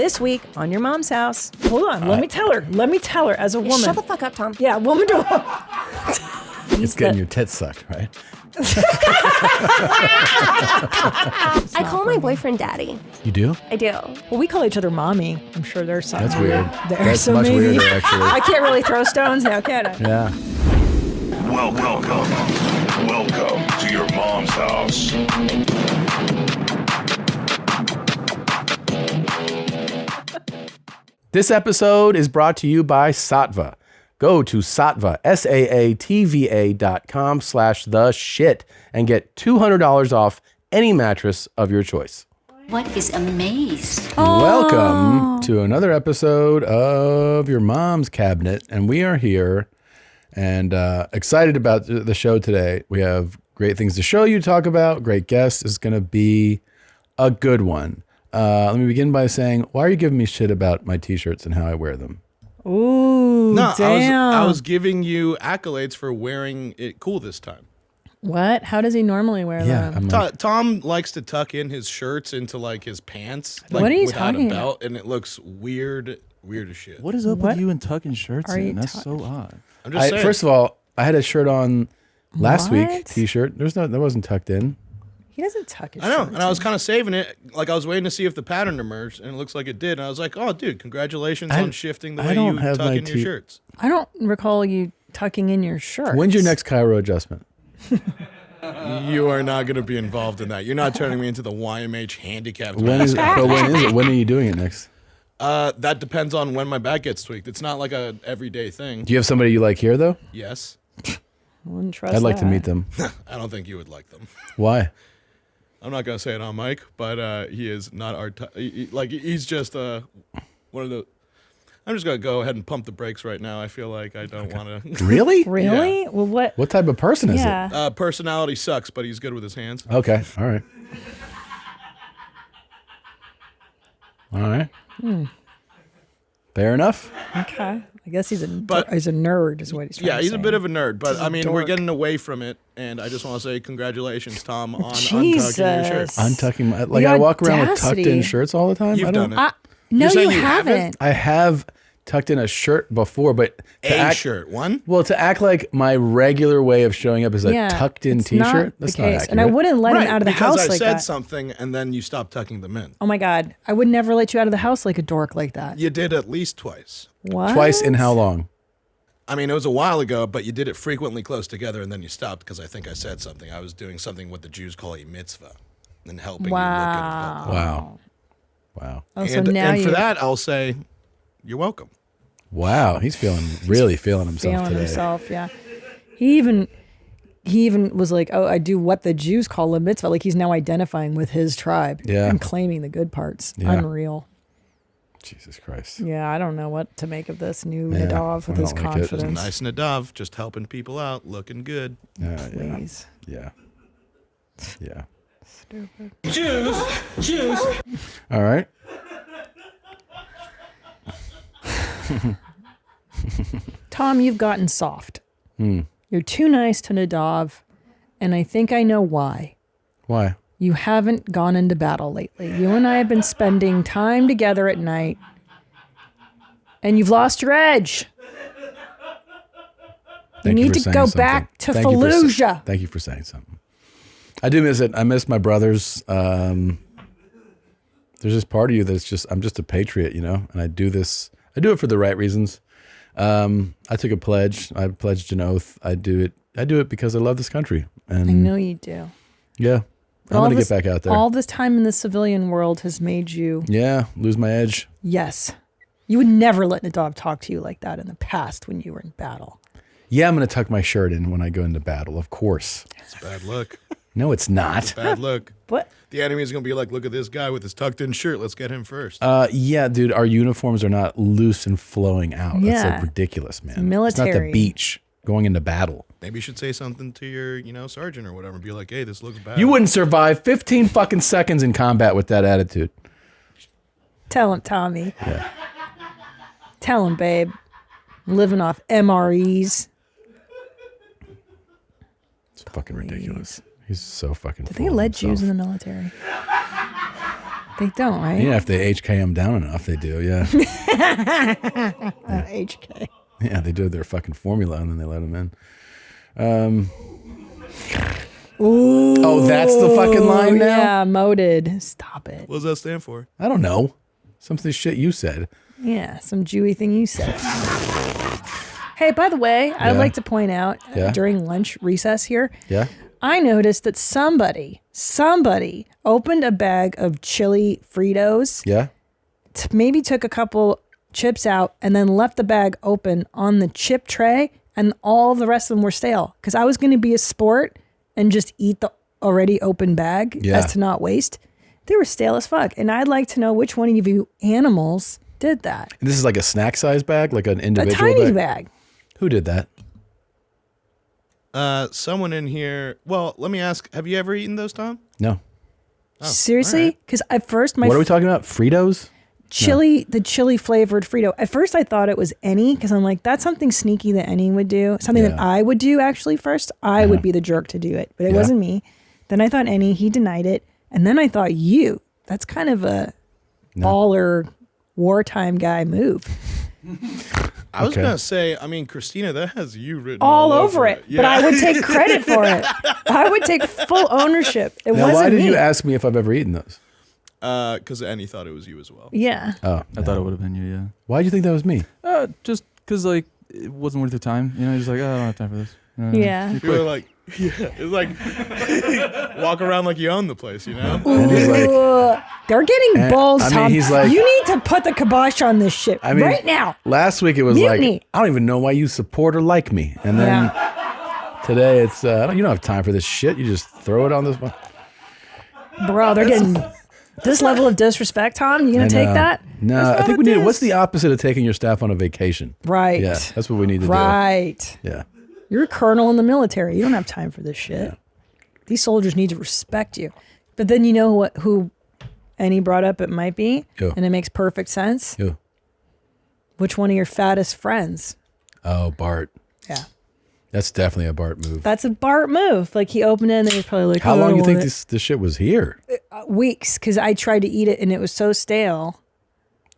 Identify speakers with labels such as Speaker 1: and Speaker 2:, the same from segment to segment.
Speaker 1: This week on Your Mom's House. Hold on, let me tell her as a woman.
Speaker 2: Shut the fuck up, Tom.
Speaker 1: Yeah, woman to woman.
Speaker 3: It's getting your tits sucked, right?
Speaker 2: I call my boyfriend daddy.
Speaker 3: You do?
Speaker 2: I do.
Speaker 1: Well, we call each other mommy. I'm sure there's something.
Speaker 3: That's weird.
Speaker 1: There.
Speaker 3: That's
Speaker 1: So
Speaker 3: much
Speaker 1: maybe,
Speaker 3: weirder, actually.
Speaker 1: I can't really throw stones now, can I?
Speaker 3: Yeah.
Speaker 4: Welcome to your mom's house.
Speaker 3: This episode is brought to you by Saatva. Go to Saatva, SAATVA.com/theshit and get $200 off any mattress of your choice.
Speaker 5: What is amaze?
Speaker 3: Welcome to another episode of Your Mom's Cabinet. And we are here and excited about the show today. We have great things to show you, talk about. Great guests. It's going to be a good one. Let me begin by saying, why are you giving me shit about my t-shirts and how I wear them?
Speaker 1: Ooh,
Speaker 6: no,
Speaker 1: damn.
Speaker 6: I was giving you accolades for wearing it cool this time.
Speaker 1: What? How does he normally wear them?
Speaker 3: I'm like,
Speaker 6: Tom likes to tuck in his shirts into like his pants, like
Speaker 1: What are you
Speaker 6: without
Speaker 1: talking
Speaker 6: a belt, and it looks weird as shit.
Speaker 7: What is up
Speaker 1: What
Speaker 7: with you and tucking shirts
Speaker 1: are you
Speaker 7: in? That's so odd.
Speaker 6: I'm just saying.
Speaker 3: first of all, I had a shirt on last week,
Speaker 1: What?
Speaker 3: t-shirt. That wasn't tucked in.
Speaker 1: He doesn't tuck his
Speaker 6: I know,
Speaker 1: shirts
Speaker 6: and I was
Speaker 1: in.
Speaker 6: kind of saving it. Like I was waiting to see if the pattern emerged, and it looks like it did. And I was like, "Oh, dude, congratulations on shifting the
Speaker 3: I
Speaker 6: way
Speaker 3: don't
Speaker 6: you
Speaker 3: have
Speaker 6: tuck
Speaker 3: my
Speaker 6: in your shirts."
Speaker 1: I don't recall you tucking in your shirt.
Speaker 3: When's your next Cairo adjustment?
Speaker 6: You are not going to be involved in that. You're not turning me into the YMH handicapped.
Speaker 3: When is it? When are you doing it next?
Speaker 6: That depends on when my back gets tweaked. It's not like a everyday thing.
Speaker 3: Do you have somebody you like here, though?
Speaker 6: Yes.
Speaker 1: Wouldn't trust
Speaker 3: I'd like to
Speaker 1: that.
Speaker 3: meet them.
Speaker 6: I don't think you would like them.
Speaker 3: Why?
Speaker 6: I'm not gonna say it on mic, but he is not our he's just one of the. I'm just gonna go ahead and pump the brakes right now. I feel like I don't want to.
Speaker 3: Really?
Speaker 1: Really? Well, what?
Speaker 3: What type of person is
Speaker 1: Yeah.
Speaker 6: Personality sucks, but he's good with his hands.
Speaker 3: it? Okay. All right. All right. Fair enough.
Speaker 1: Okay. I guess he's a
Speaker 6: But-
Speaker 1: he's a nerd, is what he's trying to say.
Speaker 6: Yeah, he's a bit of a nerd, but
Speaker 1: He's a
Speaker 6: I mean, we're
Speaker 1: dork.
Speaker 6: getting away from it, and I just want to say congratulations, Tom, on untucking your shirt.
Speaker 1: Jesus.
Speaker 3: Untucking my
Speaker 1: The
Speaker 3: I walk around with tucked in
Speaker 1: audacity.
Speaker 3: shirts all the time.
Speaker 6: You've
Speaker 3: I don't.
Speaker 6: done it.
Speaker 1: No,
Speaker 6: You're saying
Speaker 1: you
Speaker 6: you haven't?
Speaker 1: haven't.
Speaker 3: I have tucked in a shirt before, but to
Speaker 6: Shirt one.
Speaker 3: Well, to act like my regular way of showing up is a
Speaker 1: Yeah,
Speaker 3: tucked in
Speaker 1: it's
Speaker 3: t-shirt.
Speaker 1: not
Speaker 3: That's
Speaker 1: the
Speaker 3: not
Speaker 1: case.
Speaker 3: accurate.
Speaker 1: And I wouldn't let him out of the
Speaker 6: because
Speaker 1: house
Speaker 6: I
Speaker 1: like
Speaker 6: said
Speaker 1: that.
Speaker 6: something, and then you stopped tucking them in.
Speaker 1: Oh my God. I would never let you out of the house like a dork like that.
Speaker 6: You did at least twice.
Speaker 1: What?
Speaker 3: Twice in how long?
Speaker 6: I mean, it was a while ago, but you did it frequently close together, and then you stopped because I think I said something. I was doing something what the Jews call a mitzvah, and helping you look at it.
Speaker 3: Wow. Wow.
Speaker 1: Oh, so
Speaker 6: And,
Speaker 1: now
Speaker 6: and
Speaker 1: you
Speaker 6: for that, I'll say, you're welcome.
Speaker 3: Wow. He's really feeling himself
Speaker 1: feeling
Speaker 3: today.
Speaker 1: himself, yeah. He even was like, oh, I do what the Jews call a mitzvah. Like he's now identifying with his tribe
Speaker 3: Yeah.
Speaker 1: and claiming the good parts.
Speaker 3: Yeah.
Speaker 1: Unreal.
Speaker 3: Jesus Christ.
Speaker 1: Yeah, I don't know what to make of this new
Speaker 3: Yeah,
Speaker 1: Nadav with
Speaker 3: I
Speaker 1: his
Speaker 3: don't like it. Just
Speaker 1: confidence.
Speaker 6: Nice Nadav, just helping people out, looking good.
Speaker 3: Yeah.
Speaker 1: Please.
Speaker 3: Yeah. Yeah.
Speaker 1: Stupid.
Speaker 4: Choose.
Speaker 3: All right.
Speaker 1: Tom, you've gotten soft.
Speaker 3: Hmm.
Speaker 1: You're too nice to Nadav, and I think I know why.
Speaker 3: Why?
Speaker 1: You haven't gone into battle lately. You and I have been spending time together at night, and you've lost your edge.
Speaker 3: Thank
Speaker 1: need
Speaker 3: for
Speaker 1: to
Speaker 3: saying
Speaker 1: go
Speaker 3: something.
Speaker 1: back to
Speaker 3: Thank you for
Speaker 1: Fallujah.
Speaker 3: Thank you for saying something. I do miss it. I miss my brothers. There's this part of you that's just, I'm just a patriot, you know, and I do it for the right reasons. I took a pledge. I pledged an oath. I do it because I love this country. And
Speaker 1: I know you do.
Speaker 3: Yeah.
Speaker 1: But
Speaker 3: I'm
Speaker 1: all
Speaker 3: going to
Speaker 1: this-
Speaker 3: get back out there.
Speaker 1: All this time in the civilian world has made you,
Speaker 3: Yeah. Lose my edge.
Speaker 1: yes. You would never let Nadav talk to you like that in the past when you were in battle.
Speaker 3: Yeah. I'm going to tuck my shirt in when I go into battle. Of course.
Speaker 6: It's bad luck.
Speaker 3: No, it's not.
Speaker 6: Bad luck.
Speaker 1: What?
Speaker 6: The enemy's going to be like, look at this guy with his tucked in shirt. Let's get him first.
Speaker 3: Yeah, dude, our uniforms are not loose and flowing out.
Speaker 1: Yeah.
Speaker 3: That's like ridiculous, man. It's not
Speaker 1: Military.
Speaker 3: the beach going into battle.
Speaker 6: Maybe you should say something to your, sergeant or whatever. Be like, hey, this looks bad.
Speaker 3: You wouldn't survive 15 fucking seconds in combat with that attitude.
Speaker 1: Tell him, Tommy.
Speaker 3: Yeah.
Speaker 1: Tell him, babe. Living off MREs.
Speaker 3: It's fucking ridiculous. He's so fucking
Speaker 1: Did
Speaker 3: full
Speaker 1: they
Speaker 3: of
Speaker 1: let Jews in
Speaker 3: himself.
Speaker 1: the military? They don't, right?
Speaker 3: Yeah, if they HK them down enough, they do. Yeah.
Speaker 1: HK.
Speaker 3: Yeah, they do their fucking formula and then they let them in. Oh, that's the fucking line now?
Speaker 1: Yeah, moded. Stop it.
Speaker 6: What does that stand for?
Speaker 3: I don't know. Something shit you said.
Speaker 1: Yeah, some Jewy thing you said. Hey, by the way, I'd like to point out during lunch recess here, I noticed that somebody opened a bag of chili Fritos.
Speaker 3: Yeah.
Speaker 1: Maybe took a couple chips out and then left the bag open on the chip tray, and all the rest of them were stale. Because I was going to be a sport and just eat the already open bag as to not waste. They were stale as fuck. And I'd like to know which one of you animals did that.
Speaker 3: And this is like a snack size bag, like an individual
Speaker 1: A tiny bag.
Speaker 3: Who did that?
Speaker 6: Someone in here. Well, let me ask. Have you ever eaten those, Tom?
Speaker 3: No.
Speaker 6: Oh,
Speaker 1: Seriously? Because at first
Speaker 3: What are we talking about? Fritos?
Speaker 1: The chili flavored Frito. At first I thought it was Enny because I'm like, that's something sneaky that Enny would do. Something that I would do actually first. I would be the jerk to do it, but it wasn't me. Then I thought Enny, he denied it. And then I thought you. That's kind of a baller wartime guy move.
Speaker 6: I was going to say, I mean, Christina, that has you written
Speaker 1: all over it.
Speaker 6: Yeah.
Speaker 1: But I would take credit for it. I would take full ownership. It
Speaker 3: Now,
Speaker 1: wasn't
Speaker 3: why did
Speaker 1: me.
Speaker 3: you ask me if I've ever eaten those?
Speaker 6: Because Annie thought it was you as well.
Speaker 1: Yeah.
Speaker 3: Oh,
Speaker 7: I thought it would have been you, yeah.
Speaker 3: Why'd you think that was me?
Speaker 7: Just because, like, it wasn't worth your time. You know, just like, oh, I don't have time for this. You know,
Speaker 1: Yeah.
Speaker 6: You were like, it's like, walk around like you own the place, you know?
Speaker 3: And he's like,
Speaker 1: they're getting balls,
Speaker 3: I mean,
Speaker 1: Tom.
Speaker 3: he's like-
Speaker 1: you need to put the kibosh on this shit right now.
Speaker 3: Last week it was
Speaker 1: Mutiny.
Speaker 3: like, I don't even know why you support or like me. And then today it's, you don't have time for this shit. You just throw it on this one.
Speaker 1: Bro, they're getting this level of disrespect, Tom. You gonna take that?
Speaker 3: No, I think we need. What's the opposite of taking your staff on a vacation?
Speaker 1: Right.
Speaker 3: Yeah, that's what we need to do.
Speaker 1: Right.
Speaker 3: Yeah.
Speaker 1: You're a colonel in the military. You don't have time for this shit.
Speaker 3: Yeah.
Speaker 1: These soldiers need to respect you. But then you know who Annie brought up it might be?
Speaker 3: Who?
Speaker 1: And it makes perfect sense.
Speaker 3: Who?
Speaker 1: Which one of your fattest friends?
Speaker 3: Oh, Bart.
Speaker 1: Yeah.
Speaker 3: That's definitely a Bart move.
Speaker 1: That's a Bart move. Like he opened it and he was probably like,
Speaker 3: How
Speaker 1: "Oh, I
Speaker 3: long
Speaker 1: don't
Speaker 3: do you think
Speaker 1: want it."
Speaker 3: this shit was here?
Speaker 1: Weeks, because I tried to eat it and it was so stale.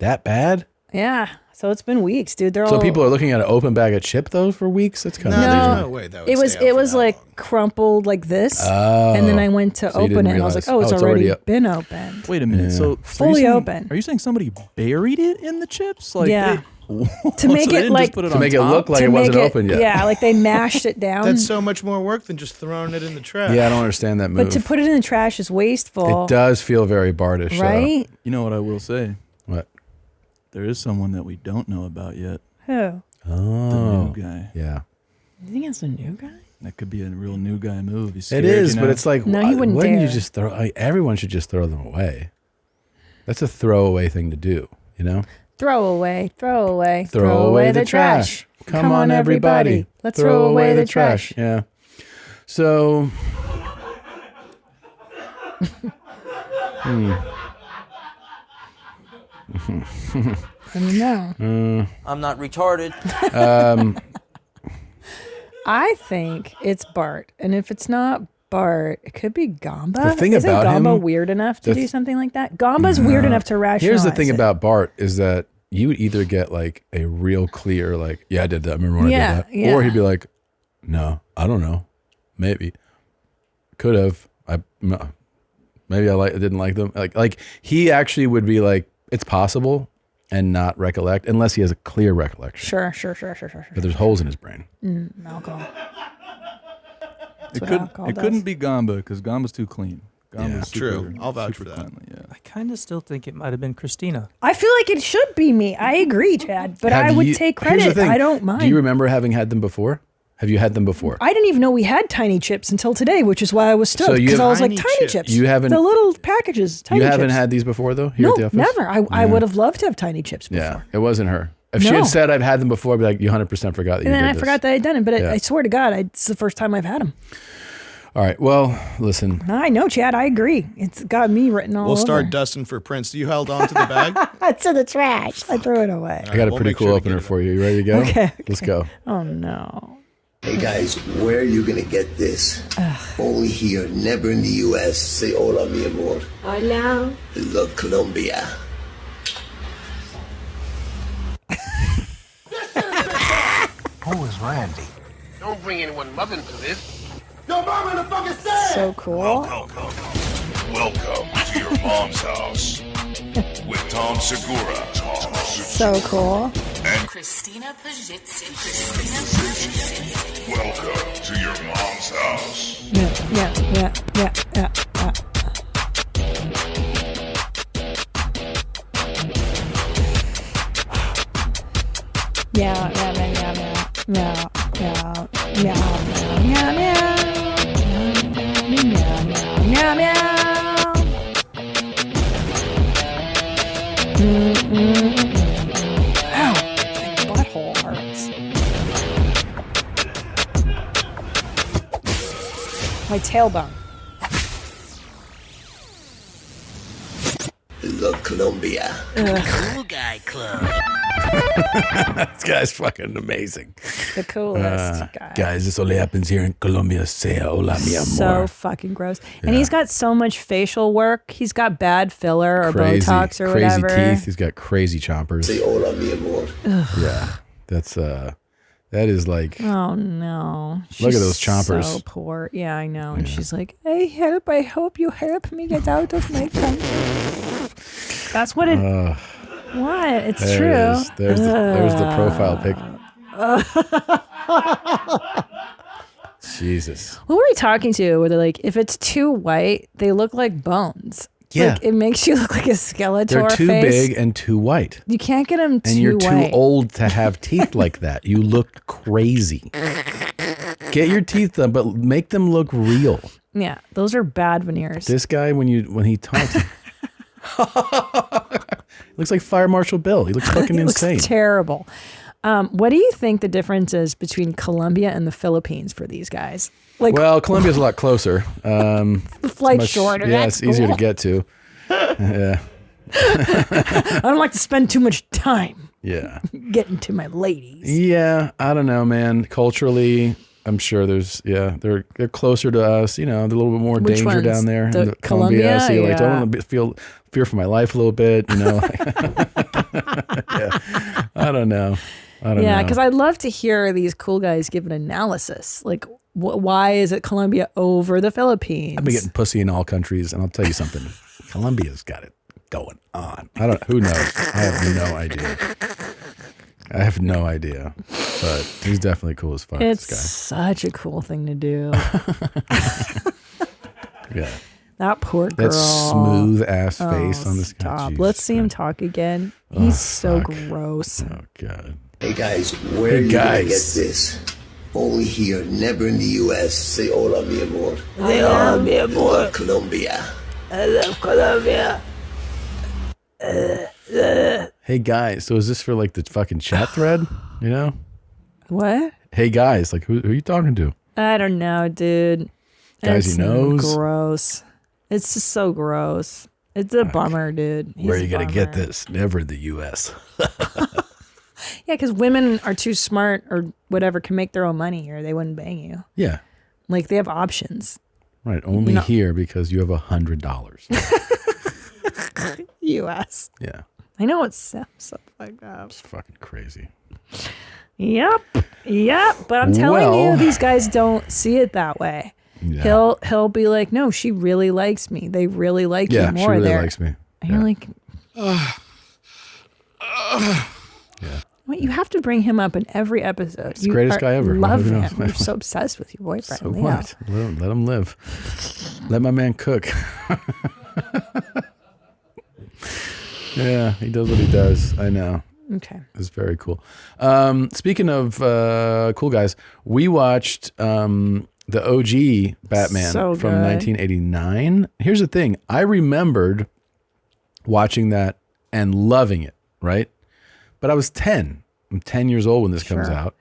Speaker 3: That bad?
Speaker 1: Yeah. So it's been weeks, dude. They're
Speaker 3: So
Speaker 1: all
Speaker 3: people are looking at an open bag of chip though for weeks? That's kind of
Speaker 6: There's no way that would
Speaker 1: it was
Speaker 6: stay out for that
Speaker 1: like
Speaker 6: long.
Speaker 1: crumpled like this.
Speaker 3: Oh.
Speaker 1: And then I went to
Speaker 3: So you
Speaker 1: open
Speaker 3: didn't
Speaker 1: it and I was like,
Speaker 3: realize.
Speaker 1: oh, it's already been opened.
Speaker 7: Wait a minute.
Speaker 3: Yeah.
Speaker 7: So
Speaker 1: Fully open.
Speaker 7: Are you saying somebody buried it in the chips? Like
Speaker 1: Yeah.
Speaker 7: to
Speaker 1: make it like-
Speaker 7: to
Speaker 3: make it look like
Speaker 1: To
Speaker 3: it wasn't
Speaker 1: make
Speaker 3: open yet.
Speaker 1: Yeah, like they mashed it down.
Speaker 6: That's so much more work than just throwing it in the trash.
Speaker 3: Yeah, I don't understand that move.
Speaker 1: But to put it in the trash is wasteful.
Speaker 3: It does feel very Bartish.
Speaker 1: Right?
Speaker 7: You know what I will say?
Speaker 3: What?
Speaker 7: There is someone that we don't know about yet.
Speaker 1: Who?
Speaker 7: The
Speaker 3: Oh.
Speaker 7: new guy.
Speaker 3: Yeah.
Speaker 1: You think it's a new guy?
Speaker 7: That could be a real new guy move. He's
Speaker 3: It
Speaker 7: scared,
Speaker 3: is,
Speaker 7: you
Speaker 3: but
Speaker 7: know?
Speaker 3: it's like,
Speaker 1: No, he wouldn't
Speaker 3: wouldn't you
Speaker 1: dare.
Speaker 3: just throw? Everyone should just throw them away. That's a throwaway thing to do, you know?
Speaker 1: Throw away the
Speaker 3: trash. Come on, everybody.
Speaker 1: Let's throw away the trash.
Speaker 3: Yeah. So.
Speaker 1: I don't know.
Speaker 8: I'm not retarded.
Speaker 1: I think it's Bart. And if it's not Bart, it could be Gamba.
Speaker 3: The thing
Speaker 1: Isn't
Speaker 3: about
Speaker 1: Gamba
Speaker 3: him-
Speaker 1: weird enough to
Speaker 3: the
Speaker 1: do
Speaker 3: th-
Speaker 1: something like that? Gamba's weird enough to rationalize.
Speaker 3: Here's the thing
Speaker 1: it.
Speaker 3: about Bart is that you would either get like a real clear, like, yeah, I did that. I remember when I did that.
Speaker 1: Yeah.
Speaker 3: Or he'd be like, no, I don't know. Maybe. Could have. Maybe I didn't like them. Like he actually would be like, it's possible and not recollect unless he has a clear recollection.
Speaker 1: Sure.
Speaker 3: But there's holes in his brain.
Speaker 1: Alcohol.
Speaker 7: It
Speaker 1: what
Speaker 7: couldn't.
Speaker 1: alcohol
Speaker 7: It
Speaker 1: does.
Speaker 7: couldn't be Gamba because Gamba's too clean. Gamba's
Speaker 6: True. I'll vouch for that.
Speaker 7: cleanly, yeah.
Speaker 8: I kind of still think it might have been Christina.
Speaker 1: I feel like it should be me. I agree, Chad. But I would take
Speaker 3: Here's the
Speaker 1: credit.
Speaker 3: thing.
Speaker 1: I don't mind.
Speaker 3: Do you remember having had them before? Have you had them before?
Speaker 1: I didn't even know we had tiny chips until today, which is why I was stoked.
Speaker 3: So you
Speaker 1: Because I
Speaker 3: have
Speaker 1: was like,
Speaker 6: tiny
Speaker 1: tiny
Speaker 6: chips.
Speaker 1: chips.
Speaker 3: You haven't-
Speaker 1: The little packages, tiny
Speaker 3: You
Speaker 1: chips.
Speaker 3: haven't had these before though? Here
Speaker 1: No,
Speaker 3: at the office?
Speaker 1: never. I would have loved to have tiny chips before.
Speaker 3: Yeah, it wasn't her. If she
Speaker 1: No.
Speaker 3: had said I've had them before, I'd be like, you 100% forgot that you
Speaker 1: And then
Speaker 3: did
Speaker 1: I
Speaker 3: this.
Speaker 1: forgot that I'd done it. But
Speaker 3: Yeah.
Speaker 1: I swear to God, it's the first time I've had them.
Speaker 3: All right, well, listen.
Speaker 1: I know, Chad. I agree. It's got me written all
Speaker 6: We'll
Speaker 1: over.
Speaker 6: start dusting for Prince. You held on to the bag?
Speaker 1: It's in the trash. I threw it away.
Speaker 3: I got a
Speaker 6: we'll
Speaker 3: pretty
Speaker 6: make
Speaker 3: cool
Speaker 6: sure to
Speaker 3: opener
Speaker 6: get it.
Speaker 3: for you. You ready to go?
Speaker 1: Okay.
Speaker 3: Let's go.
Speaker 1: Oh, no.
Speaker 9: Hey guys, where are you gonna get this? Only here, never in the US. Say hola, mi amor.
Speaker 2: Hola.
Speaker 9: Love Colombia.
Speaker 10: Who is Randy? Don't bring anyone mother into this.
Speaker 9: Your mom in the fucking stand!
Speaker 1: So cool.
Speaker 4: Welcome to your mom's house with Tom Segura.
Speaker 1: So cool.
Speaker 4: And
Speaker 5: Christina Pajitsin.
Speaker 4: welcome to your mom's house.
Speaker 1: Yeah. Ow, my butthole hurts. My tailbone.
Speaker 9: Love Colombia.
Speaker 10: Cool guy club.
Speaker 3: This guy's fucking amazing.
Speaker 1: The coolest guy.
Speaker 3: Guys, this only happens here in Colombia. Say hola, mi amor.
Speaker 1: So fucking gross. And he's got so much facial work. He's got bad filler or Botox or
Speaker 3: crazy
Speaker 1: whatever.
Speaker 3: teeth. He's got crazy chompers.
Speaker 9: Say hola, mi amor.
Speaker 3: Yeah, that is like.
Speaker 1: Oh no!
Speaker 3: Look at those
Speaker 1: She's
Speaker 3: chompers.
Speaker 1: So poor. Yeah, I know. And she's like, "Hey, help! I hope you help me get out of my country." That's what it. What? It's
Speaker 3: There
Speaker 1: true.
Speaker 3: it is. There's the profile pic. Jesus.
Speaker 1: Who were we talking to? Where they're like, if it's too white, they look like bones.
Speaker 3: Yeah.
Speaker 1: Like, it makes you look like a Skeletor
Speaker 3: They're too
Speaker 1: face.
Speaker 3: big and too white.
Speaker 1: You can't get them too
Speaker 3: And you're
Speaker 1: white.
Speaker 3: too old to have teeth like that. You look crazy. Get your teeth done, but make them look real.
Speaker 1: Yeah, those are bad veneers.
Speaker 3: This guy, when he talks, looks like Fire Marshal Bill. He looks fucking
Speaker 1: It looks
Speaker 3: insane.
Speaker 1: terrible. What do you think the difference is between Colombia and the Philippines for these guys? Like,
Speaker 3: Well, Colombia's a lot closer.
Speaker 1: the flight's shorter.
Speaker 3: Yeah,
Speaker 1: That's
Speaker 3: it's easier
Speaker 1: cool.
Speaker 3: to get to. Yeah.
Speaker 1: I don't like to spend too much time
Speaker 3: Yeah.
Speaker 1: getting to my ladies.
Speaker 3: Yeah, I don't know, man. Culturally, I'm sure they're closer to us. You know, they're a little bit more
Speaker 1: Which
Speaker 3: danger
Speaker 1: ones?
Speaker 3: down there.
Speaker 1: The
Speaker 3: in Colombia, so you're like,
Speaker 1: yeah.
Speaker 3: I want to feel fear for my life a little bit. You know, yeah. I don't know.
Speaker 1: Yeah, because I'd love to hear these cool guys give an analysis. Like, why is it Colombia over the Philippines?
Speaker 3: I've been getting pussy in all countries, and I'll tell you something. Colombia's got it going on. Who knows? I have no idea. But he's definitely cool as fuck.
Speaker 1: It's
Speaker 3: this
Speaker 1: such a cool thing to do.
Speaker 3: guy. Yeah.
Speaker 1: That poor girl.
Speaker 3: That smooth ass face on this guy.
Speaker 1: Stop.
Speaker 3: Jesus
Speaker 1: Let's see him
Speaker 3: Christ.
Speaker 1: talk again. He's so
Speaker 3: fuck.
Speaker 1: gross.
Speaker 3: Oh god.
Speaker 9: Hey guys, where are you gonna get this? Only here, never in the US. Say hola, mi amor.
Speaker 1: Hola, mi amor.
Speaker 9: Love Colombia.
Speaker 1: I love Colombia.
Speaker 3: Hey guys, so is this for like the fucking chat thread? You know?
Speaker 1: What?
Speaker 3: Hey guys, like who are you talking to?
Speaker 1: I don't know, dude.
Speaker 3: Guys
Speaker 1: It's
Speaker 3: he knows?
Speaker 1: gross. It's just so gross. It's a bummer, dude.
Speaker 3: Where are
Speaker 1: He's
Speaker 3: you
Speaker 1: a
Speaker 3: gonna get
Speaker 1: bummer.
Speaker 3: this? Never in the US.
Speaker 1: Yeah, because women are too smart or whatever, can make their own money here. They wouldn't bang you.
Speaker 3: Yeah.
Speaker 1: Like, they have options.
Speaker 3: Right. Only
Speaker 1: No.
Speaker 3: here because you have $100.
Speaker 1: U.S.
Speaker 3: Yeah.
Speaker 1: I know it sounds so fucked up.
Speaker 3: It's fucking crazy.
Speaker 1: Yep. But I'm telling
Speaker 3: Well-
Speaker 1: you, these guys don't see it that way.
Speaker 3: Yeah.
Speaker 1: He'll be like, no, she really likes me. They really like you
Speaker 3: Yeah,
Speaker 1: more
Speaker 3: she really
Speaker 1: there.
Speaker 3: likes me.
Speaker 1: And you're like, wait, you have to bring him up in every episode.
Speaker 3: It's the greatest guy ever.
Speaker 1: Love
Speaker 3: Who
Speaker 1: him.
Speaker 3: knows?
Speaker 1: You're so obsessed with your boyfriend.
Speaker 3: So
Speaker 1: Leo.
Speaker 3: what? Let him live. Let my man cook. Yeah, he does what he does. I know.
Speaker 1: Okay.
Speaker 3: It's very cool. Speaking of cool guys, we watched the OG Batman
Speaker 1: So
Speaker 3: from
Speaker 1: good.
Speaker 3: 1989. Here's the thing. I remembered watching that and loving it, right? But I was 10. I'm 10 years old when this comes
Speaker 1: Sure.
Speaker 3: out.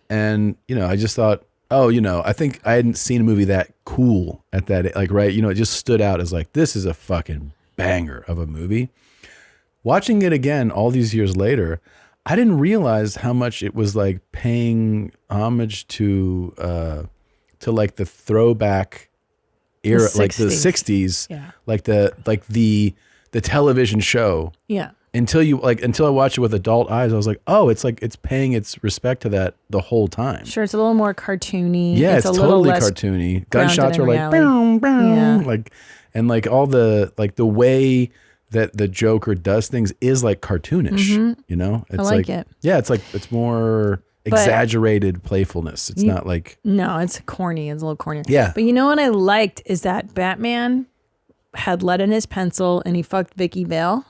Speaker 3: And, I just thought, I think I hadn't seen a movie that cool at that, like, right? It just stood out as like, this is a fucking banger of a movie. Watching it again all these years later, I didn't realize how much it was like paying homage to like the throwback era, like the 60s, like the television show.
Speaker 1: Yeah.
Speaker 3: Until I watched it with adult eyes, I was like, oh, it's paying its respect to that the whole time.
Speaker 1: Sure, it's a little more cartoony.
Speaker 3: Yeah, it's
Speaker 1: a
Speaker 3: totally
Speaker 1: little less
Speaker 3: cartoony. Gunshots are like,
Speaker 1: boom,
Speaker 3: boom, like, and like all the way that the Joker does things is like cartoonish. You know, it's
Speaker 1: I like it.
Speaker 3: Yeah, it's more exaggerated playfulness. It's not like
Speaker 1: it's corny. It's a little corny.
Speaker 3: Yeah.
Speaker 1: But you know what I liked is that Batman had lead in his pencil and he fucked Vicky Vale.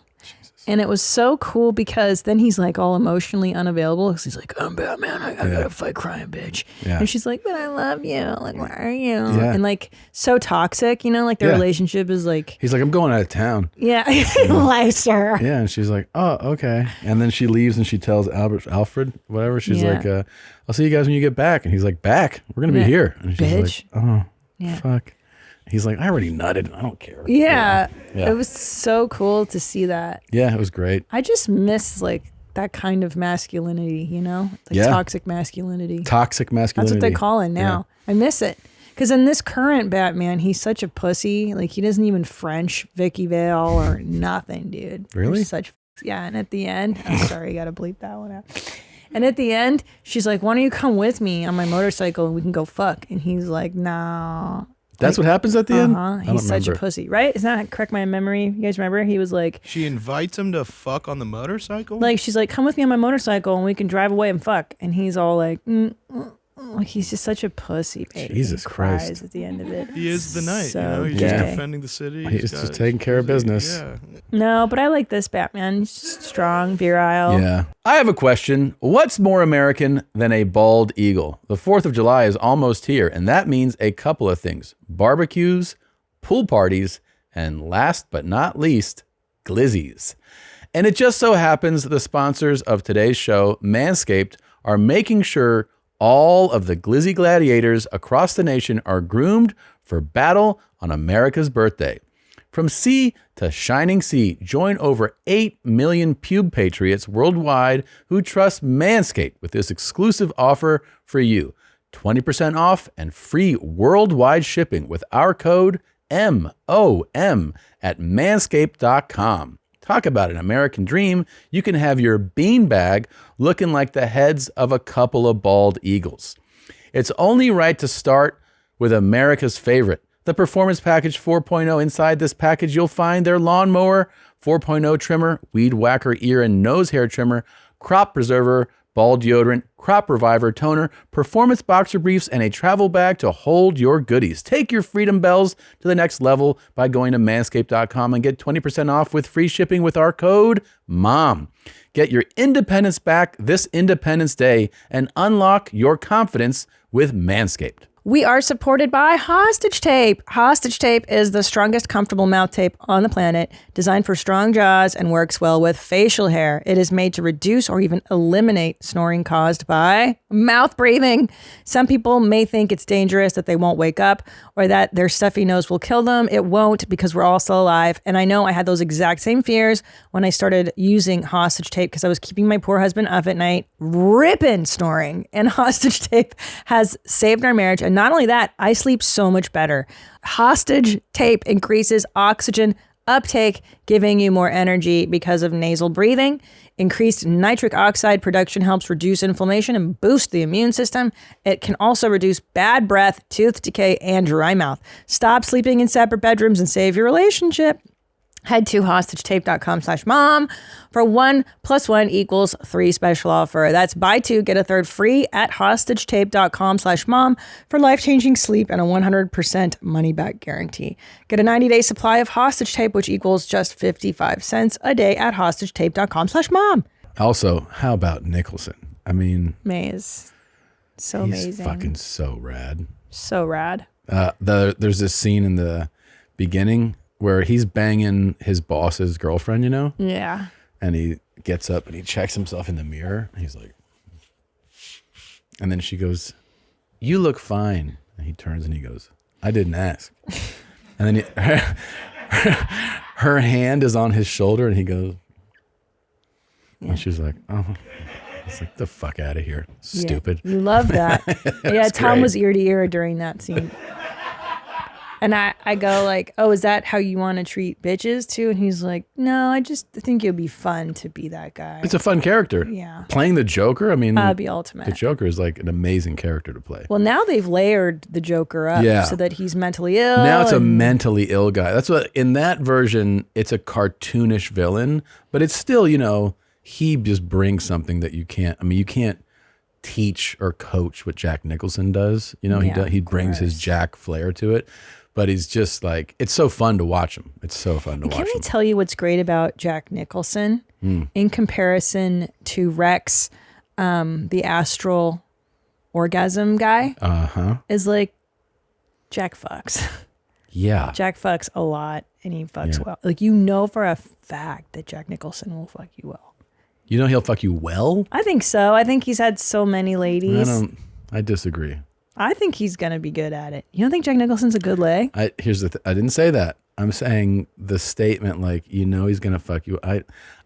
Speaker 1: And it was so cool because then he's like all emotionally unavailable because he's like, I'm Batman. I gotta fight crime, bitch. Yeah. And she's like, but I love you. Like, where are you? Yeah. And like so toxic, you know, like their relationship is like.
Speaker 3: He's like, I'm going out of town.
Speaker 1: Yeah. Sir.
Speaker 3: Yeah. And she's like, oh, okay. And then she leaves and she tells Alfred, whatever. She's like, I'll see you guys when you get back. And he's like, back? We're going to be here. And she's like, oh, fuck. He's like, I already nutted. I don't care.
Speaker 1: Yeah. It was so cool to see that.
Speaker 3: Yeah, it was great.
Speaker 1: I just miss like that kind of masculinity, you know? Like toxic masculinity.
Speaker 3: Toxic masculinity.
Speaker 1: That's what they call it now. I miss it. Because in this current Batman, he's such a pussy. Like he doesn't even French Vicky Vale or nothing, dude.
Speaker 3: Really?
Speaker 1: And at the end, I'm sorry, you got to bleep that one out. And at the end, she's like, why don't you come with me on my motorcycle and we can go fuck? And he's like, nah.
Speaker 3: That's what happens at the end?
Speaker 1: He's such a pussy, right? Isn't that correct my memory? You guys remember? He was like...
Speaker 6: She invites him to fuck on the motorcycle?
Speaker 1: Like, she's like, come with me on my motorcycle and we can drive away and fuck. And he's all like... Like he's just such a pussy, baby.
Speaker 3: Jesus Christ.
Speaker 1: Cries at the end of it.
Speaker 6: He is the knight,
Speaker 1: So
Speaker 6: he's just defending the city.
Speaker 3: He's just taking care of business.
Speaker 6: Yeah.
Speaker 1: No, but I like this Batman. He's strong, virile.
Speaker 3: Yeah. I have a question. What's more American than a bald eagle? The 4th of July is almost here, and that means a couple of things. Barbecues, pool parties, and last but not least, glizzies. And it just so happens the sponsors of today's show, Manscaped, are making sure all of the glizzy gladiators across the nation are groomed for battle on America's birthday. From sea to shining sea, join over 8 million pube patriots worldwide who trust Manscaped with this exclusive offer for you. 20% off and free worldwide shipping with our code MOM at manscaped.com. Talk about an American dream. You can have your beanbag looking like the heads of a couple of bald eagles. It's only right to start with America's favorite, the Performance Package 4.0. Inside this package, you'll find their Lawnmower 4.0 trimmer, Weed Whacker ear and nose hair trimmer, Crop Preserver, ball deodorant, crop reviver toner, performance boxer briefs, and a travel bag to hold your goodies. Take your freedom bells to the next level by going to manscaped.com and get 20% off with free shipping with our code MOM. Get your independence back this Independence Day and unlock your confidence with Manscaped.
Speaker 1: We are supported by Hostage Tape. Hostage Tape is the strongest comfortable mouth tape on the planet, designed for strong jaws and works well with facial hair. It is made to reduce or even eliminate snoring caused by mouth breathing. Some people may think it's dangerous, that they won't wake up, or that their stuffy nose will kill them. It won't, because we're all still alive. And I know I had those exact same fears when I started using Hostage Tape, because I was keeping my poor husband up at night, ripping snoring. And Hostage Tape has saved our marriage. And not only that, I sleep so much better. Hostage Tape increases oxygen uptake, giving you more energy because of nasal breathing. Increased nitric oxide production helps reduce inflammation and boost the immune system. It can also reduce bad breath, tooth decay, and dry mouth. Stop sleeping in separate bedrooms and save your relationship. Head to hostagetape.com/mom for 1 + 1 = 3 special offer. That's buy 2, get a third free at hostagetape.com/mom for life-changing sleep and a 100% money-back guarantee. Get a 90-day supply of Hostage Tape, which equals just 55 cents a day at hostagetape.com/mom.
Speaker 3: Also, how about Nicholson? I mean,
Speaker 1: Maze. So
Speaker 3: he's
Speaker 1: amazing.
Speaker 3: Fucking so rad.
Speaker 1: So rad.
Speaker 3: There's this scene in the beginning where he's banging his boss's girlfriend, you know?
Speaker 1: Yeah.
Speaker 3: And he gets up and he checks himself in the mirror. He's like, and then she goes, "You look fine." And he turns and he goes, "I didn't ask." And then her hand is on his shoulder and he goes, And she's like, oh, it's like, the fuck out of here. Stupid.
Speaker 1: Yeah, you love that. Yeah, Tom
Speaker 3: great.
Speaker 1: was ear to ear during that scene. And I go like, oh, is that how you want to treat bitches too? And he's like, no, I just think it'll be fun to be that guy.
Speaker 3: It's a fun character.
Speaker 1: Yeah.
Speaker 3: Playing the Joker, I mean,
Speaker 1: That'd be ultimate.
Speaker 3: The Joker is like an amazing character to play.
Speaker 1: Well, now they've layered the Joker up so that he's mentally ill.
Speaker 3: Now it's a mentally ill guy. That's what, in that version, it's a cartoonish villain, but it's still, you know, he just brings something that you can't, I mean, you can't teach or coach what Jack Nicholson does. You know, he brings his Jack flair to it. But he's just like, it's so fun to watch him. It's so fun to watch him.
Speaker 1: Can I tell you what's great about Jack Nicholson in comparison to Rex, the astral orgasm guy? Is like, Jack fucks.
Speaker 3: Yeah.
Speaker 1: Jack fucks a lot and he fucks well. Like, you know for a fact that Jack Nicholson will fuck you well.
Speaker 3: You know he'll fuck you well?
Speaker 1: I think so. I think he's had so many ladies.
Speaker 3: I disagree.
Speaker 1: I think he's going to be good at it. You don't think Jack Nicholson's a good leg?
Speaker 3: Here's the I didn't say that. I'm saying the statement like, you know he's going to fuck you.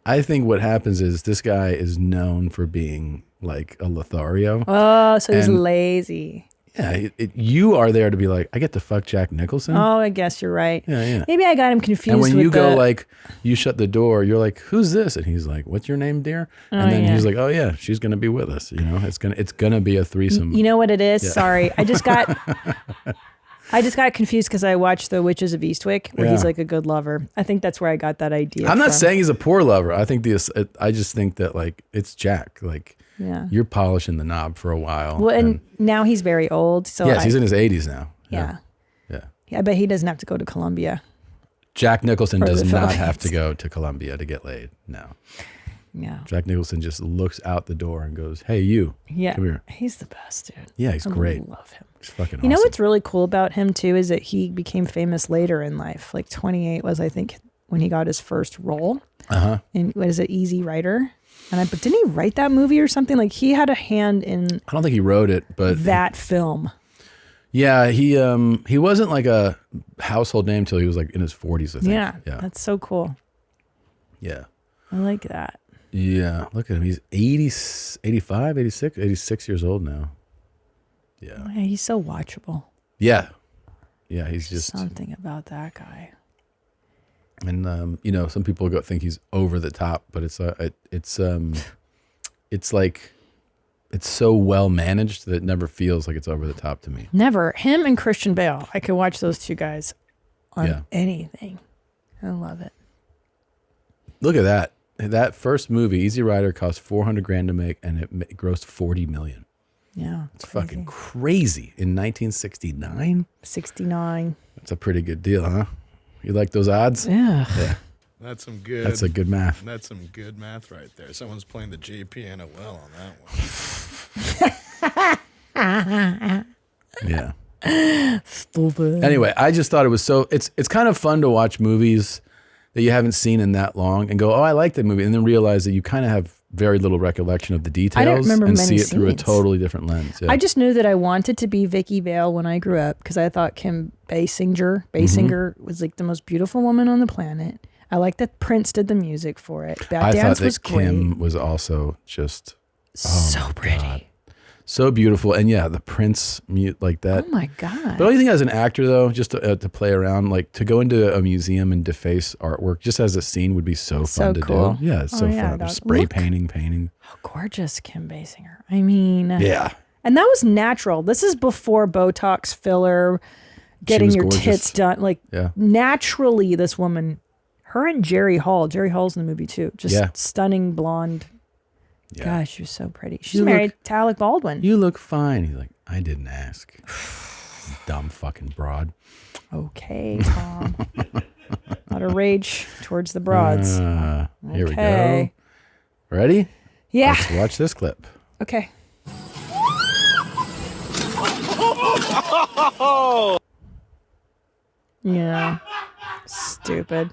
Speaker 3: I think what happens is this guy is known for being like a Lothario.
Speaker 1: Oh, so he's lazy.
Speaker 3: Yeah, you are there to be like, I get to fuck Jack Nicholson?
Speaker 1: Oh, I guess you're right.
Speaker 3: Yeah.
Speaker 1: Maybe I got him confused
Speaker 3: And when
Speaker 1: with
Speaker 3: you go like, you shut the door, you're like, who's this? And he's like, what's your name, dear? And then he's like, oh yeah, she's going to be with us. You know, it's gonna be a threesome.
Speaker 1: You know what it is?
Speaker 3: Yeah.
Speaker 1: Sorry. I just got confused because I watched The Witches of Eastwick where he's like a good lover. I think that's where I got that idea
Speaker 3: I'm not
Speaker 1: from.
Speaker 3: saying he's a poor lover. I think I just think that like, it's Jack. Like, you're polishing the knob for a while.
Speaker 1: Well, and now he's very old. So
Speaker 3: yes, he's in his 80s now.
Speaker 1: Yeah.
Speaker 3: Yeah.
Speaker 1: I bet he doesn't have to go to Columbia.
Speaker 3: Jack Nicholson
Speaker 1: Or
Speaker 3: does
Speaker 1: the
Speaker 3: not
Speaker 1: Philippines.
Speaker 3: have to go to Columbia to get laid. No.
Speaker 1: Yeah.
Speaker 3: Jack Nicholson just looks out the door and goes, hey, you.
Speaker 1: Yeah.
Speaker 3: Come here.
Speaker 1: He's the best, dude.
Speaker 3: Yeah, he's great.
Speaker 1: I love him.
Speaker 3: He's fucking
Speaker 1: You know
Speaker 3: awesome.
Speaker 1: what's really cool about him too is that he became famous later in life. Like 28 was, I think, when he got his first role. In what is it, Easy Rider? But didn't he write that movie or something? Like he had a hand in
Speaker 3: I don't think he wrote it, but
Speaker 1: that film.
Speaker 3: Yeah, he wasn't like a household name till he was like in his 40s, I think.
Speaker 1: Yeah. That's so cool.
Speaker 3: Yeah.
Speaker 1: I like that.
Speaker 3: Yeah. Look at him. He's 86 years old now. Yeah.
Speaker 1: Oh, yeah, he's so watchable.
Speaker 3: Yeah. Yeah, he's just
Speaker 1: something about that guy.
Speaker 3: And you know, some people think he's over the top, but it's like it's so well managed that it never feels like it's over the top to me.
Speaker 1: Never. Him and Christian Bale. I could watch those two guys on anything. I love it.
Speaker 3: Look at that. That first movie, Easy Rider, cost $400,000 to make, and it grossed $40 million.
Speaker 1: Yeah,
Speaker 3: it's fucking crazy. In 1969.
Speaker 1: 69.
Speaker 3: That's a pretty good deal, huh? You like those odds?
Speaker 1: Yeah.
Speaker 3: Yeah.
Speaker 6: That's some good.
Speaker 3: That's a good math.
Speaker 6: That's some good math right there. Someone's playing the G piano well on that one.
Speaker 3: Yeah.
Speaker 1: Stupid.
Speaker 3: Anyway, I just thought it was so. It's kind of fun to watch movies that you haven't seen in that long and go, oh, I like that movie, and then realize that you kind of have very little recollection of the details.
Speaker 1: I don't remember
Speaker 3: and
Speaker 1: many
Speaker 3: see it through a
Speaker 1: scenes.
Speaker 3: totally different lens. Yeah.
Speaker 1: I just knew that I wanted to be Vicky Vale when I grew up because I thought Kim Basinger was like the most beautiful woman on the planet. I like that Prince did the music for it. Bad
Speaker 3: I
Speaker 1: Dance
Speaker 3: thought that
Speaker 1: was
Speaker 3: Kim
Speaker 1: great.
Speaker 3: was also just
Speaker 1: So pretty.
Speaker 3: God. So beautiful. And yeah, the Prince like that.
Speaker 1: Oh my God.
Speaker 3: But don't you think as an actor though, just to play around, like to go into a museum and deface artwork just as a scene would be so fun to
Speaker 1: cool.
Speaker 3: do. Yeah, it's so fun. Spray painting.
Speaker 1: How gorgeous Kim Basinger. I mean.
Speaker 3: Yeah.
Speaker 1: And that was natural. This is before Botox filler, getting your
Speaker 3: gorgeous.
Speaker 1: tits done. Like
Speaker 3: Yeah.
Speaker 1: naturally this woman, her and Jerry Hall's in the movie too. Just stunning blonde.
Speaker 3: Yeah.
Speaker 1: Gosh, she was so pretty. She's
Speaker 3: You
Speaker 1: married to Alec Baldwin.
Speaker 3: You look fine. He's like, I didn't ask. Dumb fucking broad.
Speaker 1: Okay, Tom. Not a rage towards the broads.
Speaker 3: Here we
Speaker 1: Okay.
Speaker 3: go. Ready?
Speaker 1: Yeah.
Speaker 3: Let's watch this clip.
Speaker 1: Okay. Yeah. Stupid.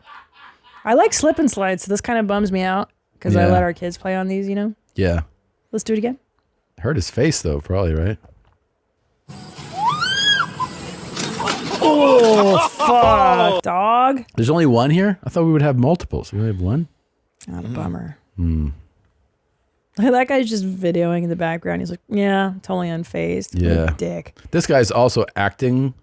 Speaker 1: I like slip and slide, so this kind of bums me out because I
Speaker 3: Yeah.
Speaker 1: let our kids play on these, you know?
Speaker 3: Yeah.
Speaker 1: Let's do it again.
Speaker 3: Hurt his face though, probably, right?
Speaker 1: Oh, fuck, dog.
Speaker 3: There's only one here? I thought we would have multiples. We only have one?
Speaker 1: Not a bummer. That guy's just videoing in the background. He's like, yeah, totally unfazed.
Speaker 3: Yeah.
Speaker 1: What a dick.
Speaker 3: This guy's also acting,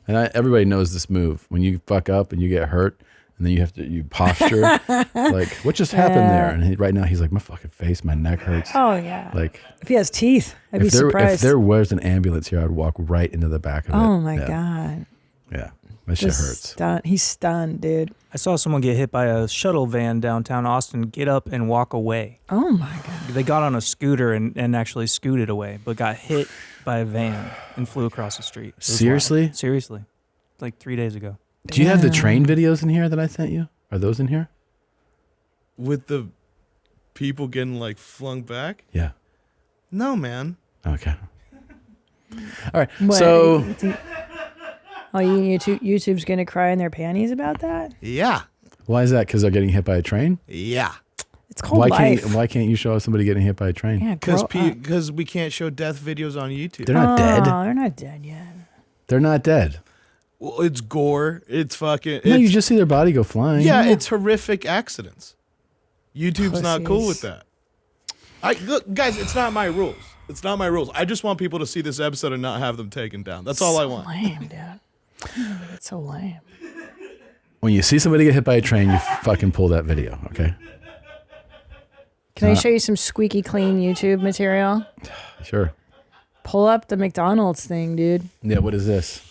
Speaker 3: and everybody knows this move. When you fuck up and you get hurt, and then you posture, like, what just happened there? And right now he's like, my fucking face, my neck hurts.
Speaker 1: Oh, yeah.
Speaker 3: Like,
Speaker 1: if he has teeth, I'd be surprised.
Speaker 3: If there was an ambulance here, I'd walk right into the back of it.
Speaker 1: Oh, my God.
Speaker 3: Yeah. That shit hurts.
Speaker 1: He's stunned, dude.
Speaker 8: I saw someone get hit by a shuttle van downtown Austin, get up and walk away.
Speaker 1: Oh, my God.
Speaker 8: They got on a scooter and actually scooted away, but got hit by a van and flew across the street.
Speaker 3: Seriously?
Speaker 8: Wild. Seriously. Like 3 days ago.
Speaker 3: Do you have the train videos in here that I sent you? Are those in here?
Speaker 6: With the people getting like flung back?
Speaker 3: Yeah.
Speaker 6: No, man.
Speaker 3: Okay. All right.
Speaker 1: What,
Speaker 3: so.
Speaker 1: YouTube's going to cry in their panties about that?
Speaker 6: Yeah.
Speaker 3: Why is that? Because they're getting hit by a train?
Speaker 6: Yeah.
Speaker 1: It's called life.
Speaker 3: Why can't you show us somebody getting hit by a train?
Speaker 1: Yeah,
Speaker 6: because we can't show death videos on YouTube.
Speaker 3: They're not dead.
Speaker 1: Oh, they're not dead yet.
Speaker 3: They're not dead.
Speaker 6: Well, it's gore. It's fucking.
Speaker 3: No, you just see their body go flying.
Speaker 6: Yeah, it's horrific accidents. YouTube's not cool with
Speaker 1: Pussies.
Speaker 6: that. Look, guys, it's not my rules. It's not my rules. I just want people to see this episode and not have them taken down. That's all I want.
Speaker 1: Lame, dude. It's so lame.
Speaker 3: When you see somebody get hit by a train, you fucking pull that video, okay?
Speaker 1: Can I show you some squeaky clean YouTube material?
Speaker 3: Sure.
Speaker 1: Pull up the McDonald's thing, dude.
Speaker 3: Yeah, what is this?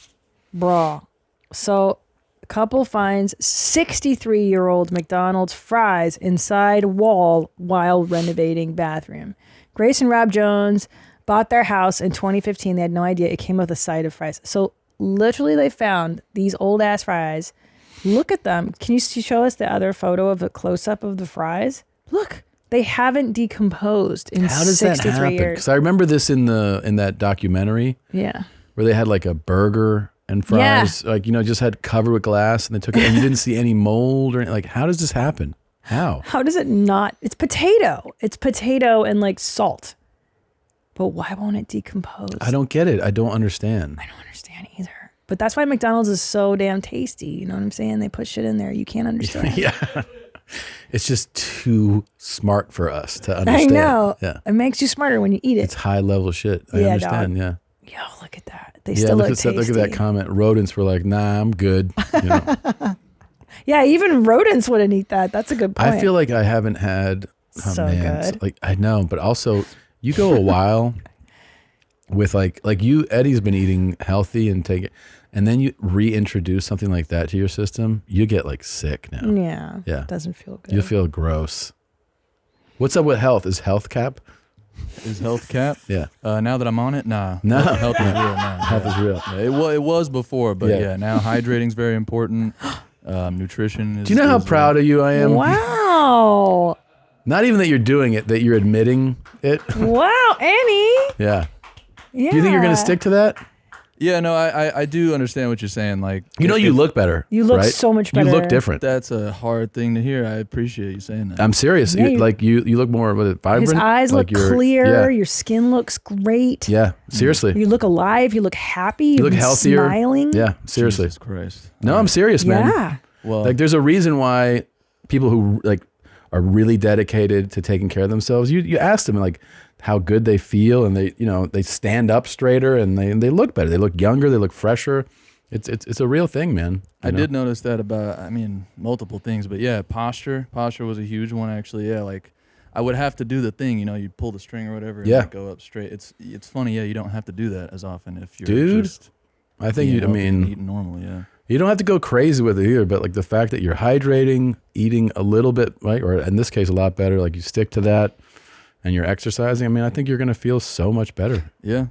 Speaker 1: Bro. So, a couple finds 63-year-old McDonald's fries inside wall while renovating bathroom. Grace and Rob Jones bought their house in 2015. They had no idea it came with a side of fries. So, literally, they found these old-ass fries. Look at them. Can you show us the other photo of the close-up of the fries? Look. They haven't decomposed in 63
Speaker 3: How does that happen?
Speaker 1: years.
Speaker 3: Because I remember this in that documentary.
Speaker 1: Yeah.
Speaker 3: Where they had like a burger and fries, like, just had covered with glass, and they took it, and you didn't see any mold or anything. Like, how does this happen? How?
Speaker 1: How does it not? It's potato. It's potato and like salt. But why won't it decompose?
Speaker 3: I don't get it. I don't understand.
Speaker 1: I don't understand either. But that's why McDonald's is so damn tasty. You know what I'm saying? They put shit in there you can't understand.
Speaker 3: Yeah. It's just too smart for us to understand.
Speaker 1: I know.
Speaker 3: Yeah.
Speaker 1: It makes you smarter when you eat it.
Speaker 3: It's high level shit. I
Speaker 1: Yeah,
Speaker 3: understand.
Speaker 1: dog.
Speaker 3: Yeah.
Speaker 1: Yo, look at that. They still look tasty.
Speaker 3: Look at that comment. Rodents were like, nah, I'm good.
Speaker 1: Yeah, even rodents wouldn't eat that. That's a good point.
Speaker 3: I feel like I haven't had. Oh,
Speaker 1: So
Speaker 3: man.
Speaker 1: good.
Speaker 3: Like, I know, but also you go a while with like you, Eddie's been eating healthy and and then you reintroduce something like that to your system, you get like sick now.
Speaker 1: Yeah.
Speaker 3: Yeah.
Speaker 1: It doesn't feel good.
Speaker 3: You feel gross. What's up with health? Is health cap?
Speaker 7: Is health cap?
Speaker 3: Yeah.
Speaker 7: Now that I'm on it, nah.
Speaker 3: No.
Speaker 7: Health is real now.
Speaker 3: Health is real.
Speaker 7: Yeah, it was before, but
Speaker 3: Yeah.
Speaker 7: yeah, now hydrating's very important. Nutrition is.
Speaker 3: Do you know how proud of you I am?
Speaker 1: Wow.
Speaker 3: Not even that you're doing it, that you're admitting it.
Speaker 1: Wow, Annie.
Speaker 3: Yeah.
Speaker 1: Yeah.
Speaker 3: Do you think you're going to stick to that?
Speaker 7: Yeah, no, I do understand what you're saying. Like,
Speaker 3: You look better.
Speaker 1: You look
Speaker 3: right?
Speaker 1: so much better.
Speaker 3: You look different.
Speaker 7: That's a hard thing to hear. I appreciate you saying that.
Speaker 3: I'm serious.
Speaker 1: Yeah,
Speaker 3: you look more vibrant.
Speaker 1: His eyes
Speaker 3: like
Speaker 1: look clear.
Speaker 3: Yeah.
Speaker 1: Your skin looks great.
Speaker 3: Yeah, seriously.
Speaker 1: You look alive. You look happy.
Speaker 3: You look
Speaker 1: You've been
Speaker 3: healthier.
Speaker 1: Smiling.
Speaker 3: Yeah, seriously.
Speaker 7: Jesus Christ.
Speaker 3: No, I'm serious, man.
Speaker 1: Yeah.
Speaker 7: Well,
Speaker 3: Like, there's a reason why people who like are really dedicated to taking care of themselves. You ask them like how good they feel, and they stand up straighter, and they look better. They look younger. They look fresher. It's a real thing, man.
Speaker 7: I did notice that about, multiple things, but yeah, posture was a huge one actually. Yeah, like I would have to do the thing, you pull the string or whatever, and like go up straight. It's funny, yeah, you don't have to do that as often if you're just.
Speaker 3: I think
Speaker 7: eating normal, yeah.
Speaker 3: You don't have to go crazy with it either, but like the fact that you're hydrating, eating a little bit, right, or in this case a lot better, like you stick to that, and you're exercising. I think you're gonna feel so much better.
Speaker 7: Yeah.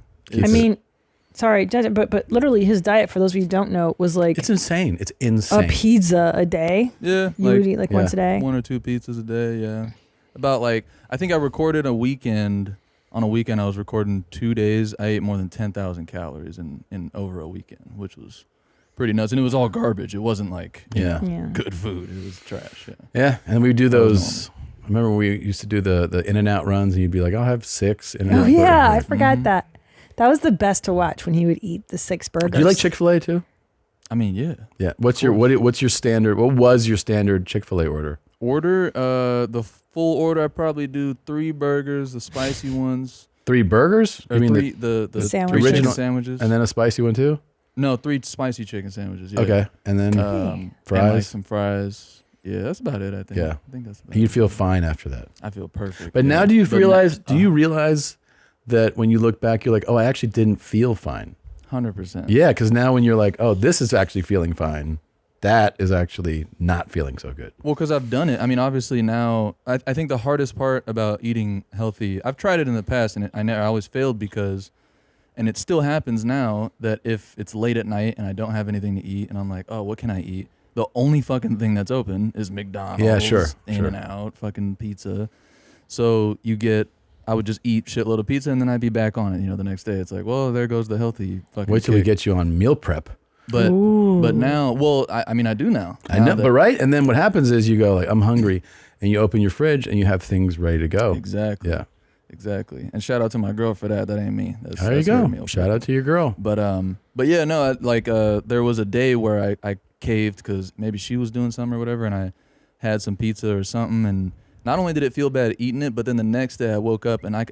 Speaker 1: Sorry, but literally his diet, for those of you who don't know, was like
Speaker 3: it's insane. It's insane.
Speaker 1: a pizza a day.
Speaker 7: Yeah,
Speaker 1: you would eat like once a day.
Speaker 7: 1 or 2 pizzas a day. Yeah, about like I think I recorded a weekend. On a weekend, I was recording 2 days. I ate more than 10,000 calories in over a weekend, which was pretty nuts. And it was all garbage. It wasn't like good food. It was trash.
Speaker 3: Yeah, and we do those. I remember we used to do the In-N-Out runs, and you'd be like, "I'll have 6 In-N-Out."
Speaker 1: Oh yeah,
Speaker 3: burgers.
Speaker 1: I forgot that. That was the best to watch when he would eat the 6 burgers.
Speaker 3: Do you like Chick-fil-A too?
Speaker 7: Yeah.
Speaker 3: Yeah. What's your standard? What was your standard Chick-fil-A order?
Speaker 7: Order the full order. I probably do 3 burgers, the spicy ones.
Speaker 3: 3 burgers?
Speaker 7: Or
Speaker 3: I mean
Speaker 7: the
Speaker 1: sandwiches.
Speaker 7: original sandwiches,
Speaker 3: and then a spicy one too.
Speaker 7: No, 3 spicy chicken sandwiches. Yeah.
Speaker 3: Okay, and then fries.
Speaker 7: And like some fries. Yeah, that's about it. I think.
Speaker 3: Yeah,
Speaker 7: I think that's about
Speaker 3: you
Speaker 7: it.
Speaker 3: feel fine after that.
Speaker 7: I feel perfect.
Speaker 3: But
Speaker 7: yeah.
Speaker 3: now, do you realize?
Speaker 7: Do
Speaker 3: you realize that when you look back, you're like, oh, I actually didn't feel fine.
Speaker 7: 100%.
Speaker 3: Yeah, because now when you're like, oh, this is actually feeling fine, that is actually not feeling so good.
Speaker 7: Well, because I've done it. I mean, obviously now, I think the hardest part about eating healthy, I've tried it in the past, and I always failed because, and it still happens now, that if it's late at night and I don't have anything to eat, and I'm like, oh, what can I eat? The only fucking thing that's open is McDonald's,
Speaker 3: Yeah, sure,
Speaker 7: In-N-Out, fucking pizza. So I would just eat shitload of pizza and then I'd be back on it. The next day it's like, well, there goes the healthy fucking.
Speaker 3: Wait till we get you on meal prep.
Speaker 7: But now, well, I mean, I do now.
Speaker 3: I know, but right, and then what happens is you go like, I'm hungry, and you open your fridge and you have things ready to go.
Speaker 7: Exactly.
Speaker 3: Yeah.
Speaker 7: Exactly. And shout out to my girl for that. That ain't me.
Speaker 3: There you go. Shout out to your girl.
Speaker 7: But yeah, no, there was a day where I caved because maybe she was doing something or whatever, and I had some pizza or something, and not only did it feel bad eating it, but then the next day I woke up and I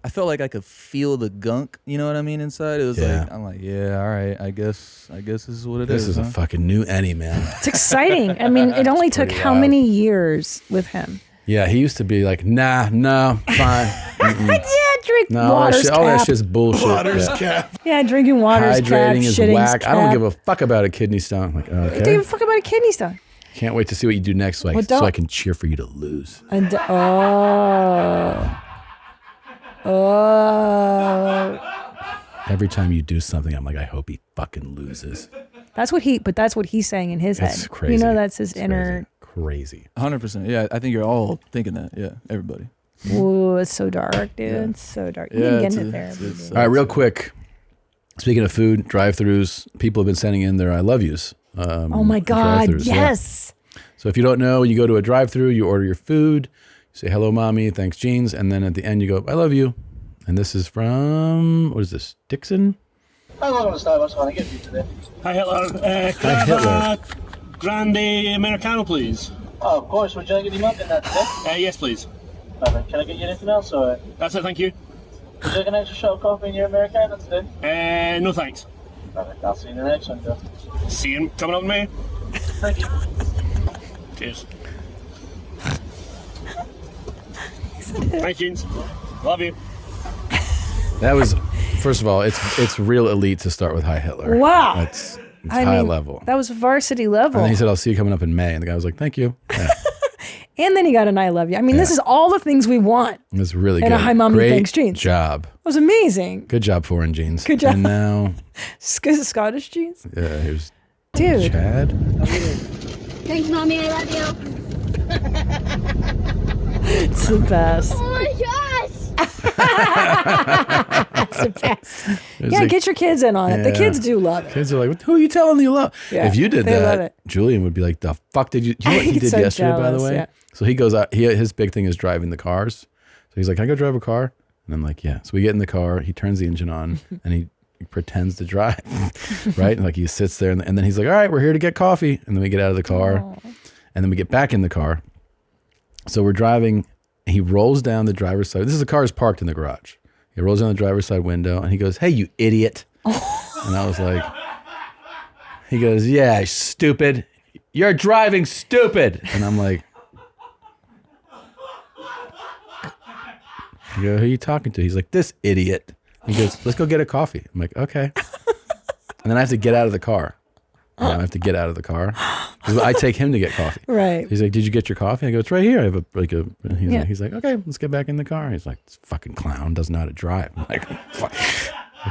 Speaker 7: felt like I could feel the gunk, you know what I mean, inside. It was like, I'm like, yeah, all right, I guess this is what it is.
Speaker 3: This is a fucking new Enny, man.
Speaker 1: It's exciting. I mean, it only took how many years with him?
Speaker 3: Yeah, he used to be like, nah, no, fine.
Speaker 1: Drink water's
Speaker 3: all that
Speaker 1: cap.
Speaker 3: shit's bullshit.
Speaker 6: Water's cap.
Speaker 1: Yeah, drinking water's cap,
Speaker 3: hydrating is
Speaker 1: shitting's
Speaker 3: whack.
Speaker 1: cap.
Speaker 3: I don't give a fuck about a kidney stone. Like,
Speaker 1: I don't give
Speaker 3: okay.
Speaker 1: a fuck about a kidney stone.
Speaker 3: Can't wait to see what you do next, so I can cheer for you to lose.
Speaker 1: And
Speaker 3: Every time you do something, I'm like, I hope he fucking loses.
Speaker 1: That's what he's saying in his
Speaker 3: That's
Speaker 1: head.
Speaker 3: crazy.
Speaker 1: That's his inner.
Speaker 3: Crazy.
Speaker 7: 100%. Yeah, I think you're all thinking that. Yeah, everybody.
Speaker 1: Ooh, it's so dark, dude.
Speaker 7: Yeah.
Speaker 1: It's so dark.
Speaker 7: Yeah,
Speaker 1: You need to
Speaker 7: it's
Speaker 1: get into therapy.
Speaker 3: All right, real quick. Speaking of food, drive-thrus, people have been sending in their I love yous.
Speaker 1: Oh my God,
Speaker 3: drive-thrus,
Speaker 1: yes.
Speaker 3: Yeah. So if you don't know, you go to a drive-thru, you order your food, you say, hello, mommy, thanks, jeans, and then at the end you go, I love you. And this is from, what is this, Dixon?
Speaker 11: How long on Starbucks can I get you today?
Speaker 12: Hi, Hitler. Can I have a grande Americano, please?
Speaker 11: Oh, of course. Would you like any milk in that today?
Speaker 12: Yes, please.
Speaker 11: Perfect. Can I get you anything else, or?
Speaker 12: That's it, thank you.
Speaker 11: Would you like an extra shot of coffee in your Americano today?
Speaker 12: No thanks.
Speaker 11: Perfect. I'll see you in the next one, Joe.
Speaker 12: See you coming up with me.
Speaker 11: Thank you.
Speaker 12: Cheers. Thanks, jeans. Love you.
Speaker 3: That was, first of all, it's real elite to start with Hi Hitler.
Speaker 1: Wow.
Speaker 3: It's high level.
Speaker 1: That was varsity level.
Speaker 3: And then he said, I'll see you coming up in May. And the guy was like, thank you. Yeah.
Speaker 1: And then he got an I love you. I mean, this is all the things we want.
Speaker 3: It was really
Speaker 1: and
Speaker 3: good.
Speaker 1: And a hi, mommy,
Speaker 3: Great
Speaker 1: thanks, jeans.
Speaker 3: job.
Speaker 1: It was amazing.
Speaker 3: Good job, foreign jeans.
Speaker 1: Good job.
Speaker 3: And now...
Speaker 1: Scottish jeans?
Speaker 3: Yeah, here's
Speaker 1: Dude.
Speaker 3: Chad.
Speaker 2: Thanks, mommy. I love you.
Speaker 1: It's the best.
Speaker 2: Oh my gosh.
Speaker 1: It's the best. Yeah, get your kids in on it. The kids do love it.
Speaker 3: Kids are like, who are you telling you love?
Speaker 1: Yeah,
Speaker 3: if you did
Speaker 1: they love
Speaker 3: that,
Speaker 1: it.
Speaker 3: Julian would be like, the fuck did you... You know what he did
Speaker 1: so
Speaker 3: yesterday, by the
Speaker 1: jealous,
Speaker 3: way?
Speaker 1: yeah.
Speaker 3: So he goes out, his big thing is driving the cars. So he's like, can I go drive a car? And I'm like, yeah. So we get in the car, he turns the engine on, and he pretends to drive, right? Like he sits there, and then he's like, all right, we're here to get coffee. And then we get out of the car, and then we get back in the car. So we're driving, he rolls down the driver's side. The car is parked in the garage. He rolls down the driver's side window, and he goes, hey, you idiot. And I was like, he goes, yeah, stupid. You're driving stupid. And I'm like, I go, who are you talking to? He's like, this idiot. He goes, let's go get a coffee. I'm like, okay. And then I have to get out of the car. I have to get out of the car. Because I take him to get coffee.
Speaker 1: Right.
Speaker 3: He's like, did you get your coffee? I go, it's right here. I have he's like, okay, let's get back in the car. He's like, this fucking clown doesn't know how to drive. I'm like, fuck.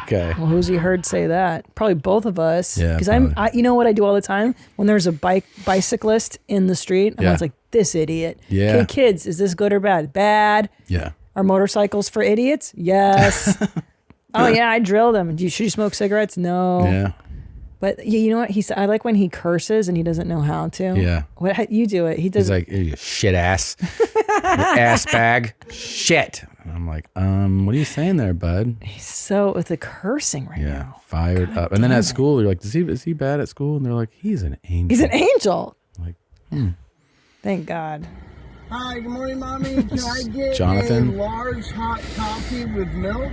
Speaker 3: Okay.
Speaker 1: Well, who's you heard say that? Probably both of us.
Speaker 3: Yeah,
Speaker 1: Because you know what I do all the time? When there's a bicyclist in the street, I'm always like, this idiot.
Speaker 3: Yeah.
Speaker 1: Okay, kids, is this good or bad? Bad.
Speaker 3: Yeah.
Speaker 1: Are motorcycles for idiots? Yes. Oh yeah, I drill them. Should you smoke cigarettes? No.
Speaker 3: Yeah.
Speaker 1: But you know what? I like when he curses and he doesn't know how to.
Speaker 3: Yeah.
Speaker 1: What you do it? He does.
Speaker 3: He's like, you shit ass, you ass bag, shit. And I'm like, what are you saying there, bud?
Speaker 1: He's so with the cursing right now.
Speaker 3: Fired up. And then at school, you're like, is he bad at school? And they're like, he's an angel.
Speaker 1: He's an angel.
Speaker 3: I'm like,
Speaker 1: Thank God.
Speaker 13: Hi, good morning, Mommy. Can I get
Speaker 3: Jonathan.
Speaker 13: a large hot coffee with milk?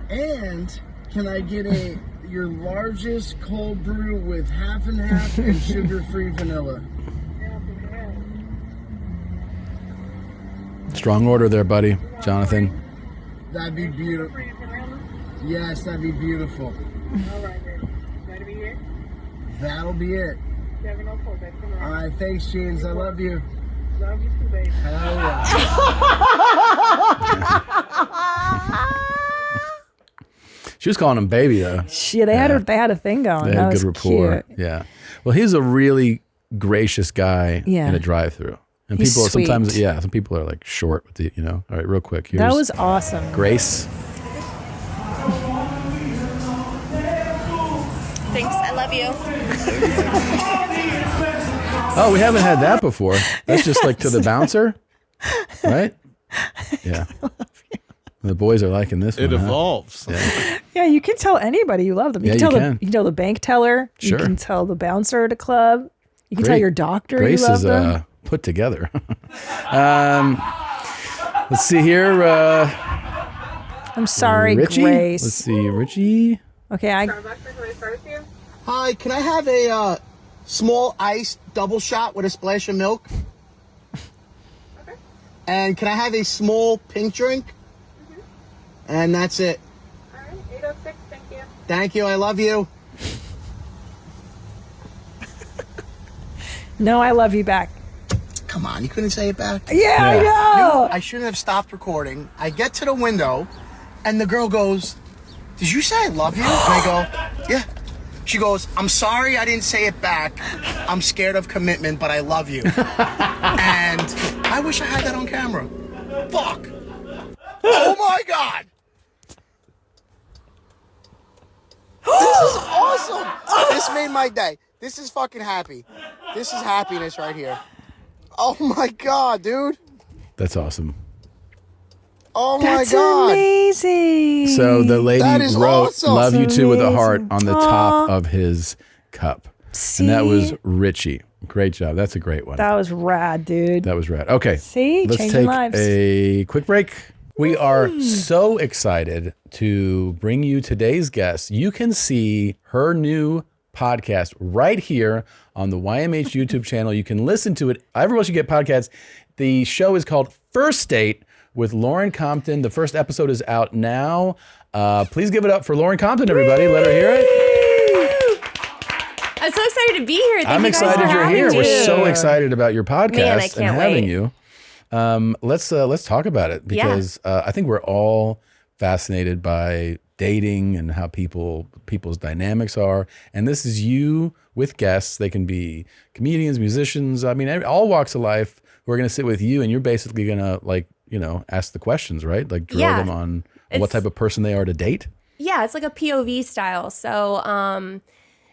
Speaker 13: And can I get your largest cold brew with half and half and sugar-free vanilla?
Speaker 3: Strong order there, buddy. Jonathan.
Speaker 13: That'd be beautiful. Yes, that'd be beautiful.
Speaker 11: All right, then. That'll be it?
Speaker 13: That'll be it. All right, thanks, Jeans. I love you.
Speaker 11: Love you too, baby.
Speaker 13: Hell yeah.
Speaker 3: She was calling him baby though.
Speaker 1: Shit, they had a thing going.
Speaker 3: They
Speaker 1: That
Speaker 3: had
Speaker 1: was
Speaker 3: good rapport.
Speaker 1: cute.
Speaker 3: Yeah. Well, he's a really gracious guy
Speaker 1: Yeah.
Speaker 3: in a drive-through. And
Speaker 1: He's
Speaker 3: people
Speaker 1: sweet.
Speaker 3: sometimes, some people are like short with the, All right, real quick.
Speaker 1: That was awesome.
Speaker 3: Grace.
Speaker 2: Thanks. I love you.
Speaker 3: Oh, we haven't had that before. That's just like to the bouncer, right? Yeah. The boys are liking this one.
Speaker 6: It evolves.
Speaker 3: Yeah.
Speaker 1: Yeah, you can tell anybody you love them.
Speaker 3: Yeah,
Speaker 1: can tell
Speaker 3: you can.
Speaker 1: You can tell the bank teller.
Speaker 3: Sure.
Speaker 1: You can tell the bouncer at a club. You can tell your doctor
Speaker 3: Grace
Speaker 1: you love
Speaker 3: is
Speaker 1: them.
Speaker 3: put together. Let's see here.
Speaker 1: I'm sorry,
Speaker 3: Richie?
Speaker 1: Grace.
Speaker 3: Let's see, Richie.
Speaker 1: Okay,
Speaker 13: Hi, can I have a small iced double shot with a splash of milk? Okay. And can I have a small pink drink? Mm-hmm. And that's it.
Speaker 11: All right, 806, thank you.
Speaker 13: Thank you, I love you.
Speaker 1: No, I love you back.
Speaker 13: Come on, you couldn't say it back?
Speaker 1: Yeah, I know.
Speaker 13: I shouldn't have stopped recording. I get to the window, and the girl goes, "Did you say I love you?" And I go, "Yeah." She goes, "I'm sorry I didn't say it back. I'm scared of commitment, but I love you." And I wish I had that on camera. Fuck. Oh my God. This is awesome. This made my day. This is fucking happy. This is happiness right here. Oh my God, dude.
Speaker 3: That's awesome.
Speaker 13: Oh
Speaker 1: That's
Speaker 13: my God.
Speaker 1: amazing.
Speaker 3: So the lady
Speaker 13: That is
Speaker 3: wrote
Speaker 13: awesome.
Speaker 3: "Love you
Speaker 1: That's
Speaker 3: too" with a heart
Speaker 1: amazing.
Speaker 3: on the top of his cup.
Speaker 1: See?
Speaker 3: And that was Richie. Great job. That's a great one.
Speaker 1: That was rad, dude.
Speaker 3: That was rad. Okay.
Speaker 1: See?
Speaker 3: Let's
Speaker 1: Changing
Speaker 3: take
Speaker 1: lives.
Speaker 3: a quick break. We are so excited to bring you today's guest. You can see her new podcast right here on the YMH YouTube channel. You can listen to it everywhere else you get podcasts. The show is called First Date with Lauren Compton. The first episode is out now. Please give it up for Lauren Compton, everybody. Let her hear it.
Speaker 14: I'm so excited to be here. Thank
Speaker 3: I'm
Speaker 14: you guys
Speaker 3: excited
Speaker 14: for
Speaker 3: you're
Speaker 14: having
Speaker 3: here.
Speaker 14: me.
Speaker 3: We're so excited about your podcast
Speaker 14: Man, I
Speaker 3: and
Speaker 14: can't
Speaker 3: having
Speaker 14: wait.
Speaker 3: you. Let's talk about it because I think we're all fascinated by dating and how people's dynamics are. And this is you with guests. They can be comedians, musicians. I mean, all walks of life. We're going to sit with you, and you're basically going to ask the questions, right? Like drill them on what type of person they are to date.
Speaker 14: Yeah, it's like a POV style. So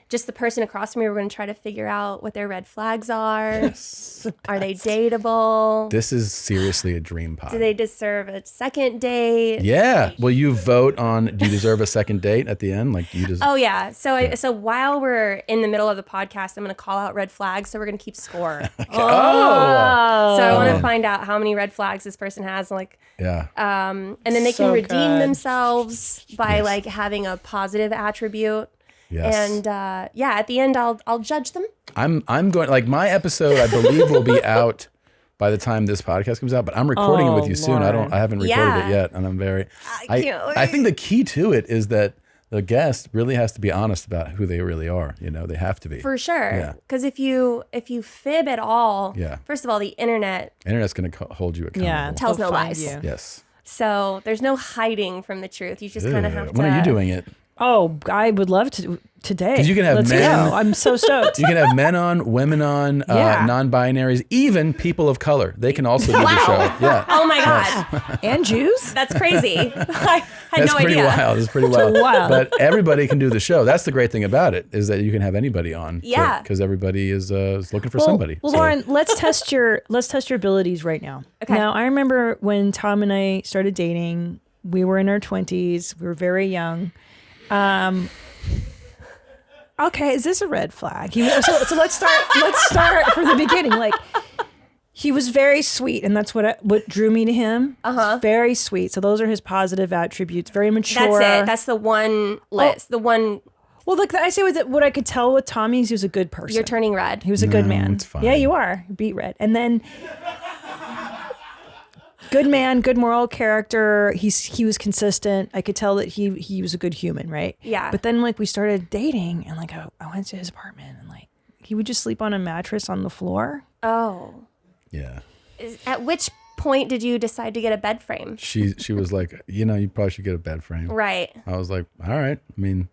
Speaker 14: just the person across from me, we're going to try to figure out what their red flags are.
Speaker 3: Yes.
Speaker 14: Are they dateable?
Speaker 3: This is seriously a dream pod.
Speaker 14: Do they deserve a second date?
Speaker 3: Yeah. Will you vote on, do you deserve a second date at the end? Like, do you deserve?
Speaker 14: Oh, yeah. So so while we're in the middle of the podcast, I'm going to call out red flags. So we're going to keep score. So I want to find out how many red flags this person has. And then they can redeem themselves by like having a positive attribute.
Speaker 3: Yes.
Speaker 14: And at the end, I'll judge them.
Speaker 3: I'm going, like, my episode, I believe, will be out by the time this podcast comes out, but I'm recording it with you soon. I haven't recorded it yet, and I'm very I think the key to it is that the guest really has to be honest about who they really are. They have to be.
Speaker 14: For sure.
Speaker 3: Yeah.
Speaker 14: Because if you fib at all, first of all, the internet's
Speaker 3: going to hold you accountable.
Speaker 1: Yeah,
Speaker 14: tells no lies.
Speaker 3: Yes.
Speaker 14: So there's no hiding from the truth. You just kind of have to.
Speaker 3: When are you doing it?
Speaker 1: Oh, I would love to today.
Speaker 3: Because you can have
Speaker 1: Let's
Speaker 3: men.
Speaker 1: go. I'm so stoked.
Speaker 3: You can have men on, women on, non-binaries, even people of color. They can also do the show. Yeah.
Speaker 14: Oh my God.
Speaker 1: And Jews?
Speaker 14: That's crazy. I had
Speaker 3: That's
Speaker 14: no
Speaker 3: pretty
Speaker 14: idea.
Speaker 3: wild. It's pretty wild. But everybody can do the show. That's the great thing about it, is that you can have anybody on.
Speaker 14: Yeah.
Speaker 3: Because everybody is looking for somebody.
Speaker 1: Well, Lauren, let's test your abilities right now.
Speaker 14: Okay.
Speaker 1: Now, I remember when Tom and I started dating, we were in our 20s. We were very young. okay, is this a red flag? So let's start from the beginning. Like, he was very sweet, and that's what drew me to him. Very sweet. So those are his positive attributes. Very mature.
Speaker 14: That's it. That's the one list. The one.
Speaker 1: Well, look, I say what I could tell with Tommy is he was a good person.
Speaker 14: You're turning red.
Speaker 1: He was a good man.
Speaker 3: It's fine.
Speaker 1: Yeah, you are. Beat red. And then good man, good moral character. He was consistent. I could tell that he was a good human, right?
Speaker 14: Yeah.
Speaker 1: But then like we started dating, and like I went to his apartment, and like he would just sleep on a mattress on the floor.
Speaker 14: Oh.
Speaker 3: Yeah.
Speaker 14: At which point did you decide to get a bed frame?
Speaker 3: She was like, you probably should get a bed frame.
Speaker 14: Right.
Speaker 3: I was like, all right. I mean,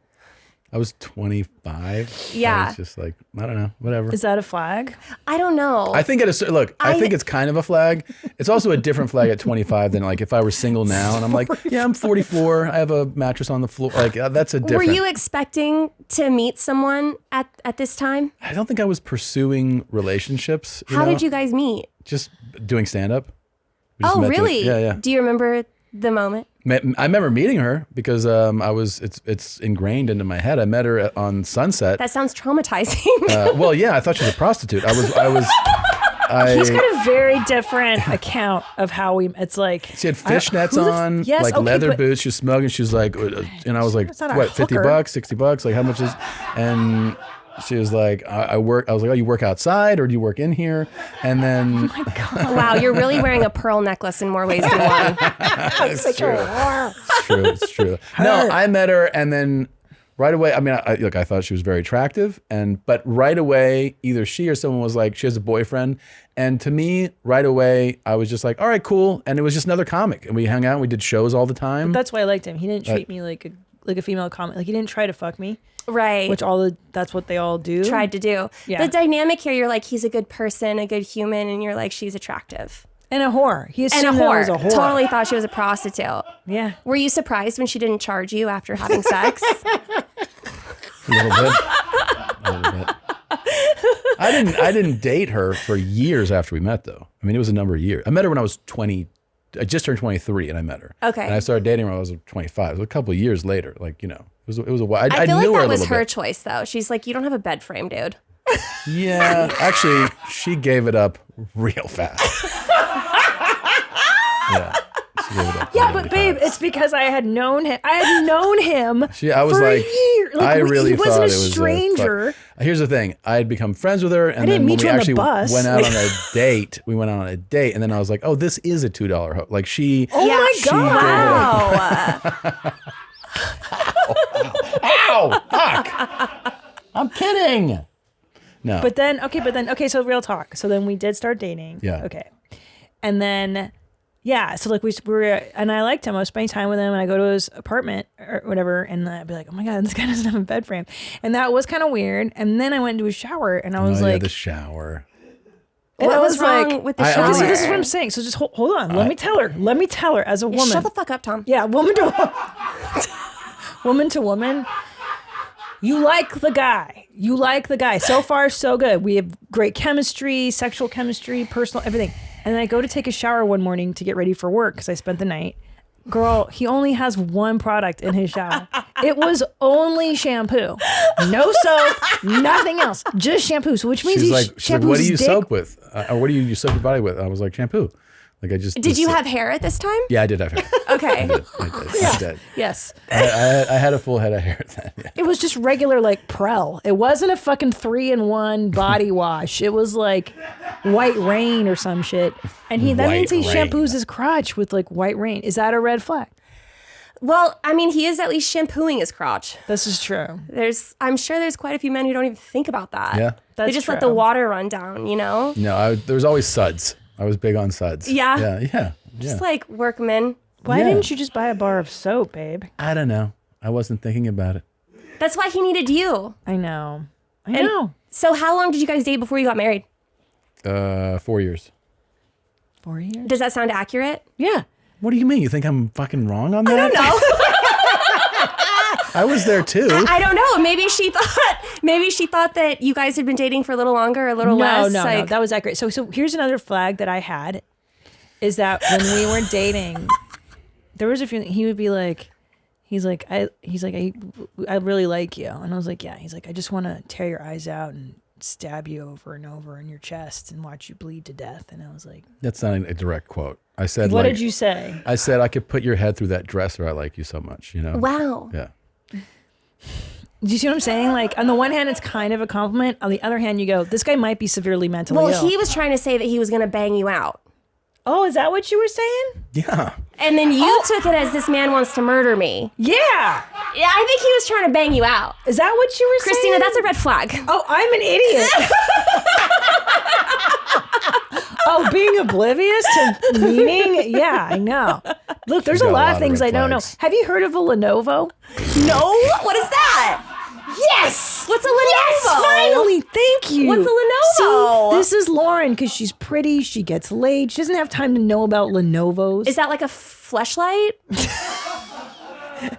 Speaker 3: I was 25.
Speaker 14: Yeah.
Speaker 3: I was just like, I don't know, whatever.
Speaker 1: Is that a flag?
Speaker 14: I don't know.
Speaker 3: I think I think it's kind of a flag. It's also a different flag at 25 than like if I were single now and I'm like, yeah, I'm 44. I have a mattress on the floor. Like that's a different.
Speaker 14: Were you expecting to meet someone at this time?
Speaker 3: I don't think I was pursuing relationships.
Speaker 14: How did you guys meet?
Speaker 3: Just doing stand up.
Speaker 14: Oh, really?
Speaker 3: Yeah.
Speaker 14: Do you remember the moment?
Speaker 3: I remember meeting her because it's ingrained into my head. I met her on Sunset.
Speaker 14: That sounds traumatizing.
Speaker 3: Well, yeah, I thought she was a prostitute.
Speaker 1: He's got a very different account of how we. It's like
Speaker 3: she had fishnets on, leather boots. She was smoking. She was like, and I was like, what, $50, $60? Like, how much is? And she was like, I work. I was like, oh, you work outside or do you work in here? And then,
Speaker 1: oh my God.
Speaker 14: Wow, you're really wearing a pearl necklace in more ways than one.
Speaker 3: It's true. It's true. No, I met her, and then right away. I mean, I thought she was very attractive, but right away, either she or someone was like, she has a boyfriend, and to me, right away, I was just like, all right, cool. And it was just another comic, and we hung out, and we did shows all the time.
Speaker 1: But that's why I liked him. He didn't treat me like a female comic. Like he didn't try to fuck me.
Speaker 14: Right.
Speaker 1: That's what they all do.
Speaker 14: Tried to do.
Speaker 1: Yeah.
Speaker 14: The dynamic here, you're like, he's a good person, a good human, and you're like, she's attractive.
Speaker 1: And a whore. He assumed
Speaker 14: and a
Speaker 1: that
Speaker 14: whore.
Speaker 1: was a whore.
Speaker 14: Totally thought she was a prostitute.
Speaker 1: Yeah.
Speaker 14: Were you surprised when she didn't charge you after having sex?
Speaker 3: A little bit. I didn't date her for years after we met, though. I mean, it was a number of years. I met her when I was 20. I just turned 23 and I met her.
Speaker 14: Okay.
Speaker 3: And I started dating her when I was 25. It was a couple of years later. Like, it was a while.
Speaker 14: I feel
Speaker 3: knew
Speaker 14: like
Speaker 3: her
Speaker 14: that was her
Speaker 3: bit.
Speaker 14: choice, though. She's like, you don't have a bed frame, dude.
Speaker 3: Yeah. Actually, she gave it up real fast. Yeah. She gave it up
Speaker 1: Yeah,
Speaker 3: really
Speaker 1: but babe,
Speaker 3: fast.
Speaker 1: it's because I had known him.
Speaker 3: I was
Speaker 1: for
Speaker 3: like,
Speaker 1: a year. Like,
Speaker 3: I really
Speaker 1: he
Speaker 3: thought
Speaker 1: wasn't
Speaker 3: it
Speaker 1: a
Speaker 3: was
Speaker 1: stranger.
Speaker 3: Here's the thing: I had become friends with her, and
Speaker 1: didn't
Speaker 3: then
Speaker 1: meet
Speaker 3: when we
Speaker 1: you on the
Speaker 3: actually
Speaker 1: bus.
Speaker 3: went out on a date, and then I was like, "Oh, this is a $2 hook." Like she,
Speaker 1: Oh my God!
Speaker 14: Wow.
Speaker 3: Ow! Fuck! I'm kidding. No,
Speaker 1: But then, okay, so real talk. So then we did start dating.
Speaker 3: Yeah.
Speaker 1: Okay. And then, yeah, so like we were, and I liked him. I was spending time with him, and I go to his apartment or whatever, and I'd be like, oh my God, this guy doesn't have a bed frame. And that was kind of weird. And then I went into his shower, and I was like,
Speaker 3: the shower.
Speaker 1: and I
Speaker 14: What
Speaker 1: was
Speaker 14: was wrong
Speaker 1: like,
Speaker 14: with the
Speaker 3: I
Speaker 14: shower?
Speaker 3: honestly-
Speaker 1: so this is what I'm saying. So just hold on. Let me tell her as a woman.
Speaker 14: Shut the fuck up, Tom.
Speaker 1: Yeah, woman to woman. Woman to woman. You like the guy. So far, so good. We have great chemistry, sexual chemistry, personal, everything. And then I go to take a shower one morning to get ready for work because I spent the night. Girl, he only has one product in his shower. It was only shampoo. No soap, nothing else. Just shampoo. So which means
Speaker 3: She's
Speaker 1: he
Speaker 3: like,
Speaker 1: shampoos
Speaker 3: what do you
Speaker 1: his dick.
Speaker 3: soap with? Or what do you soap your body with? I was like, shampoo. Like I just.
Speaker 14: Did you have hair at this time?
Speaker 3: Yeah, I did have hair.
Speaker 14: Okay.
Speaker 3: I did.
Speaker 1: Yes.
Speaker 3: I had a full head of hair then. Yeah.
Speaker 1: It was just regular like Prel. It wasn't a fucking 3-in-1 body wash. It was like White Rain or some shit. And that means he shampoos his crotch with like White Rain. Is that a red flag?
Speaker 14: Well, I mean, he is at least shampooing his crotch.
Speaker 1: This is true.
Speaker 14: I'm sure there's quite a few men who don't even think about that.
Speaker 3: Yeah.
Speaker 14: They just let the water run down, you know?
Speaker 3: No, there was always suds. I was big on suds.
Speaker 14: Yeah?
Speaker 3: Yeah.
Speaker 14: Just like workmen.
Speaker 1: Why didn't you just buy a bar of soap, babe?
Speaker 3: I don't know. I wasn't thinking about it.
Speaker 14: That's why he needed you.
Speaker 1: I know. I know.
Speaker 14: So how long did you guys date before you got married?
Speaker 3: 4 years.
Speaker 1: 4 years?
Speaker 14: Does that sound accurate?
Speaker 1: Yeah.
Speaker 3: What do you mean? You think I'm fucking wrong on that?
Speaker 14: I don't know.
Speaker 3: I was there too.
Speaker 14: I don't know. Maybe she thought that you guys had been dating for a little longer, a little less.
Speaker 1: No. That was accurate. So here's another flag that I had is that when we were dating, there was a few, he would be like, He's like, I really like you. And I was like, yeah. He's like, I just want to tear your eyes out and stab you over and over in your chest and watch you bleed to death. And I was like,
Speaker 3: that's not a direct quote. I said,
Speaker 1: what did you say?
Speaker 3: I said, I could put your head through that dresser. I like you so much, you know?
Speaker 14: Wow.
Speaker 3: Yeah.
Speaker 1: Do you see what I'm saying? Like, on the one hand, it's kind of a compliment. On the other hand, you go, this guy might be severely mentally ill.
Speaker 14: Well, he was trying to say that he was going to bang you out.
Speaker 1: Oh, is that what you were saying?
Speaker 3: Yeah.
Speaker 14: And then you took it as this man wants to murder me.
Speaker 1: Yeah.
Speaker 14: Yeah, I think he was trying to bang you out.
Speaker 1: Is that what you were saying?
Speaker 14: Christina, that's a red flag.
Speaker 1: Oh, I'm an idiot. Oh, being oblivious to meaning? Yeah, I know. Look, there's a lot of things I don't know. Have you heard of a Lenovo?
Speaker 14: No? What is that? Yes! What's a Lenovo?
Speaker 1: Yes, finally, thank you.
Speaker 14: What's a Lenovo?
Speaker 1: See, this is Lauren because she's pretty, she gets laid, she doesn't have time to know about Lenovos.
Speaker 14: Is that like a fleshlight?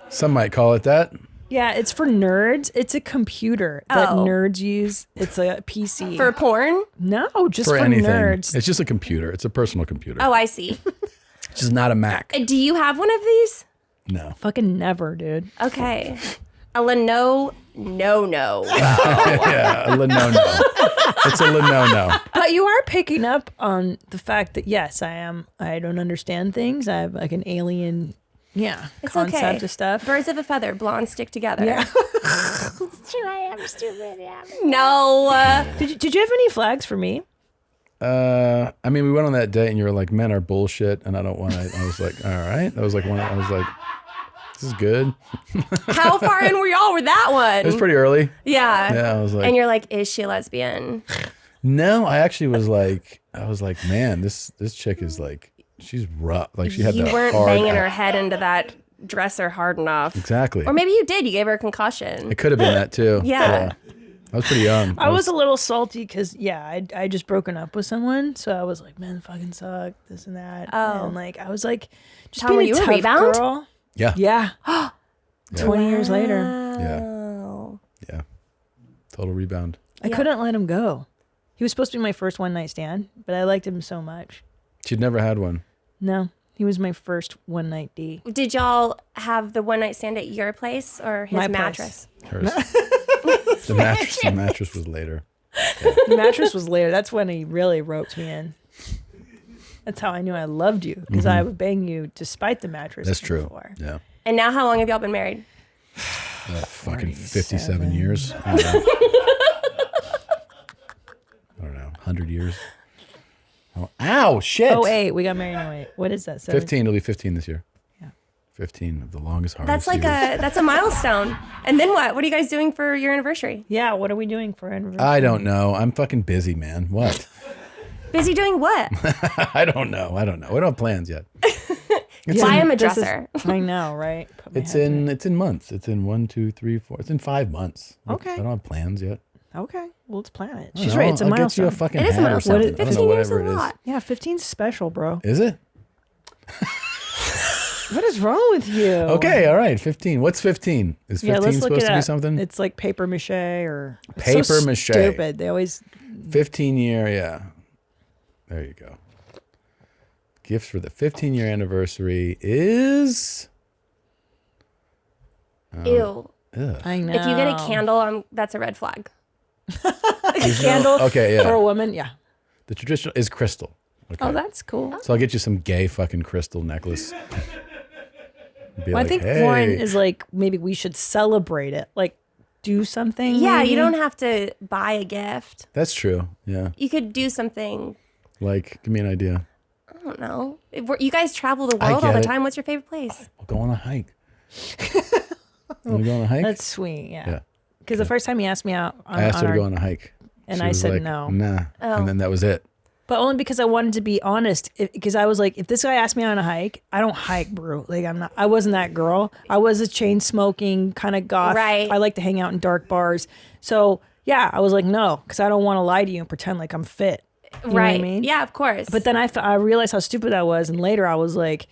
Speaker 3: Some might call it that.
Speaker 1: Yeah, it's for nerds. It's a computer that nerds use. It's a PC.
Speaker 14: For porn?
Speaker 1: No, just for
Speaker 3: anything.
Speaker 1: nerds.
Speaker 3: It's just a computer. It's a personal computer.
Speaker 14: Oh, I see.
Speaker 3: It's just not a Mac.
Speaker 14: Do you have one of these?
Speaker 3: No.
Speaker 1: Fucking never, dude.
Speaker 14: Okay. A Lenovo? No.
Speaker 3: Yeah, a Lenovo. It's a Lenovo.
Speaker 1: But you are picking up on the fact that, yes, I don't understand things. I have like an alien,
Speaker 14: it's
Speaker 1: concept
Speaker 14: okay.
Speaker 1: of stuff.
Speaker 14: Birds of a feather, blondes stick together.
Speaker 1: Yeah.
Speaker 2: Sure, I am stupid. Yeah.
Speaker 14: No.
Speaker 1: Did you have any flags for me?
Speaker 3: I mean, we went on that date and you were like, men are bullshit. And I don't want to, I was like, all right. That was like I was like, this is good.
Speaker 14: How far in were y'all with that one?
Speaker 3: It was pretty early.
Speaker 14: Yeah.
Speaker 3: Yeah, I was like.
Speaker 14: And you're like, is she a lesbian?
Speaker 3: No, I actually was like, man, this chick is like, she's rough. Like she had
Speaker 14: You
Speaker 3: that
Speaker 14: weren't
Speaker 3: hard
Speaker 14: banging her head into that dresser hard enough.
Speaker 3: Exactly.
Speaker 14: Or maybe you did. You gave her a concussion.
Speaker 3: It could have been that too.
Speaker 14: Yeah.
Speaker 3: I was pretty young.
Speaker 1: I was a little salty because, I just broken up with someone. So I was like, man, fucking suck, this and that.
Speaker 14: Oh.
Speaker 1: And like, I was like, just
Speaker 14: Tom, were
Speaker 1: being
Speaker 14: you
Speaker 1: a
Speaker 14: a
Speaker 1: tough
Speaker 14: rebound?
Speaker 1: girl.
Speaker 3: Yeah.
Speaker 1: Yeah. 20 years later.
Speaker 3: Yeah. Total rebound.
Speaker 1: I couldn't let him go. He was supposed to be my first one night stand, but I liked him so much.
Speaker 3: She'd never had one.
Speaker 1: No, he was my first one night D.
Speaker 14: Did y'all have the one night stand at your place or his
Speaker 1: My place.
Speaker 14: mattress?
Speaker 3: Hers. The mattress was later.
Speaker 1: The mattress was later. That's when he really roped me in. That's how I knew I loved you, because I would bang you despite the mattress.
Speaker 3: That's true.
Speaker 1: Before.
Speaker 3: Yeah.
Speaker 14: And now how long have y'all been married?
Speaker 3: Fucking 57 years. I don't know. 100 years. Oh, ow, shit.
Speaker 1: Oh, 8. We got married in 08. What is that?
Speaker 3: 15. It'll be 15 this year.
Speaker 1: Yeah.
Speaker 3: 15 of the longest, hardest
Speaker 14: That's like
Speaker 3: years.
Speaker 14: that's a milestone. And then what? What are you guys doing for your anniversary?
Speaker 1: Yeah, what are we doing for anniversary?
Speaker 3: I don't know. I'm fucking busy, man. What?
Speaker 14: Busy doing what?
Speaker 3: I don't know. We don't have plans yet.
Speaker 14: Buy him a dresser.
Speaker 1: I know, right?
Speaker 3: It's in months. It's in 1, 2, 3, 4. It's in 5 months.
Speaker 1: Okay.
Speaker 3: I don't have plans yet.
Speaker 1: Okay, well, let's plan it.
Speaker 3: I
Speaker 1: She's
Speaker 3: don't
Speaker 1: right.
Speaker 3: know.
Speaker 1: It's a
Speaker 3: I'll
Speaker 1: milestone.
Speaker 3: get you a fucking
Speaker 14: It is a
Speaker 3: hat or
Speaker 14: milestone.
Speaker 3: something. I don't
Speaker 14: 15
Speaker 3: know,
Speaker 14: years
Speaker 3: whatever
Speaker 14: is
Speaker 3: it
Speaker 14: a
Speaker 3: is.
Speaker 14: lot.
Speaker 1: Yeah, 15's special, bro.
Speaker 3: Is it?
Speaker 1: What is wrong with you?
Speaker 3: Okay, all right. 15. What's 15? Is 15
Speaker 1: let's look
Speaker 3: supposed
Speaker 1: it
Speaker 3: to be
Speaker 1: up.
Speaker 3: something?
Speaker 1: It's like paper mache or it's
Speaker 3: Paper
Speaker 1: so
Speaker 3: mache.
Speaker 1: Stupid. They always
Speaker 3: 15 year, yeah. There you go. Gifts for the 15-year anniversary is...
Speaker 14: Ew.
Speaker 3: Ugh.
Speaker 1: I know.
Speaker 14: If you get a candle, that's a red flag.
Speaker 1: Candle
Speaker 3: okay, yeah.
Speaker 1: for a woman, yeah.
Speaker 3: The traditional is crystal. Okay.
Speaker 1: Oh, that's cool.
Speaker 3: So I'll get you some gay fucking crystal necklace. Be
Speaker 1: Well,
Speaker 3: like,
Speaker 1: I think
Speaker 3: hey.
Speaker 1: Lauren is like, maybe we should celebrate it. Like, do something.
Speaker 14: Yeah,
Speaker 1: maybe?
Speaker 14: you don't have to buy a gift.
Speaker 3: That's true. Yeah.
Speaker 14: You could do something.
Speaker 3: Like, give me an idea.
Speaker 14: I don't know. You guys travel the
Speaker 3: I
Speaker 14: world all
Speaker 3: get
Speaker 14: the
Speaker 3: it.
Speaker 14: time. What's your favorite place?
Speaker 3: We'll go on a hike. Want to go on a hike?
Speaker 1: That's sweet, yeah.
Speaker 3: Yeah.
Speaker 1: Because the first time he asked me out,
Speaker 3: I asked her to go on a hike.
Speaker 1: and
Speaker 3: She
Speaker 1: I
Speaker 3: was
Speaker 1: said
Speaker 3: like,
Speaker 1: no.
Speaker 3: Nah.
Speaker 14: Oh.
Speaker 3: And then that was it.
Speaker 1: But only because I wanted to be honest. Because I was like, if this guy asked me on a hike, I don't hike, bro. Like I wasn't that girl. I was a chain smoking kind of goth.
Speaker 14: Right.
Speaker 1: I like to hang out in dark bars. So yeah, I was like, no, because I don't want to lie to you and pretend like I'm fit. You know what I
Speaker 14: Right.
Speaker 1: mean?
Speaker 14: Yeah, of course.
Speaker 1: But then I realized how stupid I was, and later I was like,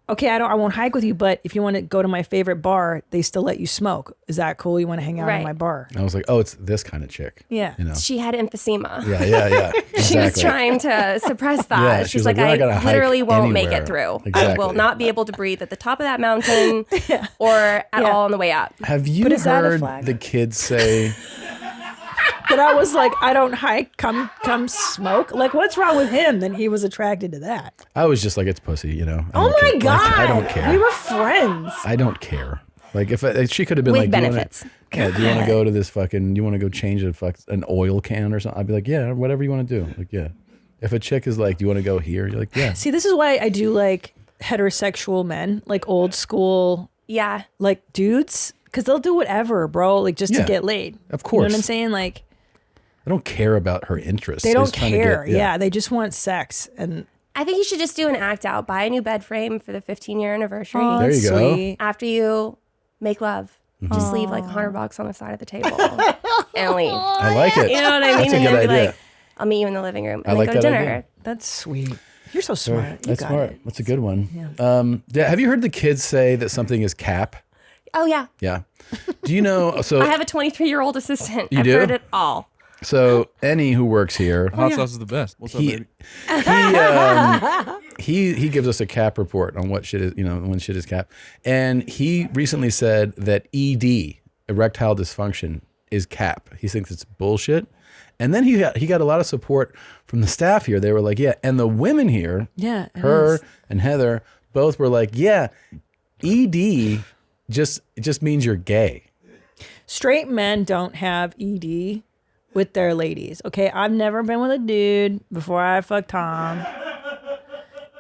Speaker 1: okay, I won't hike with you, but if you want to go to my favorite bar, they still let you smoke. Is that cool? You want to hang out in my bar?
Speaker 3: I was like, oh, it's this kind of chick.
Speaker 1: Yeah.
Speaker 3: You know?
Speaker 14: She had emphysema.
Speaker 3: Yeah. Exactly.
Speaker 14: She was trying to suppress that.
Speaker 3: Yeah,
Speaker 14: She's like, I literally won't make it through.
Speaker 3: Exactly.
Speaker 14: I will not be able to breathe at the top of that mountain or at all on the way up.
Speaker 3: Have you heard the kids say...
Speaker 1: But I was like, I don't hike, come smoke. Like, what's wrong with him? Then he was attracted to that.
Speaker 3: I was just like, it's pussy, you know?
Speaker 1: Oh my God.
Speaker 3: Like, I don't care.
Speaker 1: We were friends.
Speaker 3: I don't care. Like, if she could have been
Speaker 14: With
Speaker 3: like,
Speaker 14: benefits.
Speaker 3: do you want to go to this fucking, you want to go change an oil can or something? I'd be like, yeah, whatever you want to do. Like, yeah. If a chick is like, do you want to go here? You're like, yeah.
Speaker 1: See, this is why I do like heterosexual men, like old school.
Speaker 14: Yeah.
Speaker 1: Like dudes. Because they'll do whatever, bro, like just to get laid.
Speaker 3: Of course.
Speaker 1: You know what I'm saying? Like,
Speaker 3: I don't care about her interests.
Speaker 1: they don't care. Yeah, they just want sex. And
Speaker 14: I think you should just do an act out. Buy a new bed frame for the 15-year anniversary.
Speaker 1: Oh,
Speaker 3: there you go.
Speaker 1: sweet.
Speaker 14: After you make love, just leave like $100 on the side of the table and leave.
Speaker 3: I like it.
Speaker 14: You know what I mean?
Speaker 3: That's a
Speaker 14: and
Speaker 3: good
Speaker 14: then be
Speaker 3: idea.
Speaker 14: like, I'll meet you in the living room and
Speaker 3: I
Speaker 14: then
Speaker 3: like
Speaker 14: go to
Speaker 3: that
Speaker 14: dinner.
Speaker 3: idea.
Speaker 1: That's sweet. You're so smart.
Speaker 3: That's
Speaker 1: you got
Speaker 3: smart.
Speaker 1: it.
Speaker 3: That's a good one. Yeah. Have you heard the kids say that something is cap?
Speaker 14: Oh, yeah.
Speaker 3: Yeah. Do you know? So
Speaker 14: I have a 23-year-old assistant.
Speaker 3: You
Speaker 14: I've
Speaker 3: do?
Speaker 14: heard it all.
Speaker 3: So Enny, who works here,
Speaker 7: Hot sauce is the best. What's up, baby?
Speaker 3: he gives us a cap report on what shit is, you know, when shit is cap. And he recently said that ED, erectile dysfunction, is cap. He thinks it's bullshit. And then he got a lot of support from the staff here. They were like, yeah. And the women here, her and Heather, both were like, yeah, ED just means you're gay.
Speaker 1: Straight men don't have ED with their ladies. Okay, I've never been with a dude before I fucked Tom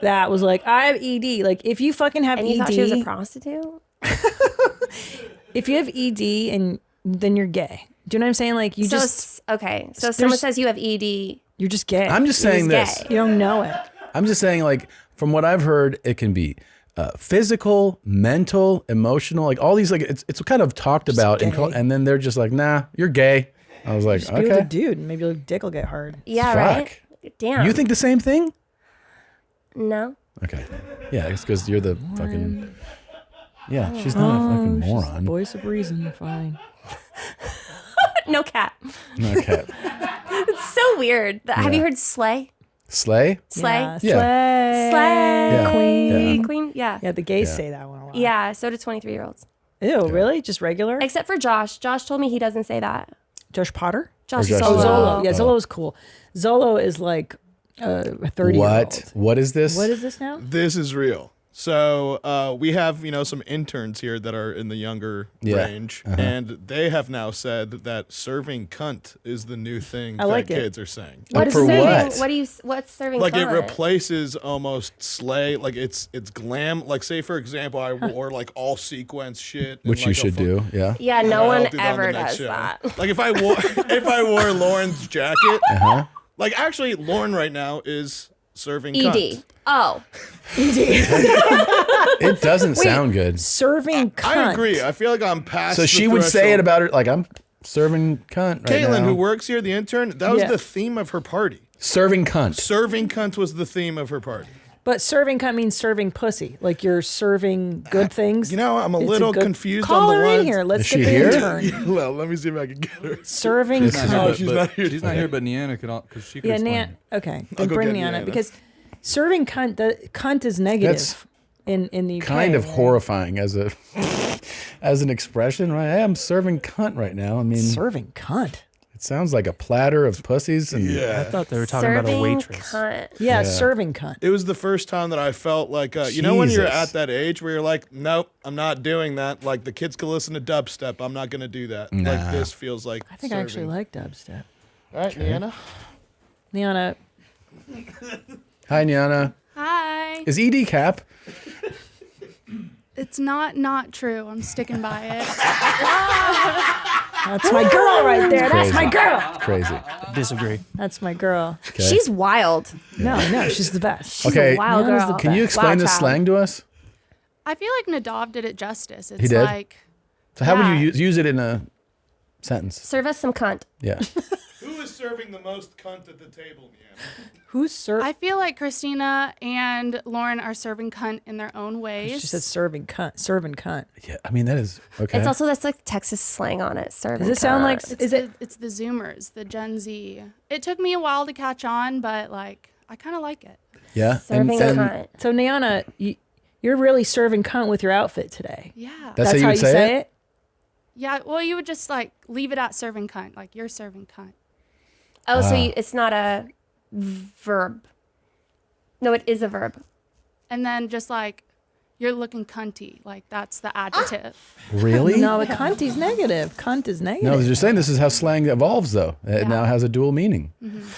Speaker 1: that was like, I have ED. Like, if you fucking have ED,
Speaker 14: you thought she was a prostitute?
Speaker 1: If you have ED, and then you're gay. Do you know what I'm saying? Like, you just
Speaker 14: okay. So if someone says you have ED,
Speaker 1: you're just gay.
Speaker 3: I'm just saying this.
Speaker 14: gay.
Speaker 1: You don't know it.
Speaker 3: I'm just saying, like, from what I've heard, it can be physical, mental, emotional, like all these, like it's kind of talked about, and then they're just like, nah, you're gay. I was like,
Speaker 1: just be with a
Speaker 3: okay,
Speaker 1: dude, and maybe your dick will get hard.
Speaker 14: Yeah,
Speaker 3: Fuck.
Speaker 14: right. Damn.
Speaker 3: You think the same thing?
Speaker 14: No.
Speaker 3: Okay, yeah, it's because you're the fucking. Yeah, she's not a fucking moron.
Speaker 1: Voice of reason, fine.
Speaker 14: No cap.
Speaker 3: No cap.
Speaker 14: It's so weird. Have you heard slay?
Speaker 3: Slay?
Speaker 14: Slay.
Speaker 1: Yeah,
Speaker 3: Yeah.
Speaker 1: slay.
Speaker 14: Slay.
Speaker 3: Yeah.
Speaker 1: Queen.
Speaker 3: Yeah.
Speaker 14: Queen. Yeah.
Speaker 1: Yeah, the gays say that one a lot.
Speaker 14: Yeah. So do 23-year-olds.
Speaker 1: Ew, really? Just regular?
Speaker 14: Except for Josh. Josh told me he doesn't say that.
Speaker 1: Josh Potter?
Speaker 14: Josh
Speaker 3: Josh
Speaker 14: Zolo.
Speaker 1: Zolo. Yeah, Zolo's cool. Zolo is like a 30-year-old.
Speaker 3: What is this?
Speaker 1: What is this now?
Speaker 6: This is real. So we have, some interns here that are in the younger range, and they have now said that serving cunt is the new thing that kids are saying.
Speaker 14: What is serving? What's serving
Speaker 6: Like
Speaker 14: cunt?
Speaker 6: it replaces almost slay. Like it's glam. Like say for example, I wore like all sequence shit,
Speaker 3: Which
Speaker 6: and,
Speaker 3: you
Speaker 6: like,
Speaker 3: should do. Yeah.
Speaker 14: Yeah, no one
Speaker 6: I'll do that on the
Speaker 14: ever
Speaker 6: next
Speaker 14: does
Speaker 6: show.
Speaker 14: that.
Speaker 6: Like if I wore Lauren's jacket, like actually Lauren right now is serving cunt.
Speaker 14: ED. Oh.
Speaker 3: It doesn't sound good.
Speaker 1: Serving cunt.
Speaker 6: I agree. I feel like I'm past.
Speaker 3: So she would say it about her, like, I'm serving cunt right
Speaker 6: Caitlin,
Speaker 3: now.
Speaker 6: who works here, the intern, that was the theme of her party.
Speaker 3: Serving cunt.
Speaker 6: Serving cunt was the theme of her party.
Speaker 1: But serving cunt means serving pussy. Like you're serving good things.
Speaker 6: I'm a
Speaker 1: It's
Speaker 6: little
Speaker 1: good-
Speaker 6: confused
Speaker 1: Call
Speaker 6: on the
Speaker 1: her in
Speaker 6: lines.
Speaker 1: here. Let's
Speaker 3: Is
Speaker 1: get
Speaker 3: she
Speaker 1: the
Speaker 3: here?
Speaker 1: intern.
Speaker 6: Well, let me see if I can get her.
Speaker 1: Serving
Speaker 7: She's
Speaker 1: cunt.
Speaker 7: not,
Speaker 6: she's
Speaker 7: but,
Speaker 6: not here
Speaker 7: She's not
Speaker 6: today.
Speaker 7: here, but Niana could, because she could
Speaker 1: Yeah,
Speaker 7: explain.
Speaker 1: Nan. Okay,
Speaker 6: I'll go
Speaker 1: bring
Speaker 6: get
Speaker 1: Niana
Speaker 6: Niana.
Speaker 1: because serving cunt. The cunt is negative
Speaker 3: That's
Speaker 1: in the UK.
Speaker 3: kind of
Speaker 1: right?
Speaker 3: horrifying as an expression, right? Hey, I'm serving cunt right now. I mean,
Speaker 1: Serving cunt.
Speaker 3: it sounds like a platter of pussies. And
Speaker 8: I thought they were talking about a
Speaker 14: Serving
Speaker 8: waitress.
Speaker 14: cunt.
Speaker 1: Yeah, serving cunt.
Speaker 6: It was the first time that I felt like, when you're
Speaker 3: Jesus.
Speaker 6: at that age where you're like, nope, I'm not doing that. Like the kids can listen to dubstep. I'm not going to do that.
Speaker 3: Nah.
Speaker 6: Like this feels like
Speaker 1: I think I actually like dubstep.
Speaker 6: All right, Niana.
Speaker 1: Niana,
Speaker 3: Hi, Niana.
Speaker 15: Hi.
Speaker 3: Is ED cap?
Speaker 15: It's not true. I'm sticking by it.
Speaker 1: that's my girl right there. That's my girl.
Speaker 3: It's crazy.
Speaker 8: Disagree.
Speaker 1: That's my girl.
Speaker 3: Okay.
Speaker 14: She's wild.
Speaker 1: No, she's the best.
Speaker 14: She's
Speaker 3: Okay.
Speaker 14: a wild
Speaker 1: Niana's
Speaker 14: girl.
Speaker 1: the
Speaker 3: Can you explain
Speaker 14: Wild
Speaker 3: this
Speaker 14: child.
Speaker 3: slang to us?
Speaker 15: I feel like Nadav did it justice. It's
Speaker 3: He did?
Speaker 15: like
Speaker 3: So how would
Speaker 15: Yeah.
Speaker 3: you use it in a sentence?
Speaker 14: Serve us some cunt.
Speaker 3: Yeah.
Speaker 6: Who is serving the most cunt at the table, Neanna?
Speaker 1: Who's serving?
Speaker 15: I feel like Christina and Lauren are serving cunt in their own ways.
Speaker 1: She said serving cunt. Serving cunt.
Speaker 3: Yeah, I mean that is okay.
Speaker 14: It's also that's like Texas slang on it. Serving.
Speaker 1: Does it sound like?
Speaker 15: It's the Zoomers, the Gen Z. It took me a while to catch on, but like I kind of like it.
Speaker 3: Yeah.
Speaker 14: Serving cunt.
Speaker 1: So Niana, you're really serving cunt with your outfit today.
Speaker 15: Yeah.
Speaker 3: That's how you say it?
Speaker 15: Yeah. Well, you would just like leave it at serving cunt. Like you're serving cunt.
Speaker 14: Oh, so it's not a verb. No, it is a verb.
Speaker 15: And then just like you're looking cunty. Like that's the adjective.
Speaker 3: Really?
Speaker 1: No, the cunty's negative. Cunt is negative.
Speaker 3: No, you're saying this is how slang evolves, though. It now has a dual meaning.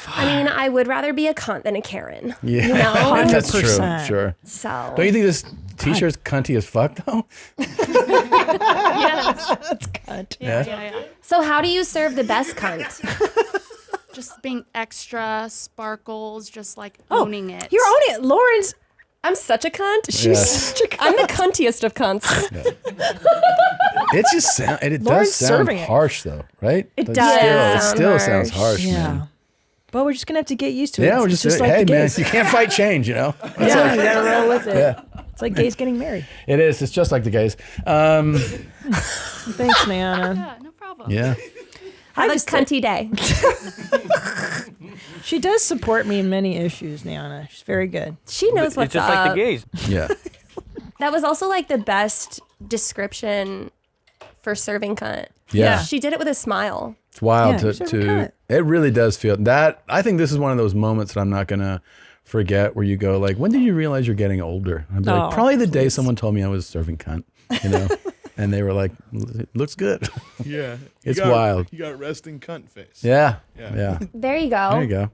Speaker 14: I mean, I would rather be a cunt than a Karen.
Speaker 3: Yeah,
Speaker 14: You know?
Speaker 3: that's true.
Speaker 1: 100%.
Speaker 3: Sure.
Speaker 14: So.
Speaker 3: Don't you think this T-shirt's cunty as fuck, though?
Speaker 15: Yes.
Speaker 1: That's cunt.
Speaker 3: Yeah.
Speaker 14: So how do you serve the best cunt?
Speaker 15: Just being extra sparkles, just like owning it.
Speaker 1: You're owning it. Lauren's.
Speaker 14: I'm such a cunt.
Speaker 1: She's
Speaker 3: Yes.
Speaker 1: such a cunt.
Speaker 14: I'm the cuntiest of cunts.
Speaker 3: It just sound. It
Speaker 1: Lauren's
Speaker 3: does sound
Speaker 1: serving it.
Speaker 3: harsh, though, right?
Speaker 14: It
Speaker 3: But
Speaker 14: does
Speaker 3: It
Speaker 14: sound
Speaker 3: still
Speaker 14: harsh.
Speaker 3: sounds harsh,
Speaker 1: Yeah.
Speaker 3: man.
Speaker 1: But we're just gonna have to get used to it.
Speaker 3: Yeah, we're
Speaker 1: It's
Speaker 3: just,
Speaker 1: like
Speaker 3: hey,
Speaker 1: the
Speaker 3: man,
Speaker 1: gays.
Speaker 3: you can't fight change, you know. It's
Speaker 1: Yeah,
Speaker 3: like-
Speaker 1: you gotta roll with it.
Speaker 3: Yeah.
Speaker 1: It's like gays getting married.
Speaker 3: It is. It's just like the gays.
Speaker 1: Thanks, Niana.
Speaker 15: Yeah, no problem.
Speaker 3: Yeah.
Speaker 14: Have a cunty day.
Speaker 1: She does support me in many issues, Niana. She's very good.
Speaker 14: She knows what's
Speaker 16: It's just
Speaker 14: up.
Speaker 16: like the gays.
Speaker 3: Yeah.
Speaker 14: That was also like the best description for serving cunt.
Speaker 3: Yeah.
Speaker 14: She did it with a smile.
Speaker 3: It's wild
Speaker 1: Yeah, you're serving
Speaker 3: to
Speaker 1: cunt.
Speaker 3: it really does feel that. I think this is one of those moments that I'm not gonna forget where you go like, when did you realize you're getting older? I'd be like, probably the day someone told me I was serving cunt, you know, and they were like, it looks good.
Speaker 6: Yeah.
Speaker 3: It's wild.
Speaker 6: You got resting cunt face.
Speaker 3: Yeah.
Speaker 6: Yeah.
Speaker 3: Yeah.
Speaker 14: There you go.
Speaker 3: There you go.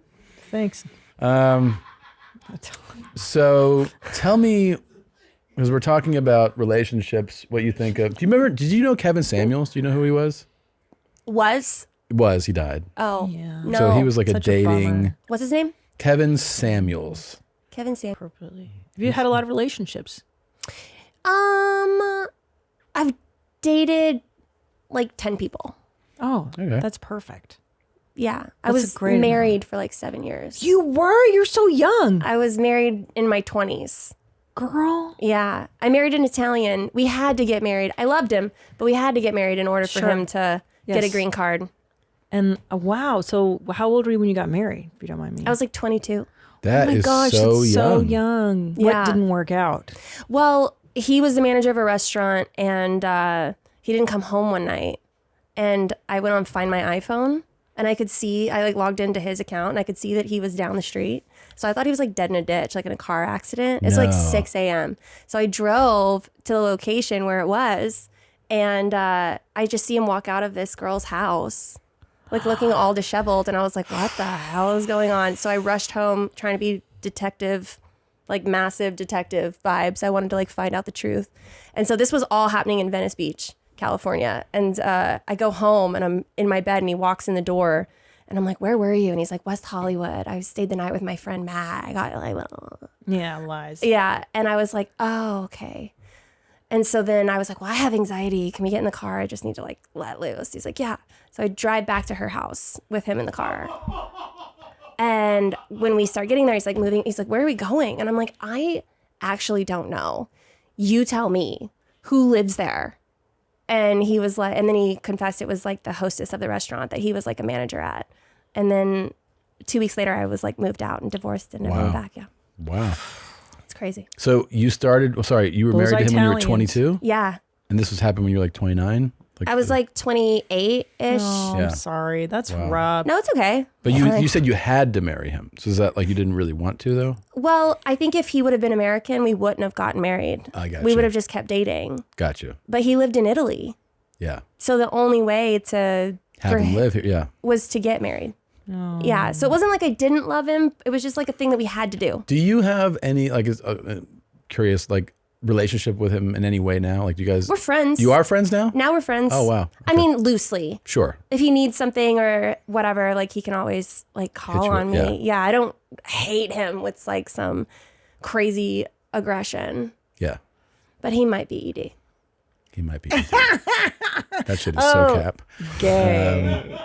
Speaker 1: Thanks.
Speaker 3: So tell me, because we're talking about relationships, what you think of. Do you remember? Did you know Kevin Samuels? Do you know who he was? He died.
Speaker 14: Oh.
Speaker 1: Yeah.
Speaker 14: No.
Speaker 3: So he was like
Speaker 1: Such
Speaker 3: a
Speaker 1: a bummer.
Speaker 3: dating.
Speaker 14: What's his name?
Speaker 3: Kevin Samuels.
Speaker 14: Kevin Sam.
Speaker 1: Appropriately. Have you had a lot of relationships?
Speaker 14: I've dated like 10 people.
Speaker 1: Oh,
Speaker 3: Okay.
Speaker 1: that's perfect.
Speaker 14: Yeah. I
Speaker 1: That's a
Speaker 14: was
Speaker 1: great
Speaker 14: married for like 7 years.
Speaker 1: You were? You're so young.
Speaker 14: I was married in my 20s.
Speaker 1: Girl.
Speaker 14: Yeah. I married an Italian. We had to get married. I loved him, but we had to get married in order for
Speaker 1: Sure.
Speaker 14: him to get a
Speaker 1: Yes.
Speaker 14: green card.
Speaker 1: And wow. So how old were you when you got married, if you don't mind me?
Speaker 14: I was like 22.
Speaker 3: That
Speaker 1: oh my
Speaker 3: is
Speaker 1: gosh,
Speaker 3: so
Speaker 1: that's
Speaker 3: young.
Speaker 1: so young.
Speaker 14: Yeah.
Speaker 1: What didn't work out?
Speaker 14: Well, he was the manager of a restaurant and he didn't come home one night. And I went on Find My iPhone and I could see, I like logged into his account and I could see that he was down the street. So I thought he was like dead in a ditch, like in a car accident. It's like
Speaker 3: No.
Speaker 14: 6 a.m. So I drove to the location where it was and I just see him walk out of this girl's house, like looking all disheveled. And I was like, what the hell is going on? So I rushed home trying to be detective, like massive detective vibes. I wanted to like find out the truth. And so this was all happening in Venice Beach, California. And I go home and I'm in my bed and he walks in the door and I'm like, where were you? And he's like, West Hollywood. I stayed the night with my friend Matt. I got like,
Speaker 1: Yeah, lies.
Speaker 14: yeah. And I was like, oh, okay. And so then I was like, well, I have anxiety. Can we get in the car? I just need to like let loose. He's like, yeah. So I drive back to her house with him in the car. And when we start getting there, he's like moving. He's like, where are we going? And I'm like, I actually don't know. You tell me who lives there. And he was like, and then he confessed it was like the hostess of the restaurant that he was like a manager at. And then 2 weeks later, I was like moved out and divorced and never went back. Yeah.
Speaker 3: Wow.
Speaker 14: It's crazy.
Speaker 3: So you started, you were
Speaker 1: Those
Speaker 3: married to him when you were
Speaker 1: Italians.
Speaker 3: 22?
Speaker 14: Yeah.
Speaker 3: And this was happening when you were like 29?
Speaker 14: I was like 28-ish.
Speaker 1: Oh,
Speaker 3: Yeah.
Speaker 1: I'm sorry. That's
Speaker 3: Wow.
Speaker 1: rough.
Speaker 14: No, it's okay.
Speaker 3: But
Speaker 14: It's fine.
Speaker 3: you said you had to marry him. So is that like you didn't really want to though?
Speaker 14: Well, I think if he would have been American, we wouldn't have gotten married.
Speaker 3: I got
Speaker 14: We
Speaker 3: you.
Speaker 14: would have just kept dating.
Speaker 3: Got you.
Speaker 14: But he lived in Italy.
Speaker 3: Yeah.
Speaker 14: So the only way to
Speaker 3: Have him live here. Yeah.
Speaker 14: was to get married. Yeah. So it wasn't like I didn't love him. It was just like a thing that we had to do.
Speaker 3: Do you have any like curious like relationship with him in any way now? Like do you guys
Speaker 14: We're friends.
Speaker 3: You are friends now?
Speaker 14: Now we're friends.
Speaker 3: Oh wow.
Speaker 14: I mean, loosely.
Speaker 3: Sure.
Speaker 14: If he needs something or whatever, like he can always like call
Speaker 3: you
Speaker 14: on
Speaker 3: up,
Speaker 14: me.
Speaker 3: yeah.
Speaker 14: Yeah. I don't hate him with like some crazy aggression,
Speaker 3: Yeah.
Speaker 14: but he might be ED.
Speaker 3: He might be. That shit is so cap.
Speaker 1: Gay.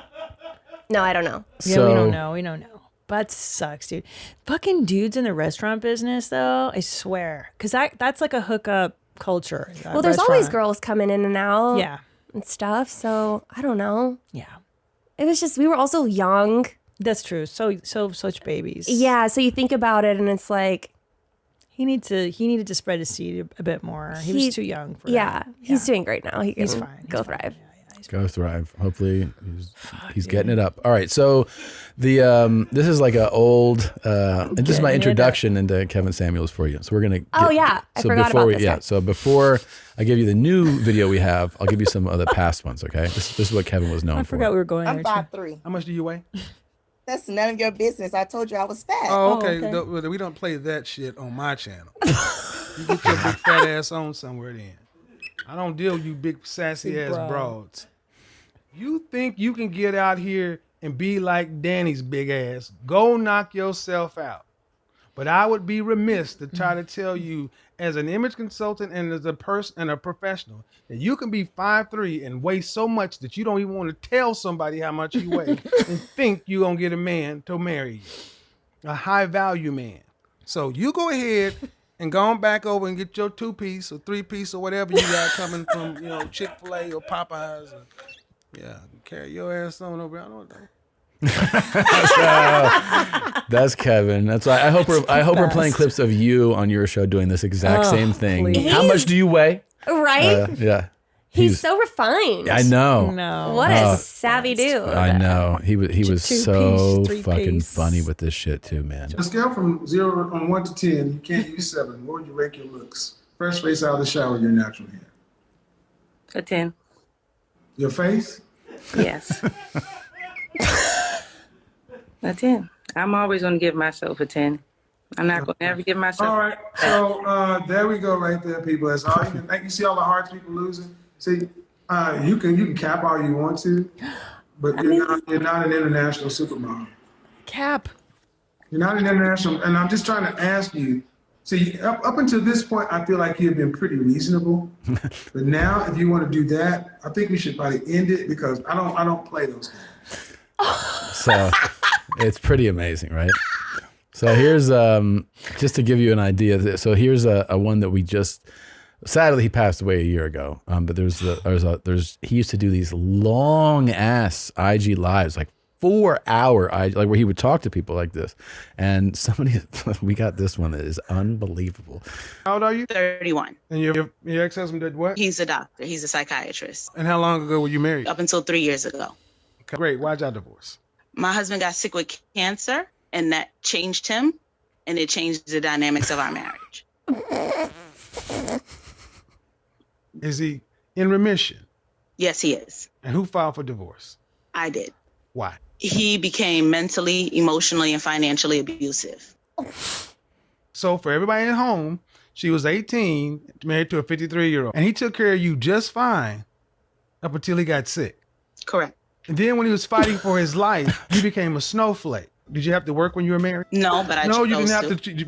Speaker 14: No, I don't know.
Speaker 1: Yeah, we don't know. We don't know. That sucks, dude. Fucking dudes in the restaurant business, though, I swear. Because that's like a hookup culture.
Speaker 14: Well, there's always girls coming in and out.
Speaker 1: Yeah.
Speaker 14: And stuff. So, I don't know.
Speaker 1: Yeah.
Speaker 14: It was just, we were also young.
Speaker 1: That's true. So such babies.
Speaker 14: Yeah. So you think about it and it's like.
Speaker 1: He needed to spread his seed a bit more. He was too young for that.
Speaker 14: He's doing great now.
Speaker 1: He's fine.
Speaker 14: Go thrive.
Speaker 3: Go thrive. Hopefully he's getting it up. All right. So the this is like a old and this is my introduction into Kevin Samuels for you. So we're gonna
Speaker 14: I forgot about this guy.
Speaker 3: So before I give you the new video we have, I'll give you some of the past ones, okay? This is what Kevin was known for.
Speaker 1: I forgot we were going
Speaker 16: I'm
Speaker 1: there.
Speaker 16: 5'3".
Speaker 17: How much do you weigh?
Speaker 16: That's none of your business. I told you I was fat.
Speaker 17: Oh, okay. We don't play that shit on my channel. You get your big fat ass on somewhere then. I don't deal with you big sassy ass broads. You think you can get out here and be like Danny's big ass? Go knock yourself out. But I would be remiss to try to tell you as an image consultant and as a person and a professional that you can be 5'3" and weigh so much that you don't even want to tell somebody how much you weigh and think you're going to get a man to marry you. A high value man. So you go ahead and go on back over and get your 2-piece or 3-piece or whatever you got coming from, Chick-fil-A or Popeyes. Yeah, carry your ass on over. I don't know.
Speaker 3: That's Kevin. That's why I hope we're playing clips of you on your show doing this exact same thing.
Speaker 14: Please.
Speaker 3: How much do you weigh?
Speaker 14: Right?
Speaker 3: Yeah.
Speaker 14: He's so refined.
Speaker 3: I know.
Speaker 1: No.
Speaker 14: What a savvy dude.
Speaker 3: I know. He was so
Speaker 1: 3-piece.
Speaker 3: fucking funny with this shit too, man.
Speaker 18: On a scale from 1 to 10, you can't use 7. What would you rank your looks? Fresh face out of the shower, your natural hair.
Speaker 19: A 10.
Speaker 18: Your face?
Speaker 19: Yes. A 10. I'm always going to give myself a 10. I'm not going to ever give myself.
Speaker 18: All right. So there we go, right there, people. That's all you can. You see all the hearts people losing. See, you can cap all you want to, but you're not an international supermodel.
Speaker 1: Cap.
Speaker 18: You're not an international, and I'm just trying to ask you. See, up until this point, I feel like you've been pretty reasonable. But now, if you want to do that, I think we should probably end it because I don't play those games.
Speaker 3: So it's pretty amazing, right? So here's just to give you an idea. So here's a one that we just. Sadly, he passed away a year ago. But he used to do these long ass IG lives, like 4-hour IG, like where he would talk to people like this. And we got this one that is unbelievable.
Speaker 18: How old are you?
Speaker 19: 31.
Speaker 18: And your ex-husband did what?
Speaker 19: He's a doctor. He's a psychiatrist.
Speaker 18: And how long ago were you married?
Speaker 19: Up until 3 years ago.
Speaker 18: Okay, great. Why'd y'all divorce?
Speaker 19: My husband got sick with cancer, and that changed him, and it changed the dynamics of our marriage.
Speaker 18: Is he in remission?
Speaker 19: Yes, he is.
Speaker 18: And who filed for divorce?
Speaker 19: I did.
Speaker 18: Why?
Speaker 19: He became mentally, emotionally, and financially abusive.
Speaker 18: So for everybody at home, she was 18, married to a 53-year-old. And he took care of you just fine up until he got sick.
Speaker 19: Correct.
Speaker 18: And then when he was fighting for his life, you became a snowflake. Did you have to work when you were married?
Speaker 19: No, but I chose
Speaker 18: No, you didn't have to.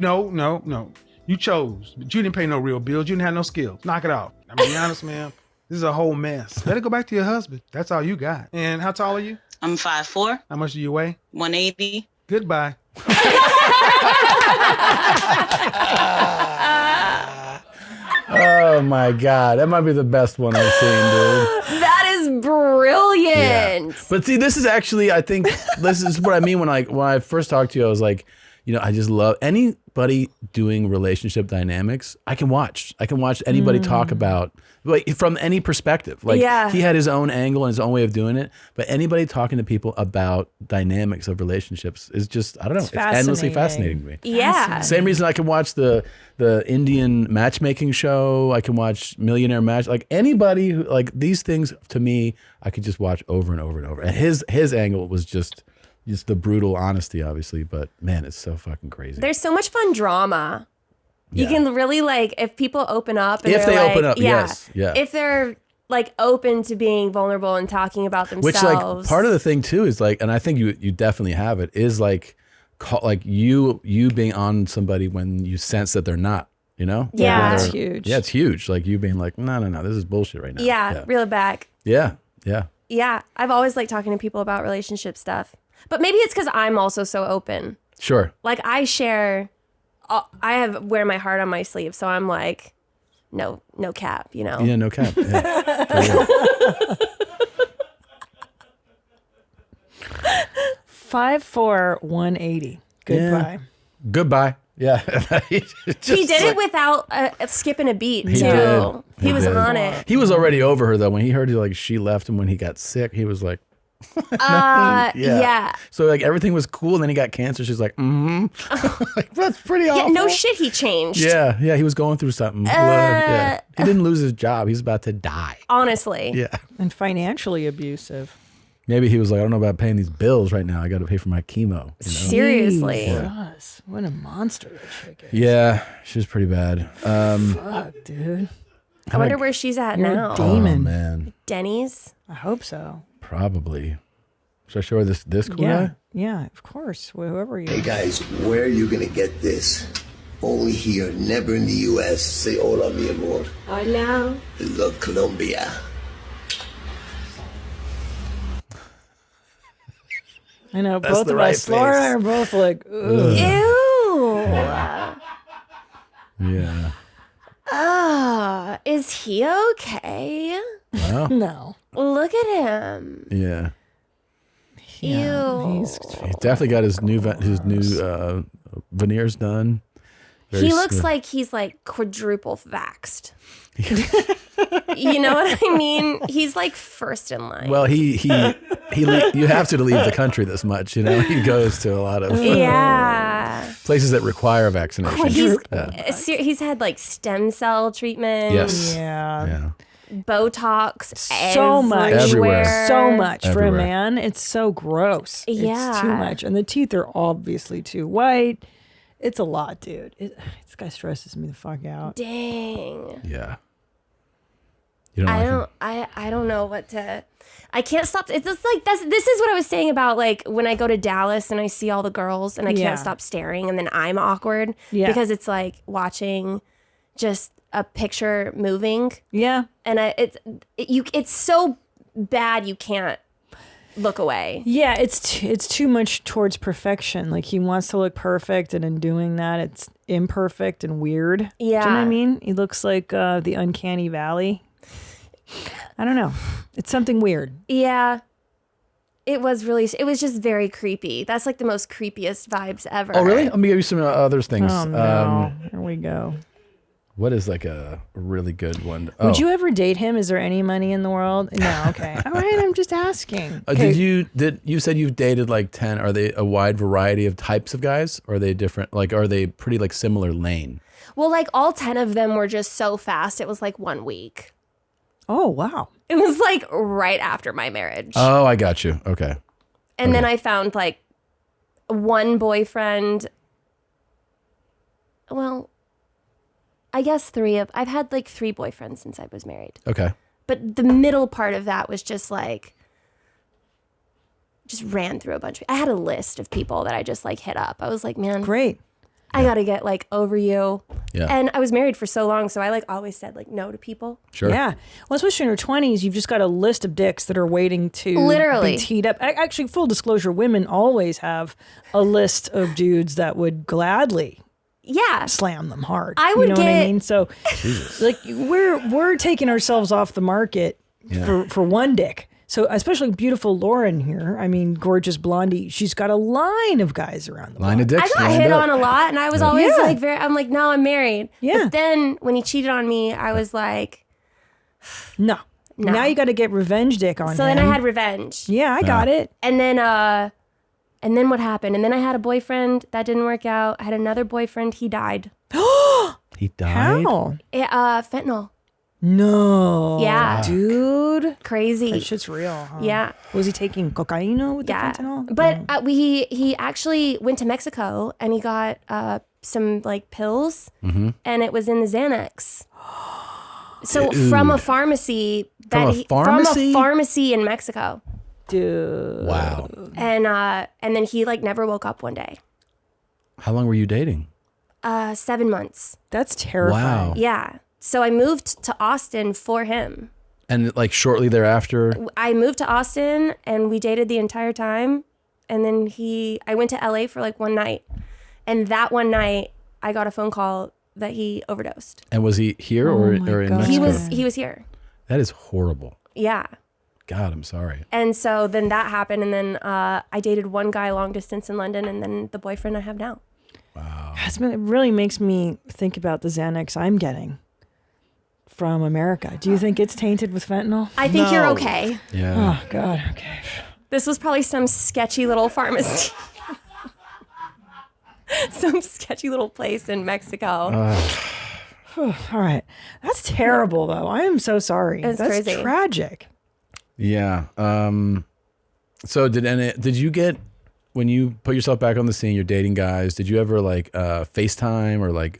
Speaker 18: No. You chose, but you didn't pay no real bills. You didn't have no skills. Knock it off. I'm being honest, ma'am. This is a whole mess. Let it go back to your husband. That's all you got. And how tall are you?
Speaker 19: I'm 5'4".
Speaker 18: How much do you weigh?
Speaker 19: 180.
Speaker 18: Goodbye.
Speaker 3: Oh my God, that might be the best one I've seen, dude.
Speaker 14: That is brilliant.
Speaker 3: Yeah. But see, this is actually, I think, this is what I mean when I first talked to you. I was like, I just love anybody doing relationship dynamics. I can watch anybody talk about, like, from any perspective. Like, he had his own angle and his own way of doing it. But anybody talking to people about dynamics of relationships is just, I don't know, it's endlessly fascinating to me.
Speaker 14: Yeah.
Speaker 3: Same reason I can watch the Indian matchmaking show. I can watch Millionaire Match. Like, anybody who, like, these things to me, I could just watch over and over and over. And his angle was just the brutal honesty, obviously, but man, it's so fucking crazy.
Speaker 14: There's so much fun drama. You can really, like, if people open up and
Speaker 3: if they
Speaker 14: like,
Speaker 3: open up, yes. Yeah.
Speaker 14: If they're like open to being vulnerable and talking about themselves.
Speaker 3: Which, like, part of the thing too is, like, and I think you definitely have it, is like you being on somebody when you sense that they're not,
Speaker 14: Yeah.
Speaker 1: That's huge.
Speaker 3: Yeah, it's huge. Like, you being like, no, this is bullshit right now.
Speaker 14: Yeah, reel it back.
Speaker 3: Yeah.
Speaker 14: Yeah, I've always liked talking to people about relationship stuff. But maybe it's because I'm also so open.
Speaker 3: Sure.
Speaker 14: Like I wear my heart on my sleeve, so I'm like, no cap, you know?
Speaker 3: Yeah, no cap. Yeah.
Speaker 1: 5'4", 180. Goodbye.
Speaker 3: Yeah. Goodbye. Yeah.
Speaker 14: He did it without skipping a beat too.
Speaker 3: Did.
Speaker 14: He was
Speaker 3: did.
Speaker 14: on it.
Speaker 3: He was already over her though. When he heard like she left him when he got sick, he was like,
Speaker 14: yeah.
Speaker 3: So like everything was cool, and then he got cancer. She's like, like, that's pretty awful.
Speaker 14: Yeah, no shit, he changed.
Speaker 3: Yeah, he was going through something. Yeah. He didn't lose his job. He's about to die.
Speaker 14: Honestly.
Speaker 3: Yeah.
Speaker 1: And financially abusive.
Speaker 3: Maybe he was like, I don't know about paying these bills right now. I got to pay for my chemo. You know?
Speaker 14: Seriously.
Speaker 1: Yes. What a monster that chick is.
Speaker 3: Yeah, she was pretty bad.
Speaker 1: Fuck, dude.
Speaker 14: I wonder where she's at
Speaker 1: You're
Speaker 14: now.
Speaker 1: a demon.
Speaker 3: Oh, man.
Speaker 14: Denny's?
Speaker 1: I hope so.
Speaker 3: Probably. Should I show her this cool
Speaker 1: Yeah.
Speaker 3: guy?
Speaker 1: Yeah, of course. Whoever you
Speaker 9: Hey guys, where are you gonna get this? Only here, never in the US. Say hola, mi amor.
Speaker 2: Hola.
Speaker 9: I love Colombia.
Speaker 1: I know,
Speaker 3: That's
Speaker 1: both
Speaker 3: the
Speaker 1: of
Speaker 3: right
Speaker 1: us, Laura and I are both like, ugh.
Speaker 14: Ew.
Speaker 3: Yeah.
Speaker 14: Is he okay?
Speaker 3: Wow.
Speaker 1: No.
Speaker 14: Look at him.
Speaker 3: Yeah.
Speaker 14: Ew.
Speaker 3: He's definitely got his new veneers done. Very
Speaker 14: He looks
Speaker 3: smooth.
Speaker 14: like he's like quadruple vaxxed. You know what I mean? He's like first in line.
Speaker 3: Well, you have to leave the country this much, you know. He goes to a lot of
Speaker 14: Yeah.
Speaker 3: places that require vaccination.
Speaker 14: He's had like stem cell treatment.
Speaker 3: Yes.
Speaker 1: Yeah.
Speaker 14: Botox.
Speaker 1: So much.
Speaker 3: Everywhere.
Speaker 1: So much for a
Speaker 3: Everywhere.
Speaker 1: man. It's so gross.
Speaker 14: Yeah.
Speaker 1: It's too much. And the teeth are obviously too white. It's a lot, dude. This guy stresses me the fuck out.
Speaker 14: Dang.
Speaker 3: Yeah. You don't like him?
Speaker 14: I don't know what to. I can't stop. It's just like this is what I was saying about like when I go to Dallas and I see all the girls and I
Speaker 1: Yeah.
Speaker 14: can't stop staring and then I'm awkward because it's like watching just a picture moving.
Speaker 1: Yeah.
Speaker 14: And it's so bad you can't look away.
Speaker 1: Yeah, it's too much towards perfection. Like he wants to look perfect, and in doing that, it's imperfect and weird.
Speaker 14: Yeah.
Speaker 1: Do you know what I mean? He looks like the uncanny valley. I don't know. It's something weird.
Speaker 14: Yeah. It was just very creepy. That's like the most creepiest vibes ever.
Speaker 3: Oh, really? Let me give you some other things.
Speaker 1: Oh no! Here we go.
Speaker 3: What is like a really good one?
Speaker 1: Would you ever date him? Is there any money in the world? No. Okay. All right. I'm just asking. Okay.
Speaker 3: You said you've dated like 10? Are they a wide variety of types of guys? Or are they different? Like, are they pretty like similar lane?
Speaker 14: Well, like all 10 of them were just so fast. It was like 1 week.
Speaker 1: Oh, wow.
Speaker 14: It was like right after my marriage.
Speaker 3: Oh, I got you. Okay.
Speaker 14: And then I found like one boyfriend. Well, I guess I've had like 3 boyfriends since I was married.
Speaker 3: Okay.
Speaker 14: But the middle part of that was just like, just ran through a bunch. I had a list of people that I just like hit up. I was like, man,
Speaker 1: great.
Speaker 14: I got to get like over you.
Speaker 3: Yeah.
Speaker 14: And I was married for so long. So I like always said like no to people.
Speaker 3: Sure.
Speaker 1: Yeah. Well, especially in your 20s, you've just got a list of dicks that are waiting to
Speaker 14: Literally.
Speaker 1: be teed up. Actually, full disclosure, women always have a list of dudes that would gladly slam them hard.
Speaker 14: I would
Speaker 1: you know what I
Speaker 14: get-
Speaker 1: mean? So like we're taking ourselves off the market for one dick. So especially beautiful Lauren here, I mean, gorgeous blondie, she's got a line of guys around the
Speaker 3: line of dicks.
Speaker 14: I got hit on a lot and I was always
Speaker 1: Yeah.
Speaker 14: like I'm like, no, I'm married.
Speaker 1: Yeah.
Speaker 14: But then when he cheated on me, I was like,
Speaker 1: No.
Speaker 14: No.
Speaker 1: Now you got to get revenge dick on
Speaker 14: so
Speaker 1: him.
Speaker 14: then I had revenge.
Speaker 1: Yeah, I got it.
Speaker 14: And then what happened? And then I had a boyfriend that didn't work out. I had another boyfriend, he died.
Speaker 3: He died?
Speaker 1: How?
Speaker 14: Fentanyl.
Speaker 1: No.
Speaker 14: Yeah.
Speaker 1: Dude.
Speaker 14: Crazy.
Speaker 1: That shit's real, huh?
Speaker 14: Yeah.
Speaker 1: Was he taking cocaine with the fentanyl?
Speaker 14: But he actually went to Mexico and he got some like pills and it was in the Xanax. So
Speaker 3: Dude.
Speaker 14: from a pharmacy
Speaker 3: From a pharmacy
Speaker 14: in Mexico.
Speaker 1: Dude.
Speaker 3: Wow.
Speaker 14: And then he like never woke up one day.
Speaker 3: How long were you dating?
Speaker 14: 7 months.
Speaker 1: That's terrifying.
Speaker 3: Wow.
Speaker 14: Yeah. So I moved to Austin for him.
Speaker 3: And like shortly thereafter,
Speaker 14: I moved to Austin and we dated the entire time. And then I went to LA for like one night. And that one night I got a phone call that he overdosed.
Speaker 3: And was he here or in Mexico?
Speaker 14: He was here.
Speaker 3: That is horrible.
Speaker 14: Yeah.
Speaker 3: God, I'm sorry.
Speaker 14: And so then that happened. And then I dated one guy long distance in London and then the boyfriend I have now.
Speaker 3: Wow.
Speaker 1: It really makes me think about the Xanax I'm getting from America. Do you think it's tainted with fentanyl?
Speaker 14: I think you're okay.
Speaker 3: Yeah.
Speaker 1: Oh, God. Okay.
Speaker 14: This was probably some sketchy little pharmacy. Some sketchy little place in Mexico.
Speaker 1: All right. That's terrible, though. I am so sorry.
Speaker 14: It's
Speaker 1: That's
Speaker 14: crazy.
Speaker 1: tragic.
Speaker 3: Yeah. So did you get, when you put yourself back on the scene, you're dating guys, did you ever like FaceTime or like,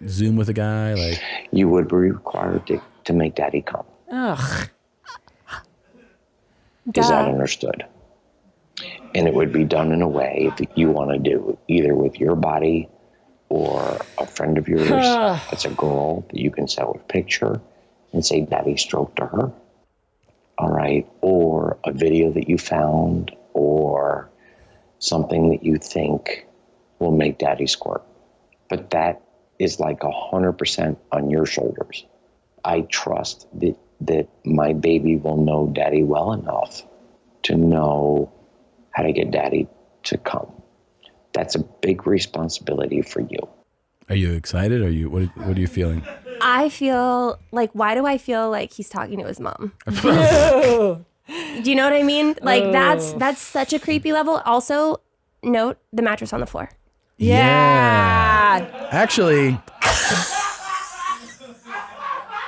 Speaker 3: Zoom with a guy? Like,
Speaker 20: you would be required to make daddy come.
Speaker 1: Ugh.
Speaker 20: Is that understood? And it would be done in a way that you want to do, either with your body or a friend of yours that's a girl that you can send a picture and say daddy stroke to her. All right. Or a video that you found or something that you think will make daddy squirt. But that is like 100% on your shoulders. I trust that my baby will know daddy well enough to know how to get daddy to come. That's a big responsibility for you.
Speaker 3: are you excited? What are you feeling?
Speaker 14: I feel like, why do I feel like he's talking to his mom? Do you know what I mean? Like that's such a creepy level. Also, note the mattress on the floor.
Speaker 3: Yeah. Actually,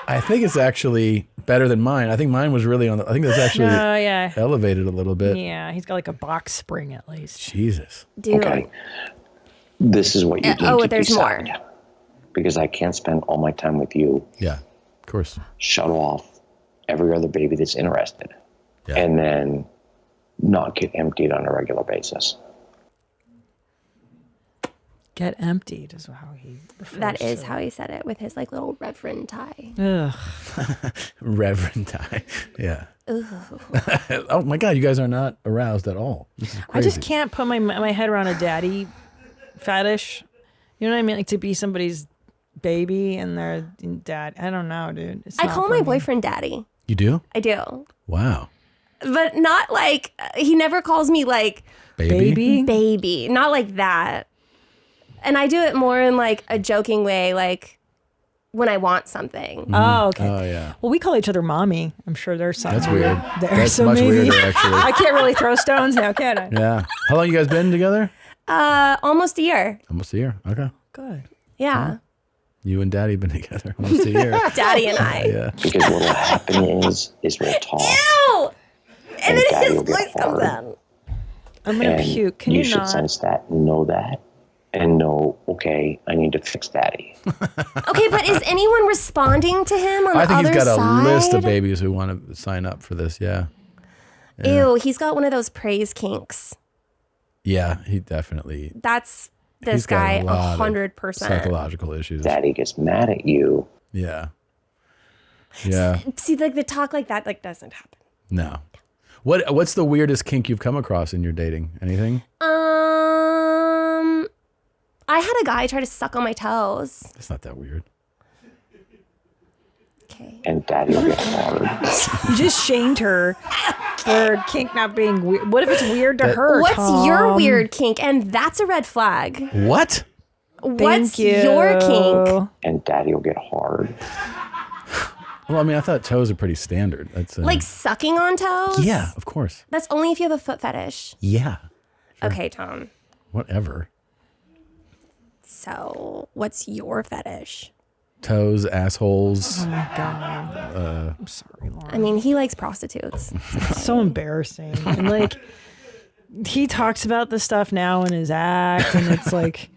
Speaker 3: I think it's actually better than mine. I think mine was really I think that's actually elevated a little bit.
Speaker 1: Yeah, he's got like a box spring at least.
Speaker 3: Jesus.
Speaker 14: Dude.
Speaker 20: Okay. This is what you need to
Speaker 14: there's
Speaker 20: decide.
Speaker 14: more.
Speaker 20: Because I can't spend all my time with you.
Speaker 3: Yeah, of course.
Speaker 20: Shut off every other baby that's interested. Yeah. And then not get emptied on a regular basis.
Speaker 1: Get emptied is how he refers
Speaker 14: That is
Speaker 1: to
Speaker 14: how he said it with his like little reverend tie.
Speaker 1: Ugh.
Speaker 3: Reverend tie. Yeah.
Speaker 14: Ugh.
Speaker 3: Oh my God, you guys are not aroused at all. This is crazy.
Speaker 1: I just can't put my head around a daddy fetish. You know what I mean? Like to be somebody's baby and their dad. I don't know, dude. It's
Speaker 14: I
Speaker 1: not
Speaker 14: call
Speaker 1: for
Speaker 14: my
Speaker 1: me.
Speaker 14: boyfriend daddy.
Speaker 3: You do?
Speaker 14: I do.
Speaker 3: Wow.
Speaker 14: But not like, he never calls me like baby. Not like that. And I do it more in like a joking way, like when I want something.
Speaker 1: Oh, okay.
Speaker 3: Oh, yeah.
Speaker 1: Well, we call each other mommy. I'm sure there's something.
Speaker 3: That's weird.
Speaker 1: There,
Speaker 3: That's
Speaker 1: so
Speaker 3: much
Speaker 1: maybe.
Speaker 3: weirder, actually.
Speaker 1: I can't really throw stones now, can I?
Speaker 3: Yeah. How long you guys been together?
Speaker 14: Almost a year.
Speaker 3: Almost a year. Okay.
Speaker 1: Good.
Speaker 14: Yeah.
Speaker 3: You and Daddy been together almost a year.
Speaker 14: Daddy and I.
Speaker 3: Yeah.
Speaker 20: Because what will happen is we'll talk.
Speaker 14: Ew! And then
Speaker 20: daddy
Speaker 14: his
Speaker 20: will get
Speaker 14: voice comes
Speaker 20: hard.
Speaker 14: out.
Speaker 1: I'm gonna
Speaker 20: And
Speaker 1: puke. Can you
Speaker 20: should
Speaker 1: not?
Speaker 20: sense that, know that, and know, okay, I need to fix daddy.
Speaker 14: Okay, but is anyone responding to him on the
Speaker 3: I
Speaker 14: other
Speaker 3: think he's got
Speaker 14: side?
Speaker 3: a list of babies who want to sign up for this. Yeah.
Speaker 14: Ew, he's got one of those praise kinks.
Speaker 3: Yeah, he definitely.
Speaker 14: That's
Speaker 3: he's
Speaker 14: this
Speaker 3: got
Speaker 14: guy
Speaker 3: a lot of
Speaker 14: 100%.
Speaker 3: psychological issues.
Speaker 20: Daddy gets mad at you.
Speaker 3: Yeah. Yeah.
Speaker 14: See, like the talk like that like doesn't happen.
Speaker 3: No. What's the weirdest kink you've come across in your dating? Anything?
Speaker 14: I had a guy try to suck on my toes.
Speaker 3: It's not that weird.
Speaker 14: Okay.
Speaker 20: And daddy will get hard.
Speaker 1: You just shamed her for kink not being weird. What if it's weird to her?
Speaker 14: What's your weird kink? And that's a red flag.
Speaker 3: What?
Speaker 14: What's your kink?
Speaker 20: And daddy will get hard.
Speaker 3: Well, I mean, I thought toes are pretty standard. That's
Speaker 14: Like sucking on toes?
Speaker 3: Yeah, of course.
Speaker 14: That's only if you have a foot fetish.
Speaker 3: Yeah.
Speaker 14: Okay, Tom.
Speaker 3: Whatever.
Speaker 14: So, what's your fetish?
Speaker 3: Toes, assholes.
Speaker 1: Oh my God. I'm sorry, Lauren.
Speaker 14: I mean, he likes prostitutes.
Speaker 1: It's so embarrassing. And like, he talks about this stuff now in his act, and it's like,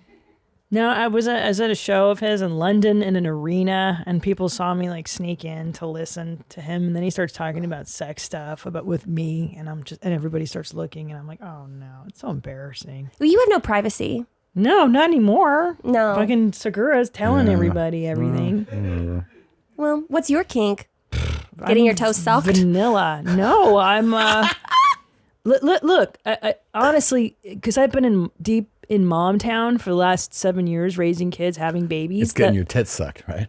Speaker 1: no, I was at a show of his in London in an arena, and people saw me like sneak in to listen to him, and then he starts talking about sex stuff with me, and and everybody starts looking, and I'm like, oh no, it's so embarrassing.
Speaker 14: Well, you have no privacy.
Speaker 1: No, not anymore.
Speaker 14: No.
Speaker 1: Fucking Segura's telling everybody everything.
Speaker 14: Well, what's your kink? Getting your toes sucked?
Speaker 1: Vanilla. No, I'm. Look. I honestly, because I've been deep in mom town for the last 7 years, raising kids, having babies.
Speaker 3: It's getting your tits sucked, right?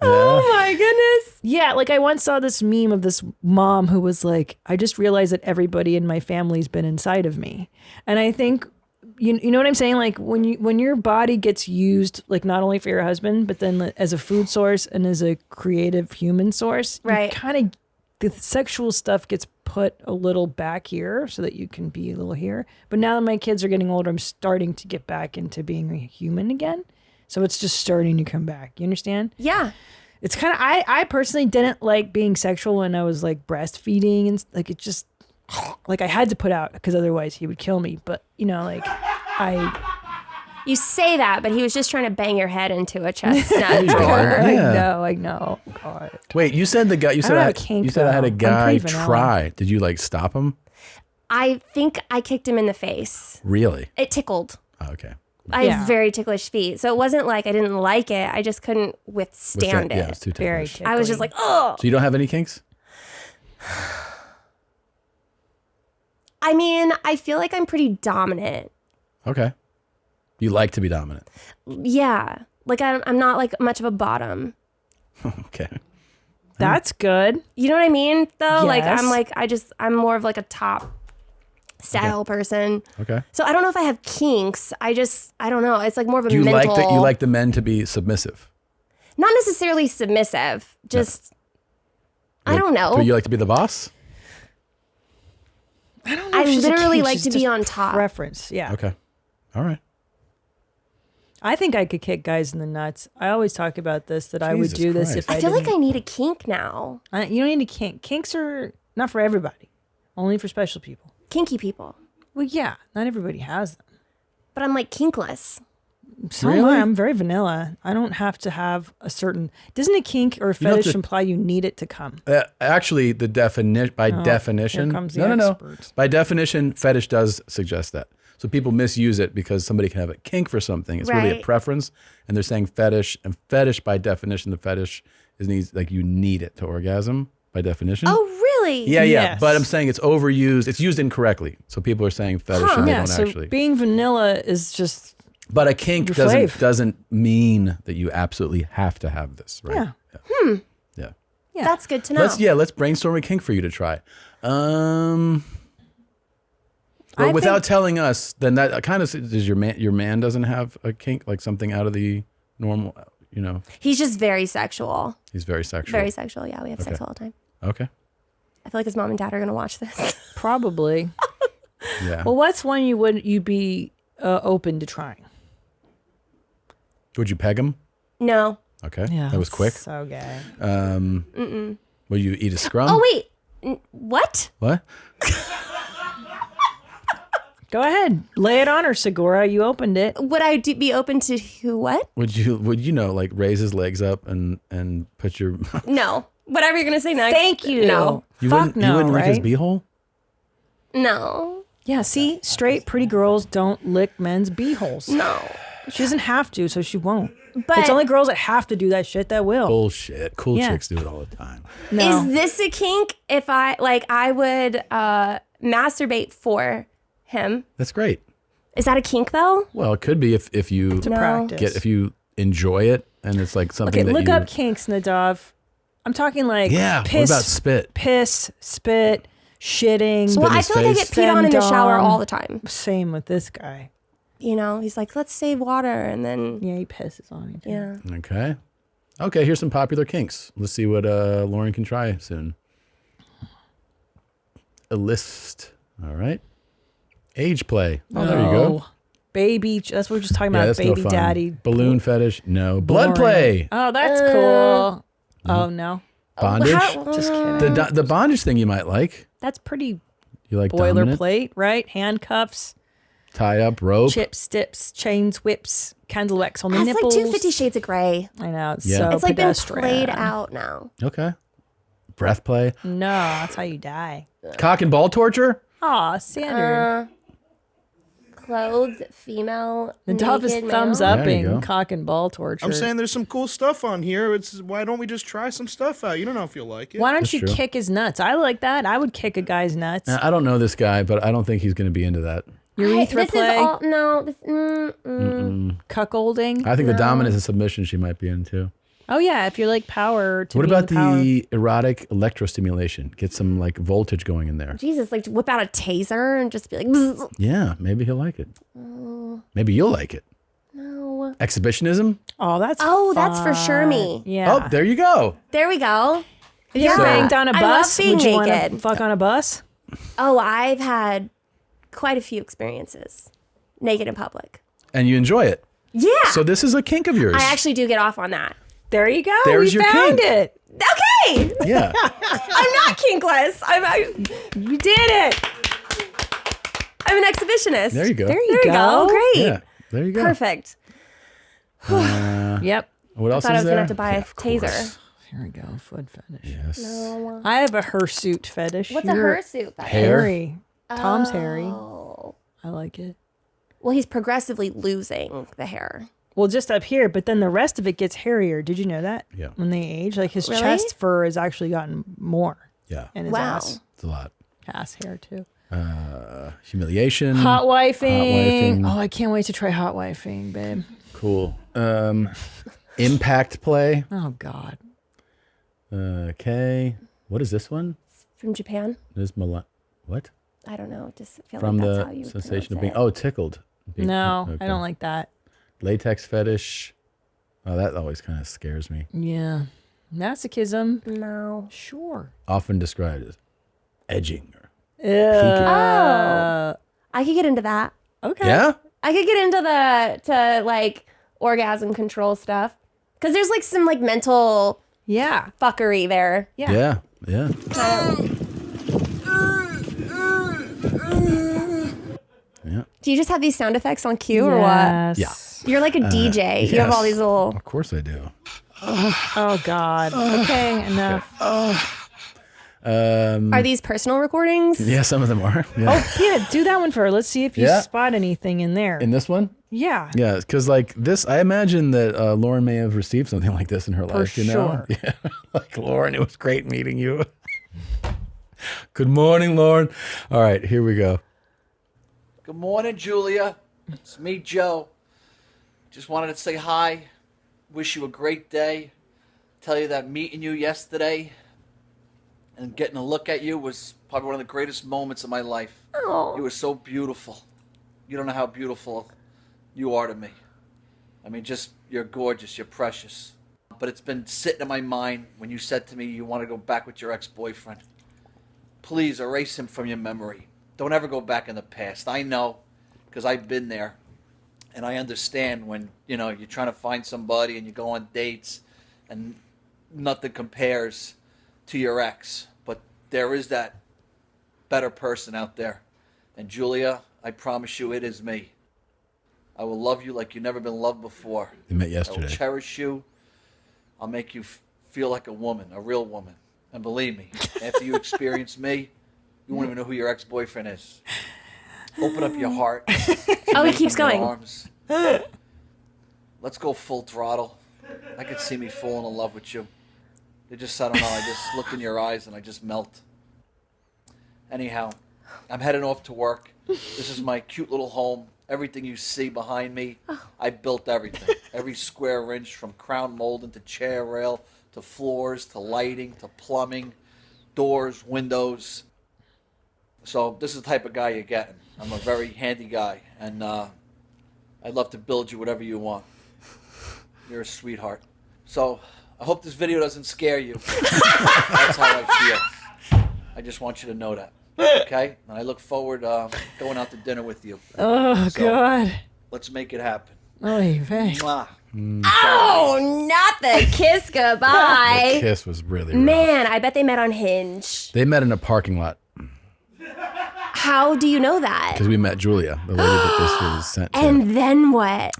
Speaker 1: Oh my goodness. Yeah, like I once saw this meme of this mom who was like, I just realized that everybody in my family's been inside of me. And I think you know what I'm saying? Like when your body gets used, like not only for your husband, but then as a food source and as a creative human source,
Speaker 14: right?
Speaker 1: Kind of the sexual stuff gets put a little back here so that you can be a little here. But now that my kids are getting older, I'm starting to get back into being a human again. So it's just starting to come back. You understand?
Speaker 14: Yeah.
Speaker 1: It's kind of, I personally didn't like being sexual when I was like breastfeeding and like it just, like I had to put out because otherwise he would kill me. But you know, like
Speaker 14: You say that, but he was just trying to bang your head into a chestnut.
Speaker 1: I know. God.
Speaker 3: Wait, you said the guy. You said
Speaker 1: I have a kink,
Speaker 3: you said I had a
Speaker 1: though. I'm
Speaker 3: guy
Speaker 1: pretty vanilla.
Speaker 3: try. Did you like stop him?
Speaker 14: I think I kicked him in the face.
Speaker 3: Really?
Speaker 14: It tickled.
Speaker 3: Oh, okay.
Speaker 14: I have very ticklish feet. So it wasn't like I didn't like it. I just couldn't withstand it.
Speaker 3: Yeah, it's too ticklish.
Speaker 14: I was just like, oh.
Speaker 3: So you don't have any kinks?
Speaker 14: I mean, I feel like I'm pretty dominant.
Speaker 3: Okay. You like to be dominant.
Speaker 14: Yeah. Like I'm not like much of a bottom.
Speaker 3: Okay.
Speaker 1: That's good.
Speaker 14: You know what I mean? Though,
Speaker 1: Yes.
Speaker 14: I'm more of like a top style person.
Speaker 3: Okay.
Speaker 14: So I don't know if I have kinks. I don't know. It's like more of a
Speaker 3: Do you
Speaker 14: mental.
Speaker 3: you like the men to be submissive?
Speaker 14: Not necessarily submissive. Just I don't know.
Speaker 3: Do you like to be the boss?
Speaker 1: I don't know.
Speaker 14: I
Speaker 1: if she's a
Speaker 14: literally
Speaker 1: kink,
Speaker 14: like
Speaker 1: she's
Speaker 14: to be
Speaker 1: just
Speaker 14: on top.
Speaker 1: Preference. Yeah.
Speaker 3: Okay. All right.
Speaker 1: I think I could kick guys in the nuts. I always talk about this, that I would
Speaker 3: Jesus
Speaker 1: do this
Speaker 3: Christ.
Speaker 1: if
Speaker 14: I feel like
Speaker 1: didn't-
Speaker 14: I need a kink now.
Speaker 1: You don't need a kink. Kinks are not for everybody. Only for special people.
Speaker 14: Kinky people.
Speaker 1: Well, yeah. Not everybody has them.
Speaker 14: But I'm like kinkless.
Speaker 1: So am I. I'm very vanilla. I don't have to have a certain... Doesn't a kink or a
Speaker 3: You don't have
Speaker 1: fetish
Speaker 3: to-
Speaker 1: imply you need it to come?
Speaker 3: Actually, the definition by
Speaker 1: Oh,
Speaker 3: definition.
Speaker 1: here comes the
Speaker 3: No.
Speaker 1: experts.
Speaker 3: By definition, fetish does suggest that. So people misuse it because somebody can have a kink for something. It's really a
Speaker 14: Right.
Speaker 3: preference, and they're saying fetish. And fetish, by definition, the fetish is like you need it to orgasm by definition.
Speaker 14: Oh, really?
Speaker 3: Yeah.
Speaker 1: Yes.
Speaker 3: But I'm saying it's overused. It's used incorrectly. So people are saying fetish and they
Speaker 1: Yeah,
Speaker 3: don't
Speaker 1: so
Speaker 3: actually.
Speaker 1: being vanilla is just...
Speaker 3: But a kink
Speaker 1: your
Speaker 3: doesn't
Speaker 1: fave.
Speaker 3: doesn't mean that you absolutely have to have this, right?
Speaker 1: Yeah.
Speaker 3: Yeah.
Speaker 1: Yeah.
Speaker 14: That's good to know.
Speaker 3: Let's brainstorm a kink for you to try. Well,
Speaker 1: I
Speaker 3: without
Speaker 1: think-
Speaker 3: telling us, then that kind of does your man doesn't have a kink, like something out of the normal, you know?
Speaker 14: He's just very sexual.
Speaker 3: He's very sexual.
Speaker 14: Very sexual. Yeah, we have sex
Speaker 3: Okay.
Speaker 14: all the time.
Speaker 3: Okay.
Speaker 14: I feel like his mom and dad are gonna watch this.
Speaker 1: Probably.
Speaker 3: Yeah.
Speaker 1: Well, what's one you'd be open to trying?
Speaker 3: Would you peg him?
Speaker 14: No.
Speaker 3: Okay.
Speaker 1: Yeah.
Speaker 3: That was quick.
Speaker 1: So gay.
Speaker 14: Mm-mm.
Speaker 3: Will you eat a scrum?
Speaker 14: Oh wait. What?
Speaker 3: What?
Speaker 1: Go ahead. Lay it on her, Segura. You opened it.
Speaker 14: Would I be open to who? What?
Speaker 3: Would you like raise his legs up and put your
Speaker 14: No. Whatever you're gonna say next.
Speaker 1: Thank you.
Speaker 14: No.
Speaker 3: you
Speaker 1: Fuck
Speaker 3: wouldn't
Speaker 1: no,
Speaker 3: you wouldn't lick his
Speaker 1: right?
Speaker 3: beehole?
Speaker 14: No.
Speaker 1: Yeah, see? Straight, pretty girls don't lick men's beeholes.
Speaker 14: No.
Speaker 1: She doesn't have to, so she won't.
Speaker 14: But
Speaker 1: It's only girls that have to do that shit that will.
Speaker 3: Bullshit. Cool
Speaker 1: Yeah.
Speaker 3: chicks do it all the time.
Speaker 1: No.
Speaker 14: is this a kink? If I would masturbate for him.
Speaker 3: That's great.
Speaker 14: Is that a kink though?
Speaker 3: Well, it could be if you
Speaker 1: It's a
Speaker 14: No.
Speaker 1: practice.
Speaker 3: if you enjoy it and it's like something
Speaker 1: Okay,
Speaker 3: that
Speaker 1: look
Speaker 3: you
Speaker 1: up kinks, Nadav. I'm talking like
Speaker 3: Yeah, what
Speaker 1: piss,
Speaker 3: about spit?
Speaker 1: Piss, spit, shitting.
Speaker 3: Spit
Speaker 14: Well,
Speaker 3: in
Speaker 14: I
Speaker 3: his
Speaker 14: feel like I
Speaker 3: face?
Speaker 14: get peed on in the shower
Speaker 1: Femdom.
Speaker 14: all the time.
Speaker 1: Same with this guy.
Speaker 14: You know, he's like, let's save water, and then
Speaker 1: Yeah, he pisses on me. Too.
Speaker 14: yeah.
Speaker 3: Okay, here's some popular kinks. Let's see what Lauren can try soon. A list. All right. Age play. Oh, there you go.
Speaker 1: Baby, that's what we're just talking
Speaker 3: Yeah,
Speaker 1: about.
Speaker 3: that's no
Speaker 1: Baby
Speaker 3: fun.
Speaker 1: daddy.
Speaker 3: Balloon fetish. No. Blood
Speaker 1: Boring.
Speaker 3: play.
Speaker 1: Oh, that's cool. Oh, no.
Speaker 3: Bondage.
Speaker 1: Just kidding.
Speaker 3: The bondage thing you might like.
Speaker 1: That's pretty
Speaker 3: You like dominant?
Speaker 1: boilerplate, right? Handcuffs,
Speaker 3: Tie up rope.
Speaker 1: chips, dips, chains, whips, candle wax on the
Speaker 14: That's
Speaker 1: nipples.
Speaker 14: like 250 Shades of Grey.
Speaker 1: I know. It's
Speaker 3: Yeah.
Speaker 1: so
Speaker 14: It's like been
Speaker 1: pedestrian.
Speaker 14: played out now.
Speaker 3: Okay. Breath play.
Speaker 1: No, that's how you die.
Speaker 3: Cock and ball torture.
Speaker 1: Aw, Sandra.
Speaker 14: clothed female.
Speaker 1: The Dove is
Speaker 14: naked
Speaker 1: thumbs
Speaker 14: male.
Speaker 1: upping cock and ball torture.
Speaker 6: I'm saying there's some cool stuff on here. Why don't we just try some stuff out? You don't know if you'll like it.
Speaker 1: Why don't
Speaker 3: That's
Speaker 1: you
Speaker 3: true.
Speaker 1: kick his nuts? I like that. I would kick a guy's nuts.
Speaker 3: Now, I don't know this guy, but I don't think he's going to be into that.
Speaker 1: Urethra
Speaker 14: This
Speaker 1: play.
Speaker 14: is all no. This,
Speaker 1: Cuckolding.
Speaker 3: I think the dominance and submission she might be into.
Speaker 1: Oh yeah, if you're like power. To
Speaker 3: What
Speaker 1: be in
Speaker 3: about
Speaker 1: power.
Speaker 3: the erotic electrostimulation? Get some like voltage going in there.
Speaker 14: Jesus, like whip out a taser and just be like, "Bzz."
Speaker 3: Yeah, maybe he'll like it.
Speaker 14: Oh,
Speaker 3: Maybe you'll like it.
Speaker 14: no.
Speaker 3: Exhibitionism?
Speaker 1: Oh, that's
Speaker 14: that's for sure me.
Speaker 1: Yeah.
Speaker 3: Oh, there you go.
Speaker 14: There we go.
Speaker 1: If you're
Speaker 3: So-
Speaker 1: banged on a
Speaker 14: I love
Speaker 1: bus,
Speaker 14: being
Speaker 1: would you want to
Speaker 14: naked.
Speaker 1: fuck on a bus?
Speaker 14: Oh, I've had quite a few experiences naked in public.
Speaker 3: And you enjoy it.
Speaker 14: Yeah.
Speaker 3: So this is a kink of yours.
Speaker 14: I actually do get off on that.
Speaker 1: There you go.
Speaker 3: There's
Speaker 1: we
Speaker 3: your
Speaker 1: found
Speaker 3: kink.
Speaker 1: it.
Speaker 14: Okay.
Speaker 3: Yeah.
Speaker 14: I'm not kinkless.
Speaker 1: You did it.
Speaker 14: I'm an exhibitionist.
Speaker 3: There you go.
Speaker 1: There you go.
Speaker 14: Great.
Speaker 3: Yeah, there you go.
Speaker 14: Perfect.
Speaker 1: Yep.
Speaker 3: What
Speaker 14: I
Speaker 3: else
Speaker 14: thought I
Speaker 3: is
Speaker 14: was
Speaker 3: there?
Speaker 14: gonna have to buy a taser.
Speaker 1: Here we go. Foot fetish.
Speaker 3: Yes.
Speaker 14: No.
Speaker 1: I have a hirsute fetish.
Speaker 14: What's a hirsute fetish?
Speaker 1: Hairy. Tom's hairy.
Speaker 14: Oh.
Speaker 1: I like it.
Speaker 14: Well, he's progressively losing the hair.
Speaker 1: Well, just up here, but then the rest of it gets hairier. Did you know that?
Speaker 3: Yeah.
Speaker 1: When they age, like his
Speaker 14: Really?
Speaker 1: chest fur has actually gotten more.
Speaker 3: Yeah.
Speaker 1: And his
Speaker 14: Wow.
Speaker 1: ass
Speaker 3: It's a lot.
Speaker 1: hair too.
Speaker 3: Humiliation.
Speaker 1: Hot wifing.
Speaker 3: Hot wifing.
Speaker 1: Oh, I can't wait to try hot wifing, babe.
Speaker 3: Cool. Impact play.
Speaker 1: Oh God.
Speaker 3: Okay. What is this one?
Speaker 14: From Japan?
Speaker 3: This what?
Speaker 14: I don't know. Just feel
Speaker 3: From
Speaker 14: like that's how
Speaker 3: the
Speaker 14: you
Speaker 3: sensation of
Speaker 14: pronounce
Speaker 3: being
Speaker 14: it.
Speaker 3: tickled.
Speaker 1: No,
Speaker 3: Okay.
Speaker 1: I don't like that.
Speaker 3: Latex fetish. Oh, that always kind of scares me.
Speaker 1: Yeah. Masochism.
Speaker 14: No.
Speaker 1: Sure.
Speaker 3: Often described as edging.
Speaker 14: Oh. I could get into that.
Speaker 1: Okay.
Speaker 3: Yeah?
Speaker 14: I could get into to like orgasm control stuff. Because there's like some like mental fuckery there.
Speaker 3: Yeah. Yeah. Yeah.
Speaker 14: Do you just have these sound effects on cue or what?
Speaker 3: Yeah.
Speaker 14: You're like a DJ. You have all
Speaker 3: yes.
Speaker 14: these little.
Speaker 3: Of course I do.
Speaker 1: Oh God. Okay, enough.
Speaker 14: Are these personal recordings?
Speaker 3: Yeah, some of them are. Yeah.
Speaker 1: Oh, yeah, do that one for her. Let's see if you
Speaker 3: Yeah.
Speaker 1: spot anything in there.
Speaker 3: In this one?
Speaker 1: Yeah.
Speaker 3: Yeah, because like this, I imagine that Lauren may have received something like this in her life. You know?
Speaker 1: sure.
Speaker 3: Yeah. Like Lauren, it was great meeting you. Good morning, Lauren. All right, here we go.
Speaker 21: Good morning, Julia. It's me, Joe. Just wanted to say hi. Wish you a great day. Tell you that meeting you yesterday and getting a look at you was probably one of the greatest moments of my life.
Speaker 14: Oh.
Speaker 21: You were so beautiful. You don't know how beautiful you are to me. I mean, just, you're gorgeous. You're precious. But it's been sitting in my mind when you said to me you want to go back with your ex-boyfriend. Please erase him from your memory. Don't ever go back in the past. I know, because I've been there. And I understand when, you know, you're trying to find somebody and you go on dates and nothing compares to your ex. But there is that better person out there. And Julia, I promise you it is me. I will love you like you've never been loved before.
Speaker 3: They met
Speaker 21: I will
Speaker 3: yesterday.
Speaker 21: cherish you. I'll make you feel like a woman, a real woman. And believe me, after you experience me, you won't even know who your ex-boyfriend is. Open up your heart.
Speaker 14: Oh, he keeps
Speaker 21: Open your
Speaker 14: going.
Speaker 21: arms. Let's go full throttle. I could see me falling in love with you. I don't know, I just look in your eyes and I just melt. Anyhow, I'm heading off to work. This is my cute little home. Everything you see behind me, I built everything. Every square inch, from crown molding to chair rail, to floors, to lighting, to plumbing, doors, windows. So this is the type of guy you're getting. I'm a very handy guy, and I'd love to build you whatever you want. You're a sweetheart. So I hope this video doesn't scare you. That's how I feel. I just want you to know that. Okay? And I look forward going out to dinner with you.
Speaker 1: Oh,
Speaker 21: So,
Speaker 1: God.
Speaker 21: Let's make it happen.
Speaker 1: Oy vey.
Speaker 21: Mwah.
Speaker 14: Oh, not the kiss goodbye.
Speaker 3: The kiss was really rough.
Speaker 14: Man, I bet they met on Hinge.
Speaker 3: They met in a parking lot
Speaker 14: How do you know that?
Speaker 3: because we met Julia, the lady that this was sent to.
Speaker 14: And then what?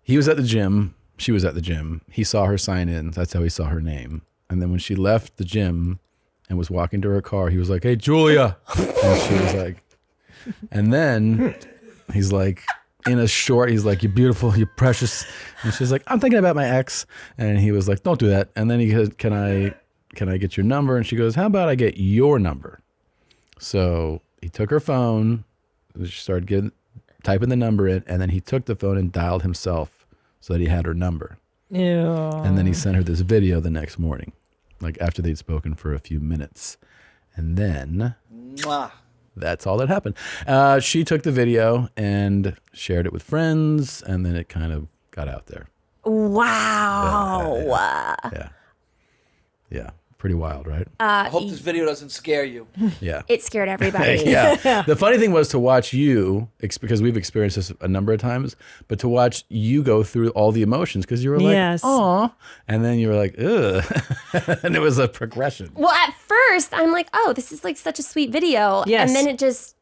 Speaker 3: He was at the gym. She was at the gym. He saw her sign in. That's how he saw her name. And then when she left the gym and was walking to her car, he was like, "Hey, Julia." And she was like, and then He's like in a short. He's like, "You're beautiful, you're precious," and she's like, "I'm thinking about my ex," and he was like, "Don't do that." And then he goes, "Can I get your number?" And she goes, "How about I get your number?" So he took her phone. She started typing the number in, and then he took the phone and dialed himself so that he had her number.
Speaker 1: Ew.
Speaker 3: And then he sent her this video the next morning, like after they'd spoken for a few minutes. And then that's all that happened. She took the video and shared it with friends, and then it kind of got out there.
Speaker 14: Wow.
Speaker 3: Yeah. Pretty wild, right?
Speaker 21: I hope this video doesn't scare you.
Speaker 3: Yeah.
Speaker 14: It scared everybody.
Speaker 3: Yeah. The funny thing was to watch you, because we've experienced this a number of times, but to watch you go through all the emotions, because you were like, "Aw," and then you were like, "Ugh," and it was a progression.
Speaker 14: Well, at first, I'm like, oh, this is like such a sweet video.
Speaker 1: Yes.
Speaker 14: And then it just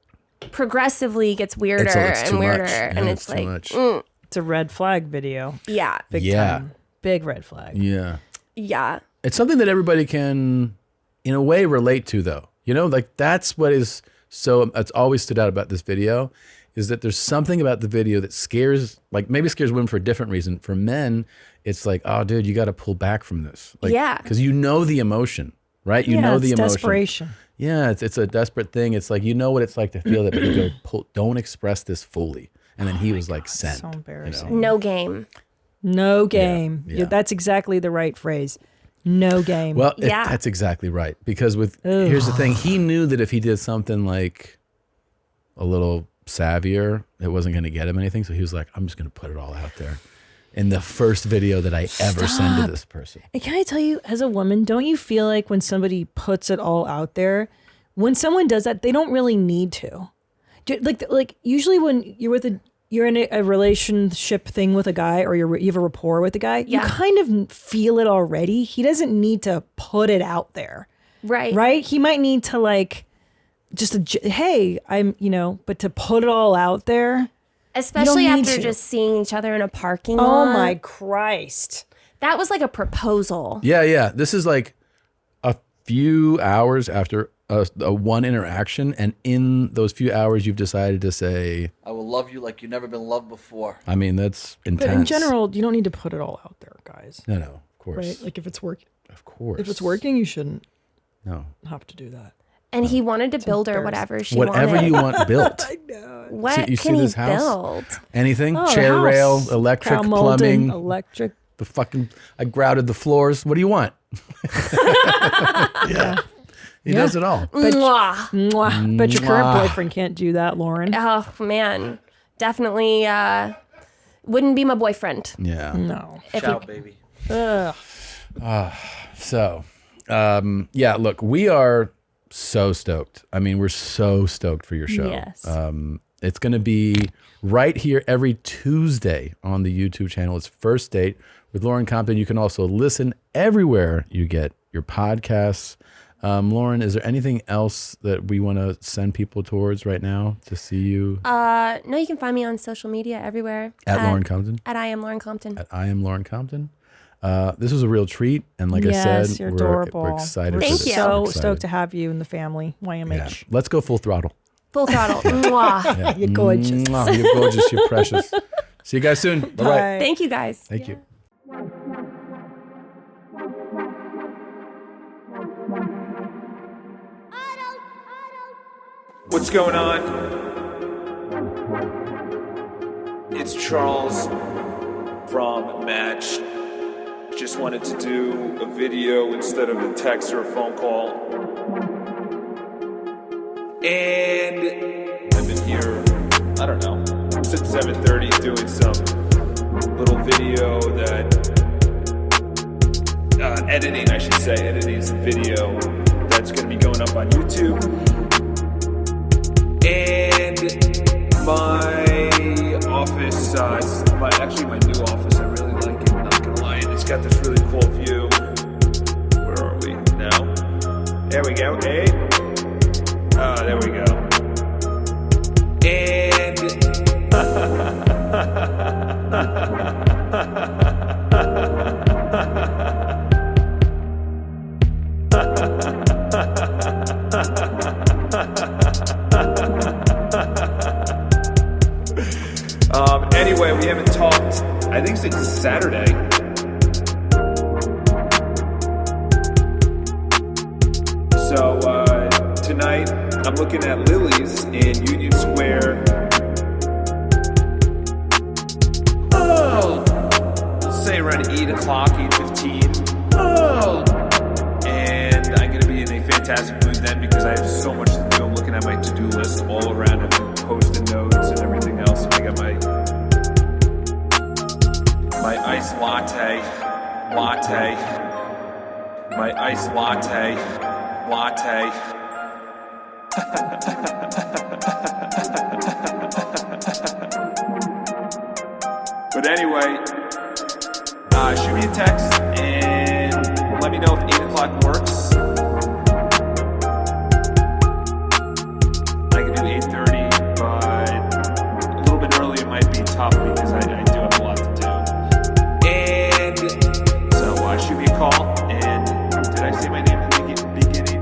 Speaker 14: progressively gets weirder and weirder. And it's like,
Speaker 1: it's a red flag video.
Speaker 14: Yeah.
Speaker 1: Big time. Big red flag.
Speaker 3: Yeah.
Speaker 14: Yeah.
Speaker 3: It's something that everybody can, in a way, relate to, though. You know, like that's what is it's always stood out about this video, is that there's something about the video that scares, like maybe scares women for a different reason. For men, it's like, oh, dude, you got to pull back from this. Like,
Speaker 14: yeah.
Speaker 3: Because you know the emotion, right? You know the emotion.
Speaker 1: Desperation.
Speaker 3: Yeah, it's a desperate thing. It's like, you know what it's like to feel that, but you go, don't express this fully. And then he was like, send.
Speaker 1: So embarrassing.
Speaker 3: You know?
Speaker 14: No game.
Speaker 1: No game.
Speaker 3: Yeah.
Speaker 1: That's exactly the right phrase. No game.
Speaker 3: Well, that's exactly right. Because here's the thing. He knew that if he did something like a little savvier, it wasn't going to get him anything. So he was like, I'm just going to put it all out there in the first video that I ever send to this person.
Speaker 1: And can I tell you, as a woman, don't you feel like when somebody puts it all out there, when someone does that, they don't really need to? Like usually when you're in a relationship thing with a guy, or you have a rapport with a guy, you kind of feel it already. He doesn't need to put it out there.
Speaker 14: Right.
Speaker 1: Right? He might need to like, hey, but to put it all out there.
Speaker 14: Especially after just seeing each other in a parking lot.
Speaker 1: Oh my Christ.
Speaker 14: That was like a proposal.
Speaker 3: Yeah. This is like a few hours after a one interaction, and in those few hours you've decided to say,
Speaker 21: I will love you like you've never been loved before.
Speaker 3: I mean, that's intense.
Speaker 1: But in general, you don't need to put it all out there, guys.
Speaker 3: No, of course.
Speaker 1: Right? Like if it's working.
Speaker 3: Of course.
Speaker 1: If it's working, you shouldn't
Speaker 3: have
Speaker 1: to do that.
Speaker 14: And he wanted to build her whatever she wanted.
Speaker 3: Whatever you want built.
Speaker 1: I know.
Speaker 14: What
Speaker 3: you
Speaker 14: can
Speaker 3: see
Speaker 14: he
Speaker 3: this house?
Speaker 14: build?
Speaker 3: Anything?
Speaker 1: Oh,
Speaker 3: Chair
Speaker 1: house.
Speaker 3: rail, electric,
Speaker 1: Crown molding,
Speaker 3: plumbing.
Speaker 1: electric.
Speaker 3: I grouted the floors. What do you want? Yeah. He does it all.
Speaker 1: But your current
Speaker 3: Mwah.
Speaker 1: boyfriend can't do that, Lauren.
Speaker 14: Oh, man. Definitely wouldn't be my boyfriend.
Speaker 3: Yeah.
Speaker 1: No.
Speaker 21: Ciao, baby.
Speaker 1: Ugh.
Speaker 3: Look, we are so stoked. I mean, we're so stoked for your show.
Speaker 1: Yes.
Speaker 3: It's going to be right here every Tuesday on the YouTube channel. It's First Date with Lauren Compton. You can also listen everywhere you get your podcasts. Lauren, is there anything else that we want to send people towards right now to see you?
Speaker 14: No, you can find me on social media everywhere.
Speaker 3: At Lauren Compton?
Speaker 14: At I am Lauren Compton.
Speaker 3: At I am Lauren Compton. This was a real treat. And like I said,
Speaker 1: you're
Speaker 3: we're
Speaker 1: adorable.
Speaker 3: excited for
Speaker 14: Thank
Speaker 3: this.
Speaker 14: you.
Speaker 1: So
Speaker 3: Excited.
Speaker 1: stoked to have you in the family, YMH.
Speaker 3: Yeah. Let's go full throttle.
Speaker 14: Full throttle. Mwah.
Speaker 3: Yeah.
Speaker 1: You're gorgeous.
Speaker 3: Mwah, you're gorgeous. You're precious. See you guys soon. Bye-bye.
Speaker 14: Thank you, guys.
Speaker 3: Thank you.
Speaker 5: What's going on? It's Charles from Match. Just wanted to do a video instead of a text or a phone call. And I've been here, I don't know, since 7:30 doing some little video editing some video that's going to be going up on YouTube. And my office, my new office, I really like it, not gonna lie. And it's got this really cool view. Where are we now? There we go, hey. There we go. And Anyway, we haven't talked, I think, since Saturday. So tonight, I'm looking at Lily's in Union Square. Oh, let's say around 8 o'clock, 8:15. Oh, and I'm going to be in a fantastic mood then because I have so much to do. I'm looking at my to-do list all around it, post-it notes and everything else. And I got my iced latte, my iced latte. But anyway, shoot me a text and let me know if 8 o'clock works. I can do 8:30, but a little bit early it might be tough because I do have a lot to do. And so shoot me a call. And did I say my name in the beginning?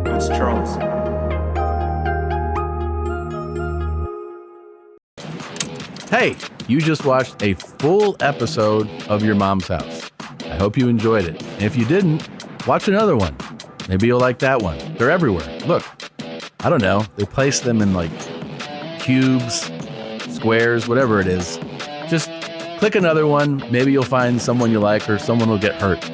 Speaker 5: It's Charles.
Speaker 3: Hey, you just watched a full episode of Your Mom's House. I hope you enjoyed it. And if you didn't, watch another one. Maybe you'll like that one. They're everywhere. Look, I don't know. They place them in like cubes, squares, whatever it is. Just click another one. Maybe you'll find someone you like or someone will get hurt.